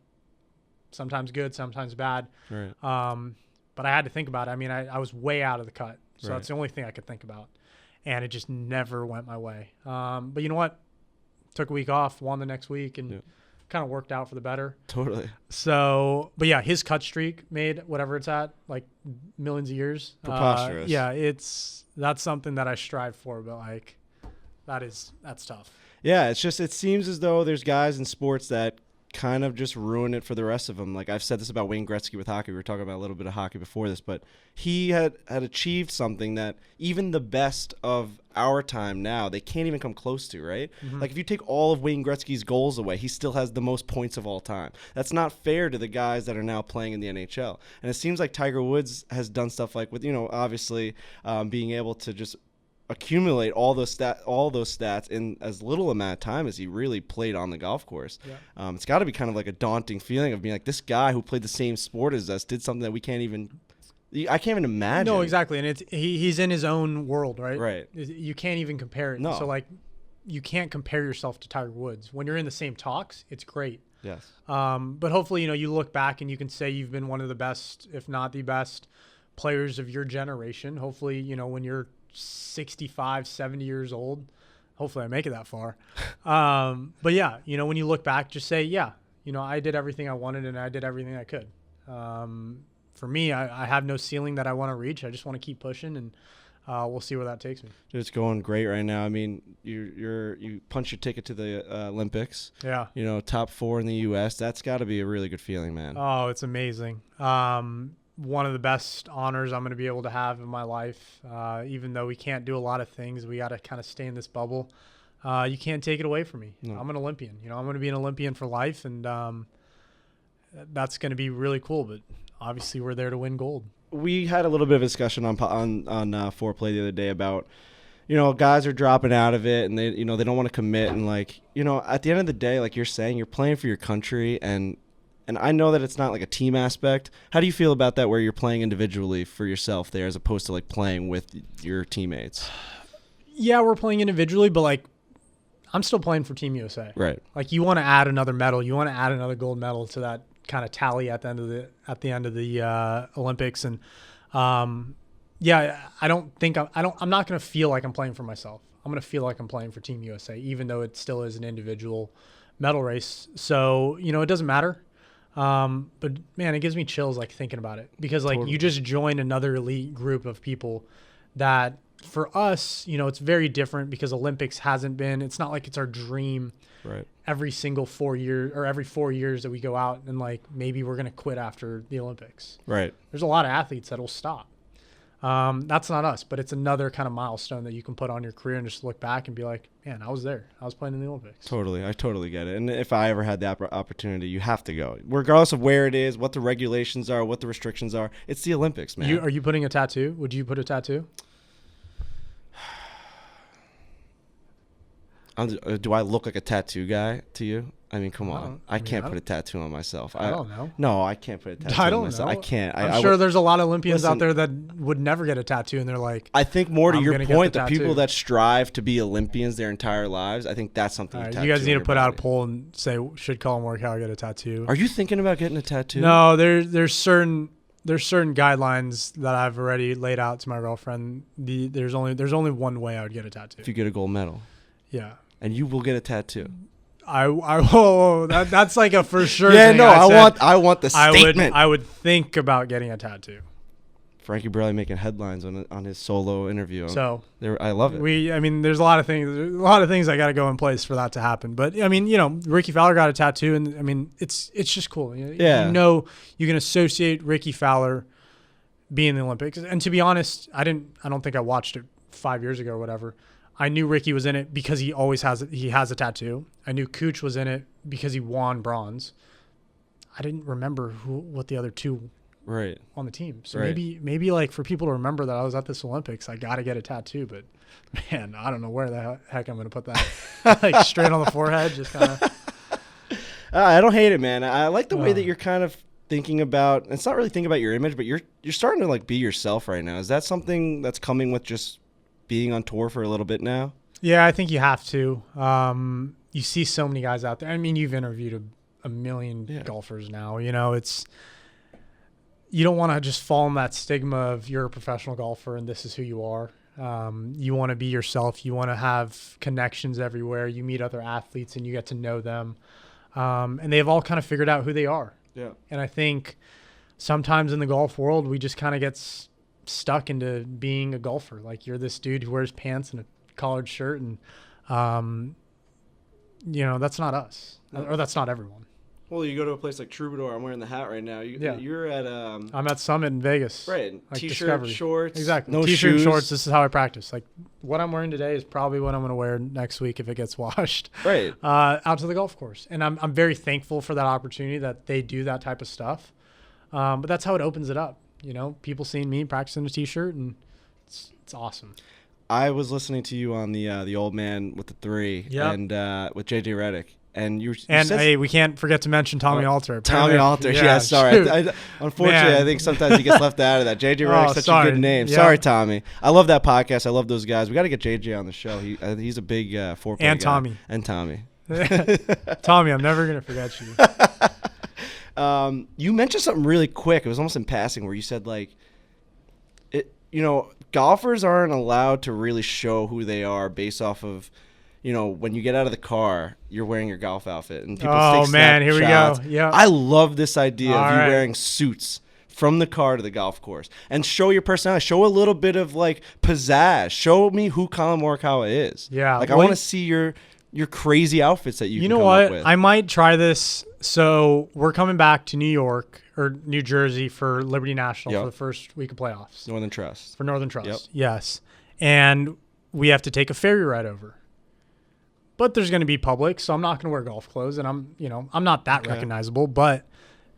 [SPEAKER 4] Sometimes good, sometimes bad.
[SPEAKER 2] Right.
[SPEAKER 4] But I had to think about it. I mean, I was way out of the cut. So
[SPEAKER 2] Right.
[SPEAKER 4] that's the only thing I could think about. And it just never went my way. But you know what? Took a week off, won the next week, and kind of worked out for the better.
[SPEAKER 2] Totally.
[SPEAKER 4] So, but yeah, his cut streak made whatever it's at, millions of years.
[SPEAKER 2] Preposterous.
[SPEAKER 4] That's something that I strive for, but that's tough.
[SPEAKER 2] Yeah, it seems as though there's guys in sports that kind of just ruin it for the rest of them. Like I've said this about Wayne Gretzky with hockey. We were talking about a little bit of hockey before this, but he had achieved something that even the best of our time now, they can't even come close to, right? Mm-hmm. Like if you take all of Wayne Gretzky's goals away, he still has the most points of all time. That's not fair to the guys that are now playing in the NHL. And it seems like Tiger Woods has done stuff like with, obviously being able to just accumulate all those stats in as little amount of time as he really played on the golf course. Yeah. It's got to be kind of like a daunting feeling of being like, this guy who played the same sport as us did something that I can't even imagine.
[SPEAKER 4] No, exactly. And he's in his own world, right?
[SPEAKER 2] Right.
[SPEAKER 4] You can't even compare it.
[SPEAKER 2] No.
[SPEAKER 4] So you can't compare yourself to Tiger Woods. When you're in the same talks, it's great.
[SPEAKER 2] Yes.
[SPEAKER 4] But hopefully, you look back and you can say you've been one of the best, if not the best, players of your generation. Hopefully, when you're 65, 70 years old, hopefully I make it that far. But yeah, when you look back, just say, yeah, I did everything I wanted and I did everything I could. For me, I have no ceiling that I want to reach. I just want to keep pushing, and we'll see where that takes me.
[SPEAKER 2] It's going great right now. I mean, you punch your ticket to the Olympics.
[SPEAKER 4] Yeah.
[SPEAKER 2] Top 4 in the U.S. That's got to be a really good feeling, man.
[SPEAKER 4] Oh, it's amazing. One of the best honors I'm going to be able to have in my life. Even though we can't do a lot of things, we got to kind of stay in this bubble. You can't take it away from me. No. I'm an Olympian. I'm going to be an Olympian for life, and that's going to be really cool. But obviously, we're there to win gold. We
[SPEAKER 2] had a little bit of a discussion on Foreplay the other day about, guys are dropping out of it and they don't want to commit, and at the end of the day, like you're saying, you're playing for your country, and I know that it's not like a team aspect. How do you feel about that, where you're playing individually for yourself there as opposed to playing with your teammates?
[SPEAKER 4] Yeah, we're playing individually, but I'm still playing for Team USA.
[SPEAKER 2] Right.
[SPEAKER 4] You want to add another medal, you want to add another gold medal to that kind of tally at the end of the Olympics, and yeah, I don't think I'm not going to feel like I'm playing for myself. I'm going to feel like I'm playing for Team USA, even though it still is an individual medal race. So it doesn't matter. But man, it gives me chills thinking about it, because totally. You just join another elite group of people that for us, it's very different, because Olympics it's not like it's our dream.
[SPEAKER 2] Right.
[SPEAKER 4] Every single 4 years or every 4 years that we go out and maybe we're going to quit after the Olympics.
[SPEAKER 2] Right.
[SPEAKER 4] There's a lot of athletes that'll stop. That's not us, but it's another kind of milestone that you can put on your career and just look back and be like, man, I was there. I was playing in the Olympics.
[SPEAKER 2] Totally. I totally get it. And if I ever had that opportunity, you have to go. Regardless of where it is, what the regulations are, what the restrictions are, it's the Olympics, man.
[SPEAKER 4] Are you putting a tattoo? Would you put a tattoo?
[SPEAKER 2] Do I look like a tattoo guy to you? I mean, come on. I can't
[SPEAKER 4] I
[SPEAKER 2] put a tattoo on myself.
[SPEAKER 4] I don't know.
[SPEAKER 2] No, I can't put a tattoo
[SPEAKER 4] I
[SPEAKER 2] on
[SPEAKER 4] don't
[SPEAKER 2] myself.
[SPEAKER 4] know.
[SPEAKER 2] I can't.
[SPEAKER 4] I'm sure there's a lot of Olympians out there that would never get a tattoo, and they're like,
[SPEAKER 2] I think more to
[SPEAKER 4] I'm
[SPEAKER 2] your
[SPEAKER 4] gonna get
[SPEAKER 2] point,
[SPEAKER 4] the
[SPEAKER 2] the people
[SPEAKER 4] tattoo.
[SPEAKER 2] that strive to be Olympians their entire lives, I think that's something.
[SPEAKER 4] all right,
[SPEAKER 2] tattoo
[SPEAKER 4] you guys need
[SPEAKER 2] on
[SPEAKER 4] to
[SPEAKER 2] your
[SPEAKER 4] put out a
[SPEAKER 2] body.
[SPEAKER 4] poll and say, should Collin Morikawa get a tattoo?
[SPEAKER 2] Are you thinking about getting a tattoo?
[SPEAKER 4] No, there's certain guidelines that I've already laid out to my girlfriend. There's only one way I would get a tattoo.
[SPEAKER 2] If you get a gold medal,
[SPEAKER 4] Yeah.
[SPEAKER 2] and you will get a tattoo.
[SPEAKER 4] That's like a for sure.
[SPEAKER 2] Yeah,
[SPEAKER 4] thing
[SPEAKER 2] no, I want the
[SPEAKER 4] I
[SPEAKER 2] statement.
[SPEAKER 4] would think about getting a tattoo.
[SPEAKER 2] Frankie Borelli making headlines on his solo interview.
[SPEAKER 4] So
[SPEAKER 2] I love it.
[SPEAKER 4] there's a lot of things I got to go in place for that to happen. But I mean, Ricky Fowler got a tattoo, and I mean, it's just cool.
[SPEAKER 2] Yeah.
[SPEAKER 4] You can associate Ricky Fowler being in the Olympics. And to be honest, I don't think I watched it 5 years ago or whatever. I knew Ricky was in it because he has a tattoo. I knew Cooch was in it because he won bronze. I didn't remember what the other two
[SPEAKER 2] Right.
[SPEAKER 4] on the team. So
[SPEAKER 2] Right.
[SPEAKER 4] maybe like for people to remember that I was at this Olympics, I got to get a tattoo. But man, I don't know where the heck I'm going to put that. Like straight on the forehead, just kind of.
[SPEAKER 2] I don't hate it, man. I like the way that you're kind of thinking about. It's not really thinking about your image, but you're starting to like be yourself right now. Is that something that's coming with just being on tour for a little bit now?
[SPEAKER 4] Yeah, I think you have to. You see so many guys out there. I mean, you've interviewed a million golfers now. You don't want to just fall in that stigma of you're a professional golfer and this is who you are. You want to be yourself. You want to have connections everywhere. You meet other athletes and you get to know them. And they've all kind of figured out who they are.
[SPEAKER 2] Yeah.
[SPEAKER 4] And I think sometimes in the golf world, we just kind of get stuck into being a golfer. Like you're this dude who wears pants and a collared shirt, and that's not us, or that's not everyone.
[SPEAKER 2] Well, you go to a place like Troubadour. I'm wearing the hat right now. You're at
[SPEAKER 4] I'm at Summit in Vegas.
[SPEAKER 2] right.
[SPEAKER 4] Like
[SPEAKER 2] T-shirt,
[SPEAKER 4] Discovery.
[SPEAKER 2] shorts,
[SPEAKER 4] Exactly.
[SPEAKER 2] no
[SPEAKER 4] T-shirt and
[SPEAKER 2] shoes.
[SPEAKER 4] shorts. This is how I practice. Like what I'm wearing today is probably what I'm going to wear next week if it gets washed.
[SPEAKER 2] Right.
[SPEAKER 4] Out to the golf course, and I'm very thankful for that opportunity that they do that type of stuff. But that's how it opens it up. People seeing me practicing a T-shirt, and it's awesome.
[SPEAKER 2] I was listening to you on the old man with the three, and with JJ Redick, and you
[SPEAKER 4] And
[SPEAKER 2] said,
[SPEAKER 4] hey, we can't forget to mention Tommy Alter.
[SPEAKER 2] Tommy Alter. Yeah, sorry. Unfortunately,
[SPEAKER 4] Man.
[SPEAKER 2] I think sometimes he gets left out of that. JJ Redick's such
[SPEAKER 4] sorry.
[SPEAKER 2] a good name.
[SPEAKER 4] Yeah.
[SPEAKER 2] Sorry, Tommy. I love that podcast. I love those guys. We got to get JJ on the show. He's a big foreplay
[SPEAKER 4] And
[SPEAKER 2] guy.
[SPEAKER 4] Tommy.
[SPEAKER 2] And Tommy.
[SPEAKER 4] Tommy, I'm never gonna forget you.
[SPEAKER 2] You mentioned something really quick. It was almost in passing where you said golfers aren't allowed to really show who they are based off of, when you get out of the car, you're wearing your golf outfit and people take
[SPEAKER 4] here we go.
[SPEAKER 2] snapshots.
[SPEAKER 4] Yeah.
[SPEAKER 2] I love this idea
[SPEAKER 4] All
[SPEAKER 2] of you
[SPEAKER 4] right.
[SPEAKER 2] wearing suits from the car to the golf course and show your personality. Show a little bit of like pizzazz. Show me who Collin Morikawa is.
[SPEAKER 4] Yeah.
[SPEAKER 2] Like I want to see your crazy outfits that you
[SPEAKER 4] You
[SPEAKER 2] can
[SPEAKER 4] know
[SPEAKER 2] come
[SPEAKER 4] what?
[SPEAKER 2] up with.
[SPEAKER 4] I might try this. So we're coming back to New York or New Jersey for Liberty National for the first week of playoffs.
[SPEAKER 2] Northern Trust.
[SPEAKER 4] For Northern Trust.
[SPEAKER 2] Yep.
[SPEAKER 4] Yes. And we have to take a ferry ride over. But there's going to be public, so I'm not going to wear golf clothes, and I'm not that recognizable, but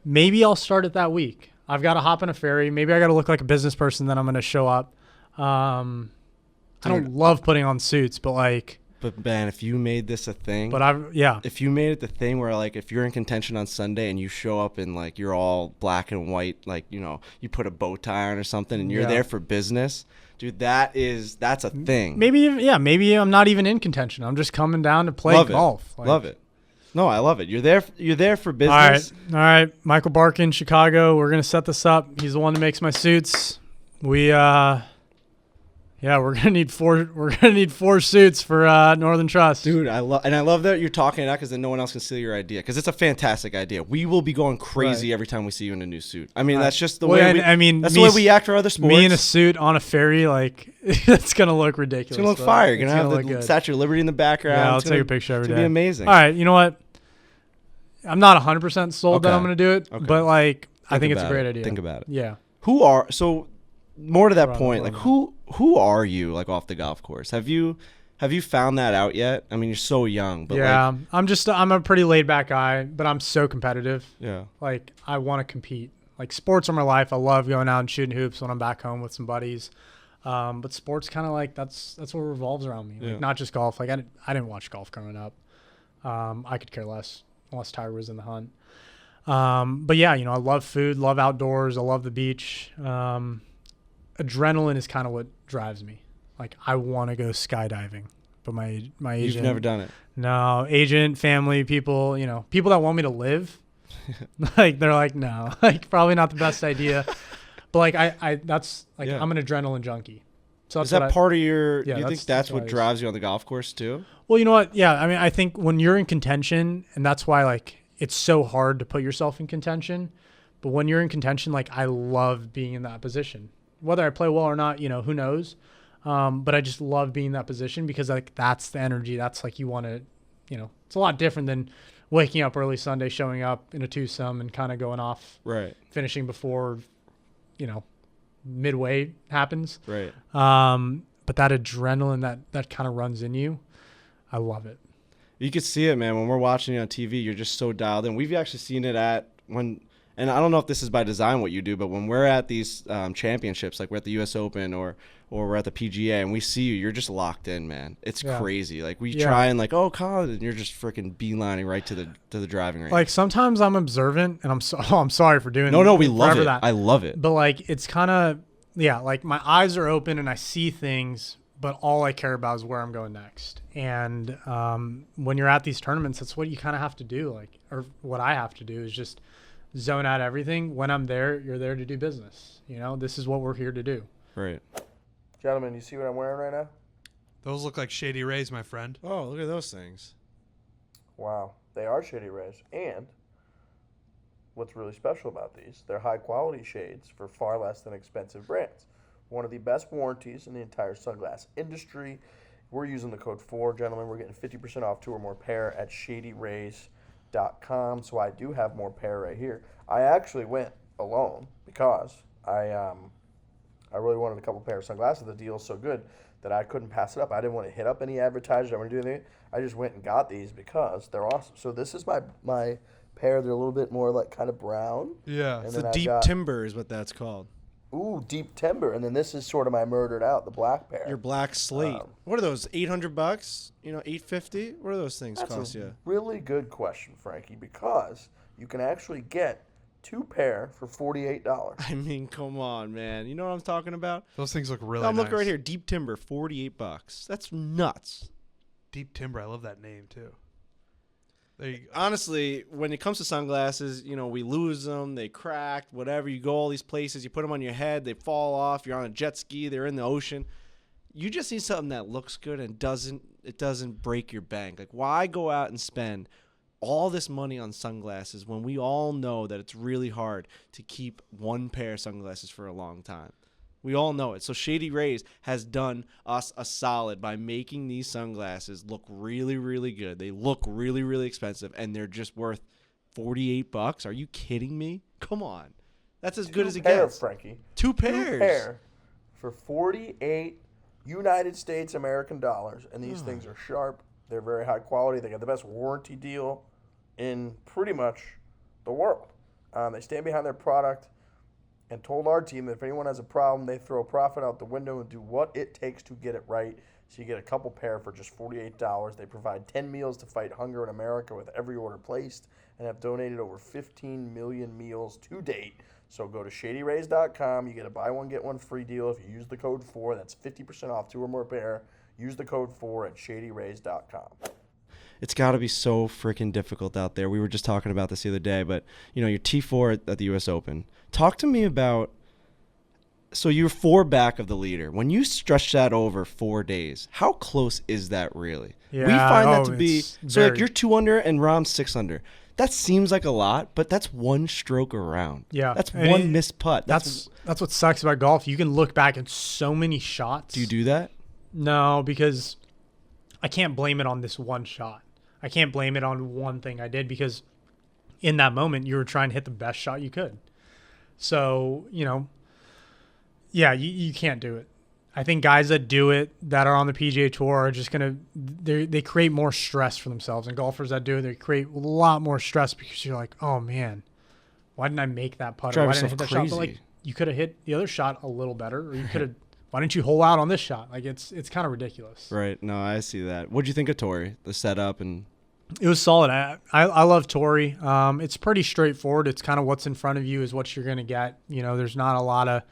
[SPEAKER 4] maybe I'll start it that week. I've got to hop in a ferry. Maybe I got to look like a business person, then I'm going to show up. I don't love putting on suits, but like.
[SPEAKER 2] But man, if you made this a thing,
[SPEAKER 4] if
[SPEAKER 2] you made it the thing where like if you're in contention on Sunday and you show up in like you're all black and white, like you put a bow tie on or something and you're there for business, dude, that's a thing.
[SPEAKER 4] Maybe I'm not even in contention. I'm just coming down to play golf.
[SPEAKER 2] Love it. No, I love it. You're there for business.
[SPEAKER 4] All right. Michael Barkin, Chicago. We're gonna set this up. He's the one who makes my suits. We're gonna need four suits for Northern Trust,
[SPEAKER 2] dude. I love that you're talking it out because then no one else can steal your idea because it's a fantastic idea. We will be going crazy every time we see you in a new suit. I mean, that's just the way. That's the way we act for other sports.
[SPEAKER 4] Me in a suit on a ferry, like it's gonna look ridiculous.
[SPEAKER 2] It's gonna look fire. You're gonna have the Statue of Liberty in the background.
[SPEAKER 4] Yeah, I'll take a picture every day.
[SPEAKER 2] It'll be amazing.
[SPEAKER 4] All right, you know what? I'm not 100% sold that I'm gonna do it, but like I think it's a great idea.
[SPEAKER 2] Think about it.
[SPEAKER 4] Yeah.
[SPEAKER 2] More to that point, like who are you like off the golf course? Have you found that out yet? I mean, you're so young, but
[SPEAKER 4] I'm a pretty laid back guy, but I'm so competitive.
[SPEAKER 2] Yeah.
[SPEAKER 4] Like I want to compete. Like sports are my life. I love going out and shooting hoops when I'm back home with some buddies. But sports kind of like that's what revolves around me.
[SPEAKER 2] Yeah.
[SPEAKER 4] Like not just golf. Like I didn't watch golf growing up. I could care less unless Tiger was in the hunt. But yeah, I love food, love outdoors. I love the beach. Adrenaline is kind of what drives me. Like I want to go skydiving, but my agent.
[SPEAKER 2] You've never done it.
[SPEAKER 4] No, agent, family, people, people that want me to live, like they're like, no, like probably not the best idea. But like I that's like
[SPEAKER 2] Yeah.
[SPEAKER 4] I'm an adrenaline junkie. So that's
[SPEAKER 2] Is that
[SPEAKER 4] what
[SPEAKER 2] part of your?
[SPEAKER 4] Yeah,
[SPEAKER 2] do you think that's what
[SPEAKER 4] it is.
[SPEAKER 2] drives you on the golf course too?
[SPEAKER 4] Well, you know what? Yeah, I mean, I think when you're in contention, and that's why like it's so hard to put yourself in contention. But when you're in contention, like I love being in that position. Whether I play well or not, who knows? But I just love being in that position because like that's the energy. That's like you want to, it's a lot different than waking up early Sunday, showing up in a twosome and kind of going off,
[SPEAKER 2] Right.
[SPEAKER 4] finishing before, midway happens.
[SPEAKER 2] Right.
[SPEAKER 4] But that adrenaline that kind of runs in you, I love it.
[SPEAKER 2] You could see it, man. When we're watching it on TV, you're just so dialed in. We've actually seen it and I don't know if this is by design what you do, but when we're at these championships, like we're at the U.S. Open or we're at the PGA, and we see you're just locked in, man. It's
[SPEAKER 4] Yeah.
[SPEAKER 2] crazy. Like we
[SPEAKER 4] Yeah.
[SPEAKER 2] try and like, oh, Colin, and you're just freaking beelining right to the driving range.
[SPEAKER 4] Like sometimes I'm observant, and I'm sorry for doing
[SPEAKER 2] no, we love
[SPEAKER 4] forever
[SPEAKER 2] it.
[SPEAKER 4] that.
[SPEAKER 2] I love it.
[SPEAKER 4] But like it's kind of like my eyes are open and I see things, but all I care about is where I'm going next. And when you're at these tournaments, that's what you kind of have to do. Like, or what I have to do is just zone out everything. When I'm there, you're there to do business. This is what we're here to do.
[SPEAKER 2] Right.
[SPEAKER 1] Gentlemen, you see what I'm wearing right now?
[SPEAKER 3] Those look like Shady Rays, my friend.
[SPEAKER 2] Oh, look at those things.
[SPEAKER 1] Wow, they are Shady Rays. And what's really special about these, they're high-quality shades for far less than expensive brands. One of the best warranties in the entire sunglass industry. We're using the code FORE, gentlemen. We're getting 50% off 2 or more pair at shadyrays.com. So I do have more pair right here. I actually went alone because I really wanted a couple pair of sunglasses. The deal's so good that I couldn't pass it up. I didn't want to hit up any advertisers. I didn't want to do anything. I just went and got these because they're awesome. So this is my pair. They're a little bit more like kind of brown.
[SPEAKER 3] Yeah.
[SPEAKER 1] And
[SPEAKER 2] It's
[SPEAKER 1] then
[SPEAKER 2] the
[SPEAKER 1] I've
[SPEAKER 2] deep
[SPEAKER 1] got-
[SPEAKER 2] timber is what that's called.
[SPEAKER 1] Ooh, deep timber. And then this is sort of my murdered out, the black pair.
[SPEAKER 2] Your black slate. What are those? $800? $850? What are those things
[SPEAKER 1] That's
[SPEAKER 2] cost
[SPEAKER 1] a
[SPEAKER 2] you?
[SPEAKER 1] really good question, Frankie, because you can actually get 2 pair for $48.
[SPEAKER 2] I mean, come on, man. You know what I'm talking about?
[SPEAKER 3] Those things look really
[SPEAKER 2] I'm
[SPEAKER 3] nice.
[SPEAKER 2] looking right here. Deep timber, $48. That's nuts.
[SPEAKER 3] Deep Timber. I love that name, too. There you go.
[SPEAKER 2] Honestly, when it comes to sunglasses, we lose them, they crack, whatever. You go all these places, you put them on your head, they fall off. You're on a jet ski, they're in the ocean. You just need something that looks good and doesn't break your bank. Like, why go out and spend all this money on sunglasses when we all know that it's really hard to keep one pair of sunglasses for a long time? We all know it. So Shady Rays has done us a solid by making these sunglasses look really, really good. They look really, really expensive, and they're just worth $48. Are you kidding me? Come on. That's as good as it gets.
[SPEAKER 1] Frankie.
[SPEAKER 2] 2
[SPEAKER 1] 2
[SPEAKER 2] pairs.
[SPEAKER 1] pair for 48 United States American dollars. And these things are sharp. They're very high quality. They got the best warranty deal in pretty much the world. They stand behind their product and told our team that if anyone has a problem, they throw profit out the window and do what it takes to get it right. So you get a couple pair for just $48. They provide 10 meals to fight hunger in America with every order placed and have donated over 15 million meals to date. So go to shadyrays.com. You get a buy one, get one free deal if you use the code FORE. That's 50% off 2 or more pair. Use the code FORE at shadyrays.com.
[SPEAKER 2] It's got to be so freaking difficult out there. We were just talking about this the other day, but your T4 at the U.S. Open. Talk to me about. So you're 4 back of the leader. When you stretch that over 4 days, how close is that really? We
[SPEAKER 4] Yeah,
[SPEAKER 2] find that to be
[SPEAKER 4] it's
[SPEAKER 2] so. Like
[SPEAKER 4] very-
[SPEAKER 2] you're 2 under and Rahm's 6 under. That seems like a lot, but that's one stroke around.
[SPEAKER 4] Yeah.
[SPEAKER 2] that's
[SPEAKER 4] And
[SPEAKER 2] one missed putt.
[SPEAKER 4] That's what sucks about golf. You can look back at so many shots.
[SPEAKER 2] Do you do that?
[SPEAKER 4] No, because I can't blame it on this one shot. I can't blame it on one thing I did because in that moment you were trying to hit the best shot you could. So, yeah, you can't do it. I think guys that do it that are on the PGA Tour are just going to they create more stress for themselves, and golfers that do it, they create a lot more stress because you're like, "Oh man, why didn't I make that putter?
[SPEAKER 2] Drive
[SPEAKER 4] Why didn't I
[SPEAKER 2] yourself
[SPEAKER 4] hit that shot?" But
[SPEAKER 2] crazy.
[SPEAKER 4] like you could have hit the other shot a little better, or you could have why didn't you hole out on this shot? Like it's kind of ridiculous.
[SPEAKER 2] Right. No, I see that. What'd you think of Torrey? The setup and
[SPEAKER 4] It was solid. I love Torrey. It's pretty straightforward. It's kind of what's in front of you is what you're going to get. You know, there's not a lot of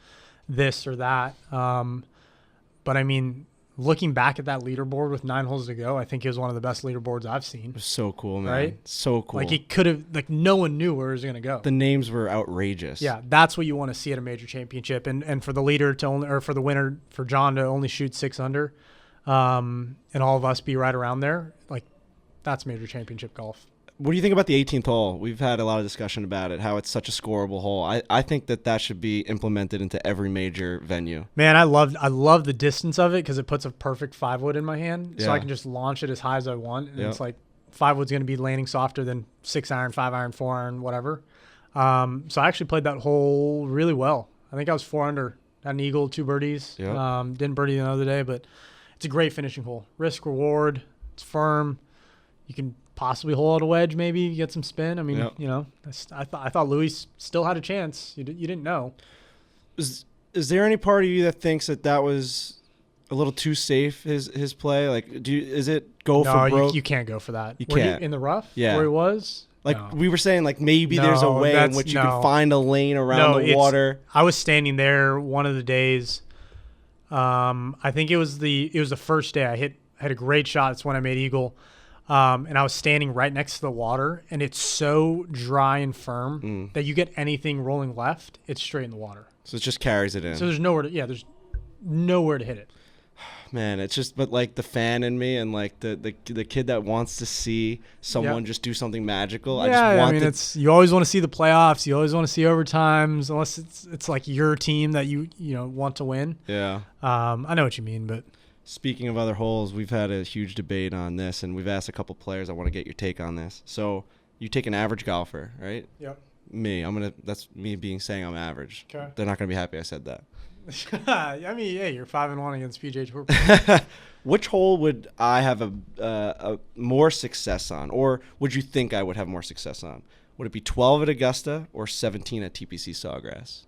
[SPEAKER 4] this or that. But I mean, looking back at that leaderboard with 9 holes to go, I think it was one of the best leaderboards I've seen.
[SPEAKER 2] it was so cool, man.
[SPEAKER 4] Right?
[SPEAKER 2] So cool.
[SPEAKER 4] Like he could have, like no one knew where it was going to go.
[SPEAKER 2] The names were outrageous.
[SPEAKER 4] Yeah, that's what you want to see at a major championship. And for the leader to only, or for the winner, for John to only shoot 6 under, and all of us be right around there, like that's major championship golf.
[SPEAKER 2] What do you think about the 18th hole? We've had a lot of discussion about it, how it's such a scoreable hole. I think that should be implemented into every major venue.
[SPEAKER 4] Man, I love the distance of it because it puts a perfect 5-wood in my hand, so
[SPEAKER 2] Yeah.
[SPEAKER 4] I can just launch it as high as I want. And
[SPEAKER 2] Yep.
[SPEAKER 4] it's like 5-wood's going to be landing softer than 6-iron, 5-iron, 4-iron, whatever. So I actually played that hole really well. I think I was 4 under, had an eagle, 2 birdies.
[SPEAKER 2] Yep.
[SPEAKER 4] Didn't birdie the other day, but it's a great finishing hole. Risk reward, it's firm. You can possibly hole out a wedge, maybe get some spin. I mean,
[SPEAKER 2] Yep.
[SPEAKER 4] you know, I thought Louis still had a chance. You didn't know.
[SPEAKER 2] Is there any part of you that thinks that was a little too safe, his play? Like, is it go for
[SPEAKER 4] No,
[SPEAKER 2] broke?
[SPEAKER 4] you can't go for that.
[SPEAKER 2] You
[SPEAKER 4] Where
[SPEAKER 2] can't.
[SPEAKER 4] in the rough.
[SPEAKER 2] Yeah.
[SPEAKER 4] Where he was.
[SPEAKER 2] Like
[SPEAKER 4] No.
[SPEAKER 2] we were saying, like maybe there's a
[SPEAKER 4] No,
[SPEAKER 2] way in
[SPEAKER 4] that's-
[SPEAKER 2] which you
[SPEAKER 4] no.
[SPEAKER 2] can find a lane around the
[SPEAKER 4] it's-
[SPEAKER 2] water.
[SPEAKER 4] I was standing there one of the days. I think it was the first day. I had a great shot. It's when I made eagle. And I was standing right next to the water, and it's so dry and firm that you get anything rolling left, it's straight in the water.
[SPEAKER 2] So it just carries it in.
[SPEAKER 4] So there's nowhere to hit it.
[SPEAKER 2] Man, it's just, but like the fan in me and like the kid that wants to see someone
[SPEAKER 4] Yep.
[SPEAKER 2] just do something magical.
[SPEAKER 4] Yeah,
[SPEAKER 2] I just want
[SPEAKER 4] it's you always want to see the playoffs. You always want to see overtimes, unless it's like your team that you want to win.
[SPEAKER 2] Yeah.
[SPEAKER 4] I know what you mean, but
[SPEAKER 2] Speaking of other holes, we've had a huge debate on this, and we've asked a couple players. I want to get your take on this. So you take an average golfer, right?
[SPEAKER 4] yep.
[SPEAKER 2] Me, that's me saying I'm average.
[SPEAKER 4] Okay.
[SPEAKER 2] They're not gonna be happy I said that.
[SPEAKER 4] I mean, yeah, you're 5-1 against PGA Tour.
[SPEAKER 2] Which hole would I have a more success on, or would you think I would have more success on? Would it be 12 at Augusta or 17 at TPC Sawgrass?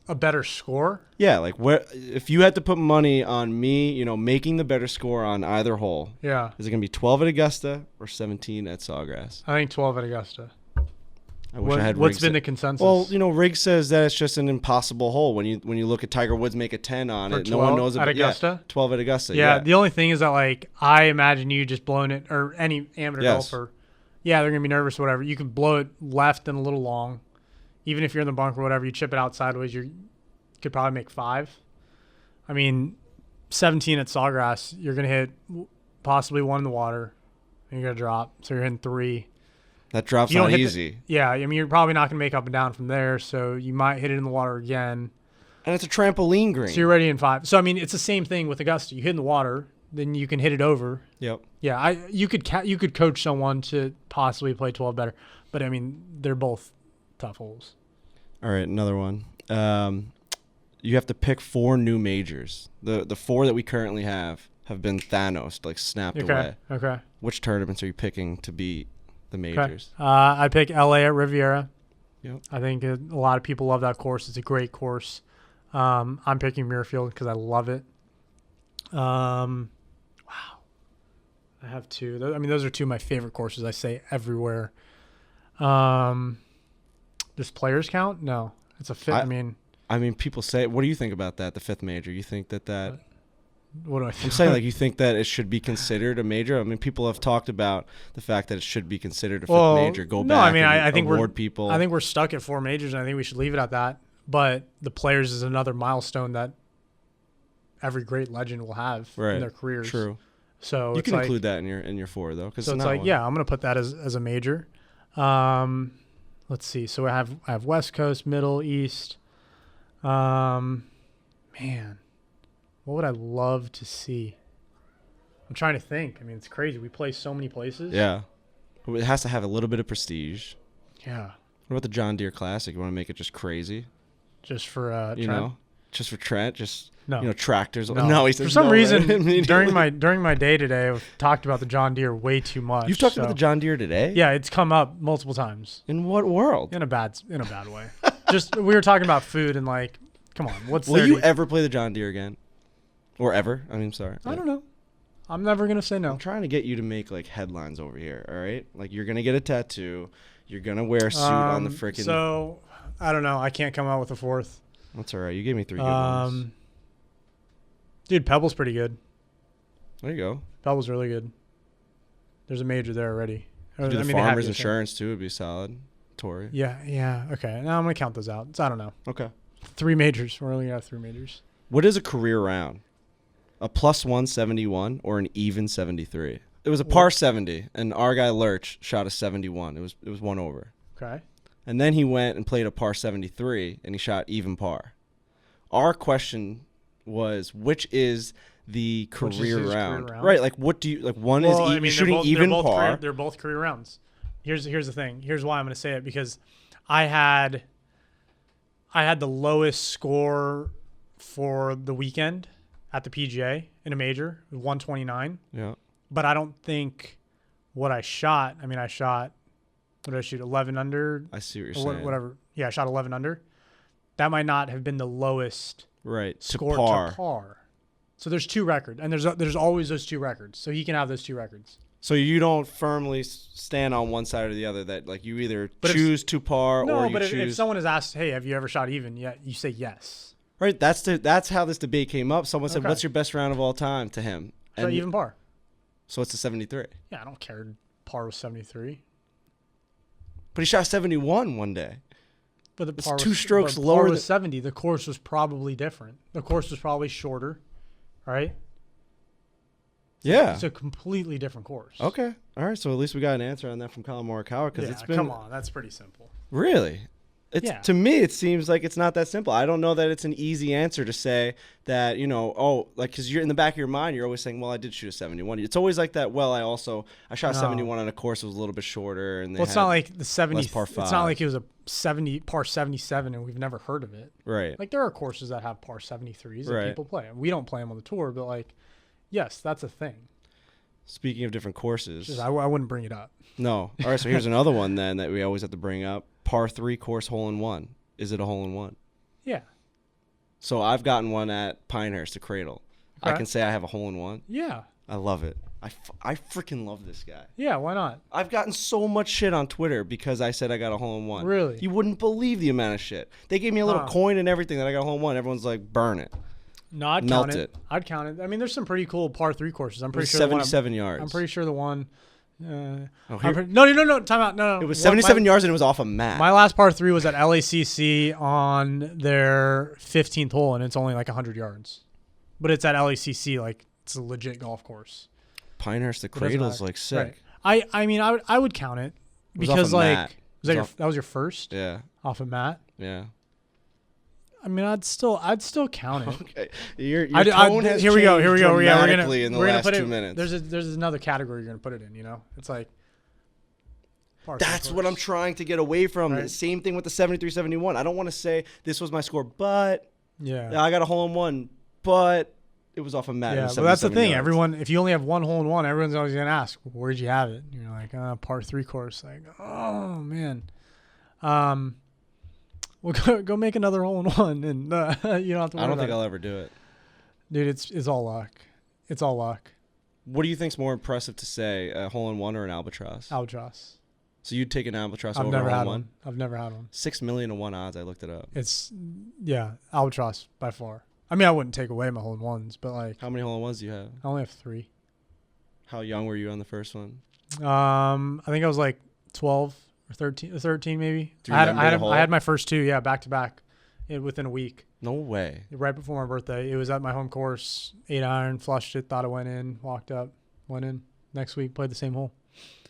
[SPEAKER 4] A better score.
[SPEAKER 2] Yeah, like where if you had to put money on me, making the better score on either hole,
[SPEAKER 4] Yeah,
[SPEAKER 2] is it gonna be 12 at Augusta or 17 at Sawgrass?
[SPEAKER 4] I think 12 at Augusta.
[SPEAKER 2] I wish I had.
[SPEAKER 4] What's
[SPEAKER 2] Riggs
[SPEAKER 4] been
[SPEAKER 2] say-
[SPEAKER 4] the consensus?
[SPEAKER 2] Well, Riggs says that it's just an impossible hole. When you look at Tiger Woods make a 10 on
[SPEAKER 4] For
[SPEAKER 2] it, no one
[SPEAKER 4] 12
[SPEAKER 2] knows
[SPEAKER 4] at
[SPEAKER 2] about
[SPEAKER 4] Augusta?
[SPEAKER 2] 12 at Augusta.
[SPEAKER 4] yeah,
[SPEAKER 2] Yeah,
[SPEAKER 4] the only thing is that like I imagine you just blowing it, or any amateur
[SPEAKER 2] Yes.
[SPEAKER 4] golfer. Yeah, they're gonna be nervous, or whatever. You can blow it left and a little long, even if you're in the bunker or whatever. You chip it out sideways, you could probably make 5. I mean, 17 at Sawgrass, you're gonna hit possibly 1 in the water, and you're gonna drop, so you're hitting 3.
[SPEAKER 2] that drops
[SPEAKER 4] You don't
[SPEAKER 2] not
[SPEAKER 4] hit the-
[SPEAKER 2] easy,
[SPEAKER 4] Yeah, I mean, you're probably not gonna make up and down from there, so you might hit it in the water again.
[SPEAKER 2] and it's a trampoline green.
[SPEAKER 4] So you're already in 5. So I mean, it's the same thing with Augusta. You hit in the water, then you can hit it over.
[SPEAKER 2] Yep.
[SPEAKER 4] Yeah, you could coach someone to possibly play 12 better, but I mean, they're both tough holes.
[SPEAKER 2] All right, another one. You have to pick 4 new majors. The 4 that we currently have been Thanos, like snapped away.
[SPEAKER 4] Okay.
[SPEAKER 2] Which tournaments are you picking to beat the
[SPEAKER 4] Okay.
[SPEAKER 2] majors?
[SPEAKER 4] I pick LA at Riviera.
[SPEAKER 2] Yep.
[SPEAKER 4] I think a lot of people love that course. It's a great course. I'm picking Muirfield because I love it. Wow. I have 2. I mean, those are 2 of my favorite courses. I say everywhere. Does players count? No. It's a fit. I mean,
[SPEAKER 2] I mean, people say, what do you think about that, the 5th major? You think that
[SPEAKER 4] what do I think?
[SPEAKER 2] I'm saying, like, you think that it should be considered a major? I mean, people have talked about the fact that it should be considered a 5th major. Go
[SPEAKER 4] no,
[SPEAKER 2] back
[SPEAKER 4] I mean,
[SPEAKER 2] and
[SPEAKER 4] I think
[SPEAKER 2] award people.
[SPEAKER 4] I think we're stuck at 4 majors, and I think we should leave it at that. But the players is another milestone that every great legend will have
[SPEAKER 2] Right.
[SPEAKER 4] in their careers.
[SPEAKER 2] True.
[SPEAKER 4] So
[SPEAKER 2] You
[SPEAKER 4] it's
[SPEAKER 2] can
[SPEAKER 4] like,
[SPEAKER 2] include that in your 4, though. Cause
[SPEAKER 4] so it's like, yeah, I'm gonna put that as a major. Let's see. So I have West Coast, Middle, East. Man, what would I love to see? I'm trying to think. I mean, it's crazy. We play so many places.
[SPEAKER 2] Yeah. It has to have a little bit of prestige.
[SPEAKER 4] Yeah.
[SPEAKER 2] What about the John Deere Classic? You want to make it just crazy?
[SPEAKER 4] Just for
[SPEAKER 2] You
[SPEAKER 4] Trent?
[SPEAKER 2] know? Just for Trent? Just,
[SPEAKER 4] No.
[SPEAKER 2] tractors?
[SPEAKER 4] No,
[SPEAKER 2] he says
[SPEAKER 4] for some
[SPEAKER 2] no,
[SPEAKER 4] reason
[SPEAKER 2] right? Immediately.
[SPEAKER 4] during my day today, I've talked about the John Deere way too much.
[SPEAKER 2] You've talked about the John Deere today?
[SPEAKER 4] Yeah, it's come up multiple times
[SPEAKER 2] In what world?
[SPEAKER 4] in a bad way. Just we were talking about food and like Come on. What's
[SPEAKER 2] Will you ever play the John Deere again? Or ever? I mean, sorry.
[SPEAKER 4] I don't know. I'm never gonna say no.
[SPEAKER 2] I'm trying to get you to make like headlines over here. All right, like you're gonna get a tattoo. You're gonna wear a suit on the freaking.
[SPEAKER 4] So I don't know. I can't come out with a fourth.
[SPEAKER 2] That's all right. You gave me 3 good ones.
[SPEAKER 4] Dude, Pebble's pretty good.
[SPEAKER 2] There you go.
[SPEAKER 4] Pebble's really good. There's a major there already.
[SPEAKER 2] Do the
[SPEAKER 4] they have
[SPEAKER 2] farmers
[SPEAKER 4] to,
[SPEAKER 2] insurance too would be solid. Tory.
[SPEAKER 4] Yeah. Okay. Now I'm gonna count those out. So I don't know.
[SPEAKER 2] Okay.
[SPEAKER 4] 3 majors. We're only gonna have 3 majors.
[SPEAKER 2] What is a career round? A +1 71 or an even 73? It was a par 70, and our guy Lurch shot a 71. It was 1 over.
[SPEAKER 4] Okay.
[SPEAKER 2] And then he went and played a par 73, and he shot even par. Our question was, which is the career round? Right, like what do you like? One is shooting even par.
[SPEAKER 4] They're both career rounds. Here's the thing. Here's why I'm going to say it, because I had the lowest score for the weekend at the PGA in a major, 129.
[SPEAKER 2] Yeah.
[SPEAKER 4] But I don't think what I shot. I mean, what did I shoot? 11 under.
[SPEAKER 2] I see what you're saying.
[SPEAKER 4] Whatever. Yeah, I shot 11 under. That might not have been the lowest.
[SPEAKER 2] Right.
[SPEAKER 4] Score to par. So there's 2 records, and there's always those 2 records. So he can have those 2 records.
[SPEAKER 2] So you don't firmly stand on one side or the other. That like you either choose to par or you choose.
[SPEAKER 4] If someone is asked, hey, have you ever shot even? Yeah, you say yes.
[SPEAKER 2] Right. That's how this debate came up. Someone said, "What's your best round of all time?" to him.
[SPEAKER 4] So even par.
[SPEAKER 2] So it's a 73.
[SPEAKER 4] Yeah, I don't care. Par was 73.
[SPEAKER 2] But he shot 71 one day.
[SPEAKER 4] But the par
[SPEAKER 2] was
[SPEAKER 4] 2
[SPEAKER 2] strokes
[SPEAKER 4] par
[SPEAKER 2] lower.
[SPEAKER 4] Was 70. The course was probably different. The course was probably shorter, right?
[SPEAKER 2] Yeah.
[SPEAKER 4] It's a completely different course.
[SPEAKER 2] Okay. All right. So at least we got an answer on that from Collin Morikawa, because it's been.
[SPEAKER 4] Come on, that's pretty simple.
[SPEAKER 2] Really? To me, it seems like it's not that simple. I don't know that it's an easy answer to say that, because you're in the back of your mind, you're always saying, well, I did shoot a 71. It's always like that. Well, I shot 71 on a course that was a little bit shorter. And
[SPEAKER 4] it's not like the 70.
[SPEAKER 2] Par 5.
[SPEAKER 4] It's not like it was a 70 par 77 and we've never heard of it.
[SPEAKER 2] Right.
[SPEAKER 4] Like there are courses that have par 73s that people play. We don't play them on the tour, but yes, that's a thing.
[SPEAKER 2] Speaking of different courses.
[SPEAKER 4] I wouldn't bring it up.
[SPEAKER 2] No. All right, so here's another one then that we always have to bring up. Par 3 course hole-in-one. Is it a hole-in-one?
[SPEAKER 4] Yeah.
[SPEAKER 2] So I've gotten one at Pinehurst, the Cradle. Okay. I can say I have a hole-in-one.
[SPEAKER 4] Yeah.
[SPEAKER 2] I love it. I freaking love this guy.
[SPEAKER 4] Yeah, why not?
[SPEAKER 2] I've gotten so much shit on Twitter because I said I got a hole-in-one.
[SPEAKER 4] Really?
[SPEAKER 2] You wouldn't believe the amount of shit. They gave me a little coin and everything that I got a hole-in-one. Everyone's like, burn it.
[SPEAKER 4] No, I'd count it. I'd count it. I mean, there's some pretty cool par 3 courses. I'm pretty sure
[SPEAKER 2] 77 yards.
[SPEAKER 4] I'm pretty sure the one. No. Time out. No.
[SPEAKER 2] It was 77 yards and it was off a mat.
[SPEAKER 4] My last par 3 was at LACC on their 15th hole, and it's only like 100 yards. But it's at LACC, like it's a legit golf course.
[SPEAKER 2] Pinehurst, the Cradle's like sick.
[SPEAKER 4] Right. I mean, I would count it because like that was your first?
[SPEAKER 2] Yeah.
[SPEAKER 4] Off a mat?
[SPEAKER 2] Yeah.
[SPEAKER 4] I mean, I'd still count it.
[SPEAKER 2] Okay, your tone has
[SPEAKER 4] here we go.
[SPEAKER 2] dramatically in the last 2 minutes.
[SPEAKER 4] There's another category you're gonna put it in. It's like.
[SPEAKER 2] That's what I'm trying to get away from. Right. Same thing with the 73-71. I don't want to say this was my score, but I got a hole-in-one, but it was off a mat.
[SPEAKER 4] Yeah, but that's the thing. Yards. Everyone, if you only have one hole-in-one, everyone's always gonna ask, "Where'd you have it?" And you're like, par 3 course. Like, oh man. Well, go make another hole-in-one, and you don't have to worry about it.
[SPEAKER 2] I don't think I'll ever do it.
[SPEAKER 4] Dude, it's all luck. It's all luck.
[SPEAKER 2] What do you think's more impressive to say, a hole-in-one or an albatross?
[SPEAKER 4] Albatross.
[SPEAKER 2] So you'd take an albatross over a hole-in-one?
[SPEAKER 4] I've never had one.
[SPEAKER 2] 6 million to 1 odds. I looked it up.
[SPEAKER 4] Albatross by far. I mean, I wouldn't take away my hole-in-ones, but like.
[SPEAKER 2] How many hole-in-ones do you have?
[SPEAKER 4] I only have 3.
[SPEAKER 2] How young were you on the first one?
[SPEAKER 4] I think I was like 12 or 13 maybe. I had my first 2, back to back, within a week.
[SPEAKER 2] No way.
[SPEAKER 4] Right before my birthday, it was at my home course. 8-iron, flushed it, thought it went in, walked up, went in. Next week, played the same hole.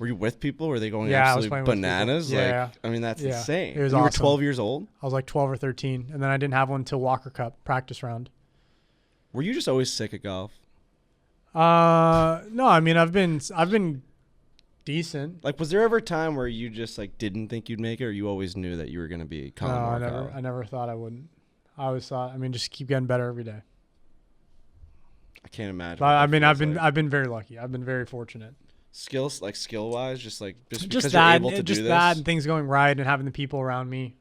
[SPEAKER 2] Were you with people? Were they going absolutely bananas?
[SPEAKER 4] Yeah.
[SPEAKER 2] I mean, that's insane.
[SPEAKER 4] It was
[SPEAKER 2] awesome.
[SPEAKER 4] You
[SPEAKER 2] were 12 years old?
[SPEAKER 4] I was like 12 or 13, and then I didn't have one until Walker Cup practice round.
[SPEAKER 2] Were you just always sick at golf?
[SPEAKER 4] No, I mean, I've been decent.
[SPEAKER 2] Like, was there ever a time where you just like didn't think you'd make it, or you always knew that you were going to be Collin Morikawa?
[SPEAKER 4] I never thought I wouldn't. I always thought, just keep getting better every day.
[SPEAKER 2] I can't imagine.
[SPEAKER 4] But, I've been very lucky. I've been very fortunate.
[SPEAKER 2] Skill wise, just because
[SPEAKER 4] that,
[SPEAKER 2] you're able to do this.
[SPEAKER 4] Just that and things going right and having the people around me.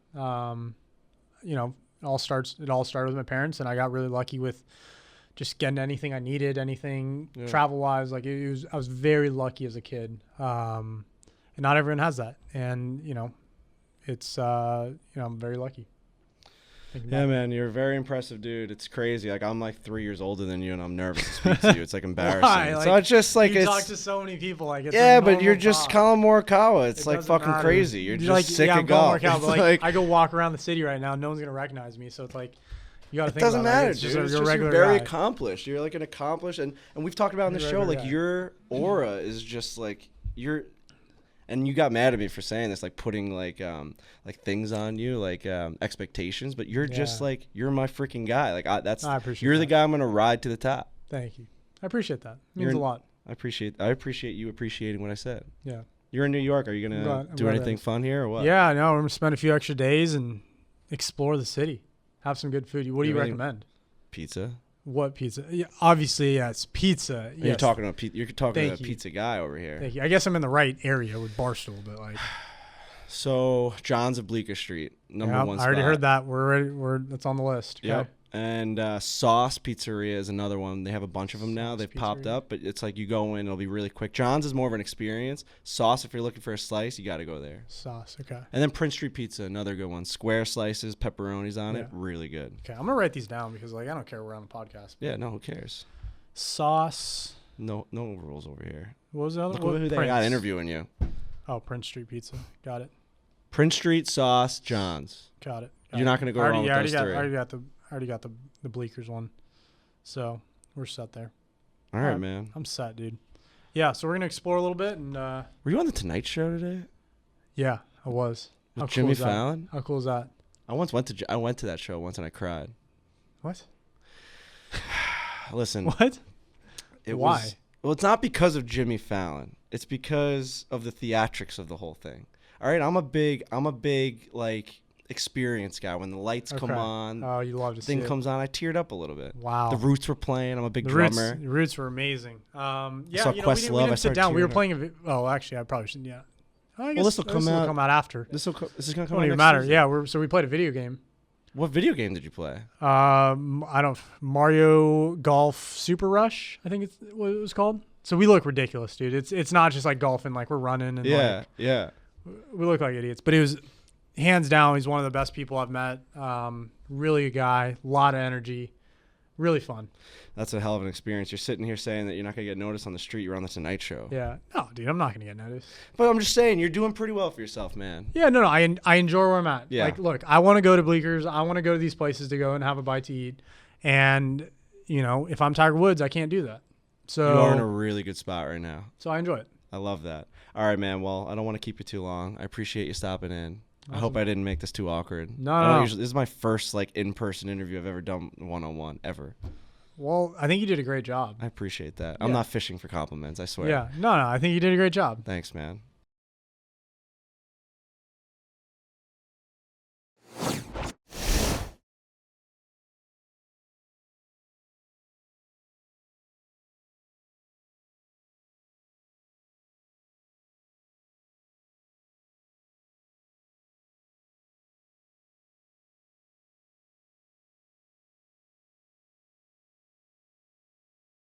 [SPEAKER 4] It all started with my parents, and I got really lucky with just getting anything I needed, anything travel wise. Like I was very lucky as a kid. And not everyone has that. And, it's, I'm very lucky.
[SPEAKER 2] Yeah, man, you're a very impressive dude. It's crazy. Like, I'm like 3 years older than you, and I'm nervous to speak to you. It's like embarrassing.
[SPEAKER 4] Why?
[SPEAKER 2] So it's just like
[SPEAKER 4] you talk to so many people. Like, it's
[SPEAKER 2] but you're just
[SPEAKER 4] Colin.
[SPEAKER 2] Collin Morikawa. It's like fucking
[SPEAKER 4] matter.
[SPEAKER 2] crazy. You're just sick
[SPEAKER 4] I'm
[SPEAKER 2] of golf.
[SPEAKER 4] Morikawa, but
[SPEAKER 2] Like,
[SPEAKER 4] I go walk around the city right now, no one's gonna recognize me. So it's like you gotta think.
[SPEAKER 2] It doesn't
[SPEAKER 4] about
[SPEAKER 2] matter,
[SPEAKER 4] it. It's
[SPEAKER 2] dude.
[SPEAKER 4] just
[SPEAKER 2] It's
[SPEAKER 4] you're
[SPEAKER 2] just
[SPEAKER 4] regular
[SPEAKER 2] you're very
[SPEAKER 4] guy.
[SPEAKER 2] accomplished. You're like an accomplished, and we've talked about in the
[SPEAKER 4] You're a
[SPEAKER 2] show,
[SPEAKER 4] regular
[SPEAKER 2] like
[SPEAKER 4] guy.
[SPEAKER 2] your aura is just like you're. And you got mad at me for saying this, like putting like things on you, like expectations. But you're just like you're my freaking guy. Like
[SPEAKER 4] I appreciate
[SPEAKER 2] you're the
[SPEAKER 4] that.
[SPEAKER 2] guy I'm gonna ride to the top.
[SPEAKER 4] Thank you. I appreciate that. It means a lot.
[SPEAKER 2] I appreciate you appreciating what I said.
[SPEAKER 4] Yeah.
[SPEAKER 2] You're in New York. Are you gonna do anything fun here or what?
[SPEAKER 4] Yeah, no, we're gonna spend a few extra days and explore the city. Have some good food. What do you recommend?
[SPEAKER 2] Pizza.
[SPEAKER 4] What pizza? Yeah, obviously, yes, pizza. Yes.
[SPEAKER 2] You're talking to a
[SPEAKER 4] you.
[SPEAKER 2] pizza guy over here.
[SPEAKER 4] Thank you. I guess I'm in the right area with Barstool, but like.
[SPEAKER 2] So John's of Bleecker Street, number one spot.
[SPEAKER 4] I already heard that. We're ready. That's on the list. Okay.
[SPEAKER 2] Yep. And Sauce Pizzeria is another one. They have a bunch of them now. They've popped
[SPEAKER 4] Pizzeria.
[SPEAKER 2] up, but it's like you go in, it'll be really quick. John's is more of an experience. Sauce, if you're looking for a slice, you got to go there.
[SPEAKER 4] Sauce. Okay.
[SPEAKER 2] And then Prince Street Pizza, another good one. Square slices, pepperonis on it, really good.
[SPEAKER 4] Okay, I'm gonna write these down because like I don't care we're on the podcast.
[SPEAKER 2] Yeah, no, who cares?
[SPEAKER 4] Sauce.
[SPEAKER 2] No rules over here.
[SPEAKER 4] What was the other?
[SPEAKER 2] Look who they got interviewing you.
[SPEAKER 4] Oh, Prince Street Pizza. Got it.
[SPEAKER 2] Prince Street, Sauce, John's.
[SPEAKER 4] Got it.
[SPEAKER 2] You're not gonna go wrong with those three.
[SPEAKER 4] I already got the Bleakers one, so we're set there.
[SPEAKER 2] All right, man.
[SPEAKER 4] I'm set, dude. Yeah, so we're gonna explore a little bit and.
[SPEAKER 2] Were you on the Tonight Show today?
[SPEAKER 4] Yeah, I was.
[SPEAKER 2] With Jimmy Fallon?
[SPEAKER 4] How cool is that?
[SPEAKER 2] I went to that show once and I cried.
[SPEAKER 4] What?
[SPEAKER 2] Listen.
[SPEAKER 4] What? Why?
[SPEAKER 2] Well, it's not because of Jimmy Fallon. It's because of the theatrics of the whole thing. All right, I'm a big like experience guy. When the lights come on,
[SPEAKER 4] oh, you love to see
[SPEAKER 2] thing
[SPEAKER 4] it.
[SPEAKER 2] comes on, I teared up a little bit.
[SPEAKER 4] Wow.
[SPEAKER 2] The Roots were playing. I'm a big
[SPEAKER 4] The
[SPEAKER 2] drummer.
[SPEAKER 4] Roots were amazing. Yeah,
[SPEAKER 2] saw
[SPEAKER 4] we
[SPEAKER 2] Questlove, I
[SPEAKER 4] didn't sit
[SPEAKER 2] started
[SPEAKER 4] down. We were
[SPEAKER 2] tearing
[SPEAKER 4] playing oh, actually, I probably shouldn't. Yeah. I guess
[SPEAKER 2] This will come
[SPEAKER 4] out after.
[SPEAKER 2] This is gonna come
[SPEAKER 4] Don't
[SPEAKER 2] out
[SPEAKER 4] even
[SPEAKER 2] next
[SPEAKER 4] matter.
[SPEAKER 2] Tuesday.
[SPEAKER 4] Yeah, so we played a video game.
[SPEAKER 2] What video game did you play?
[SPEAKER 4] Mario Golf Super Rush, I think it's what it was called. So we look ridiculous, dude. It's not just like golfing, like we're running and
[SPEAKER 2] Yeah.
[SPEAKER 4] we look like idiots. But it was hands down, he's one of the best people I've met. Really a guy, a lot of energy, really fun.
[SPEAKER 2] That's a hell of an experience. You're sitting here saying that you're not gonna get noticed on the street. You're on the Tonight Show.
[SPEAKER 4] Yeah, no, dude, I'm not gonna get noticed.
[SPEAKER 2] But I'm just saying, you're doing pretty well for yourself, man.
[SPEAKER 4] Yeah, no, I enjoy where I'm at.
[SPEAKER 2] Yeah.
[SPEAKER 4] Like, look, I want to go to Bleakers. I want to go to these places to go and have a bite to eat. And if I'm Tiger Woods, I can't do that. So
[SPEAKER 2] You are in a really good spot right now.
[SPEAKER 4] So I enjoy it.
[SPEAKER 2] I love that. All right, man. Well, I don't want to keep you too long. I appreciate you stopping in. I hope I didn't make this too awkward.
[SPEAKER 4] No.
[SPEAKER 2] This is my first in-person interview I've ever done one-on-one ever.
[SPEAKER 4] Well, I think you did a great job.
[SPEAKER 2] I appreciate that. I'm not fishing for compliments, I swear.
[SPEAKER 4] Yeah. No, I think you did a great job.
[SPEAKER 2] Thanks, man.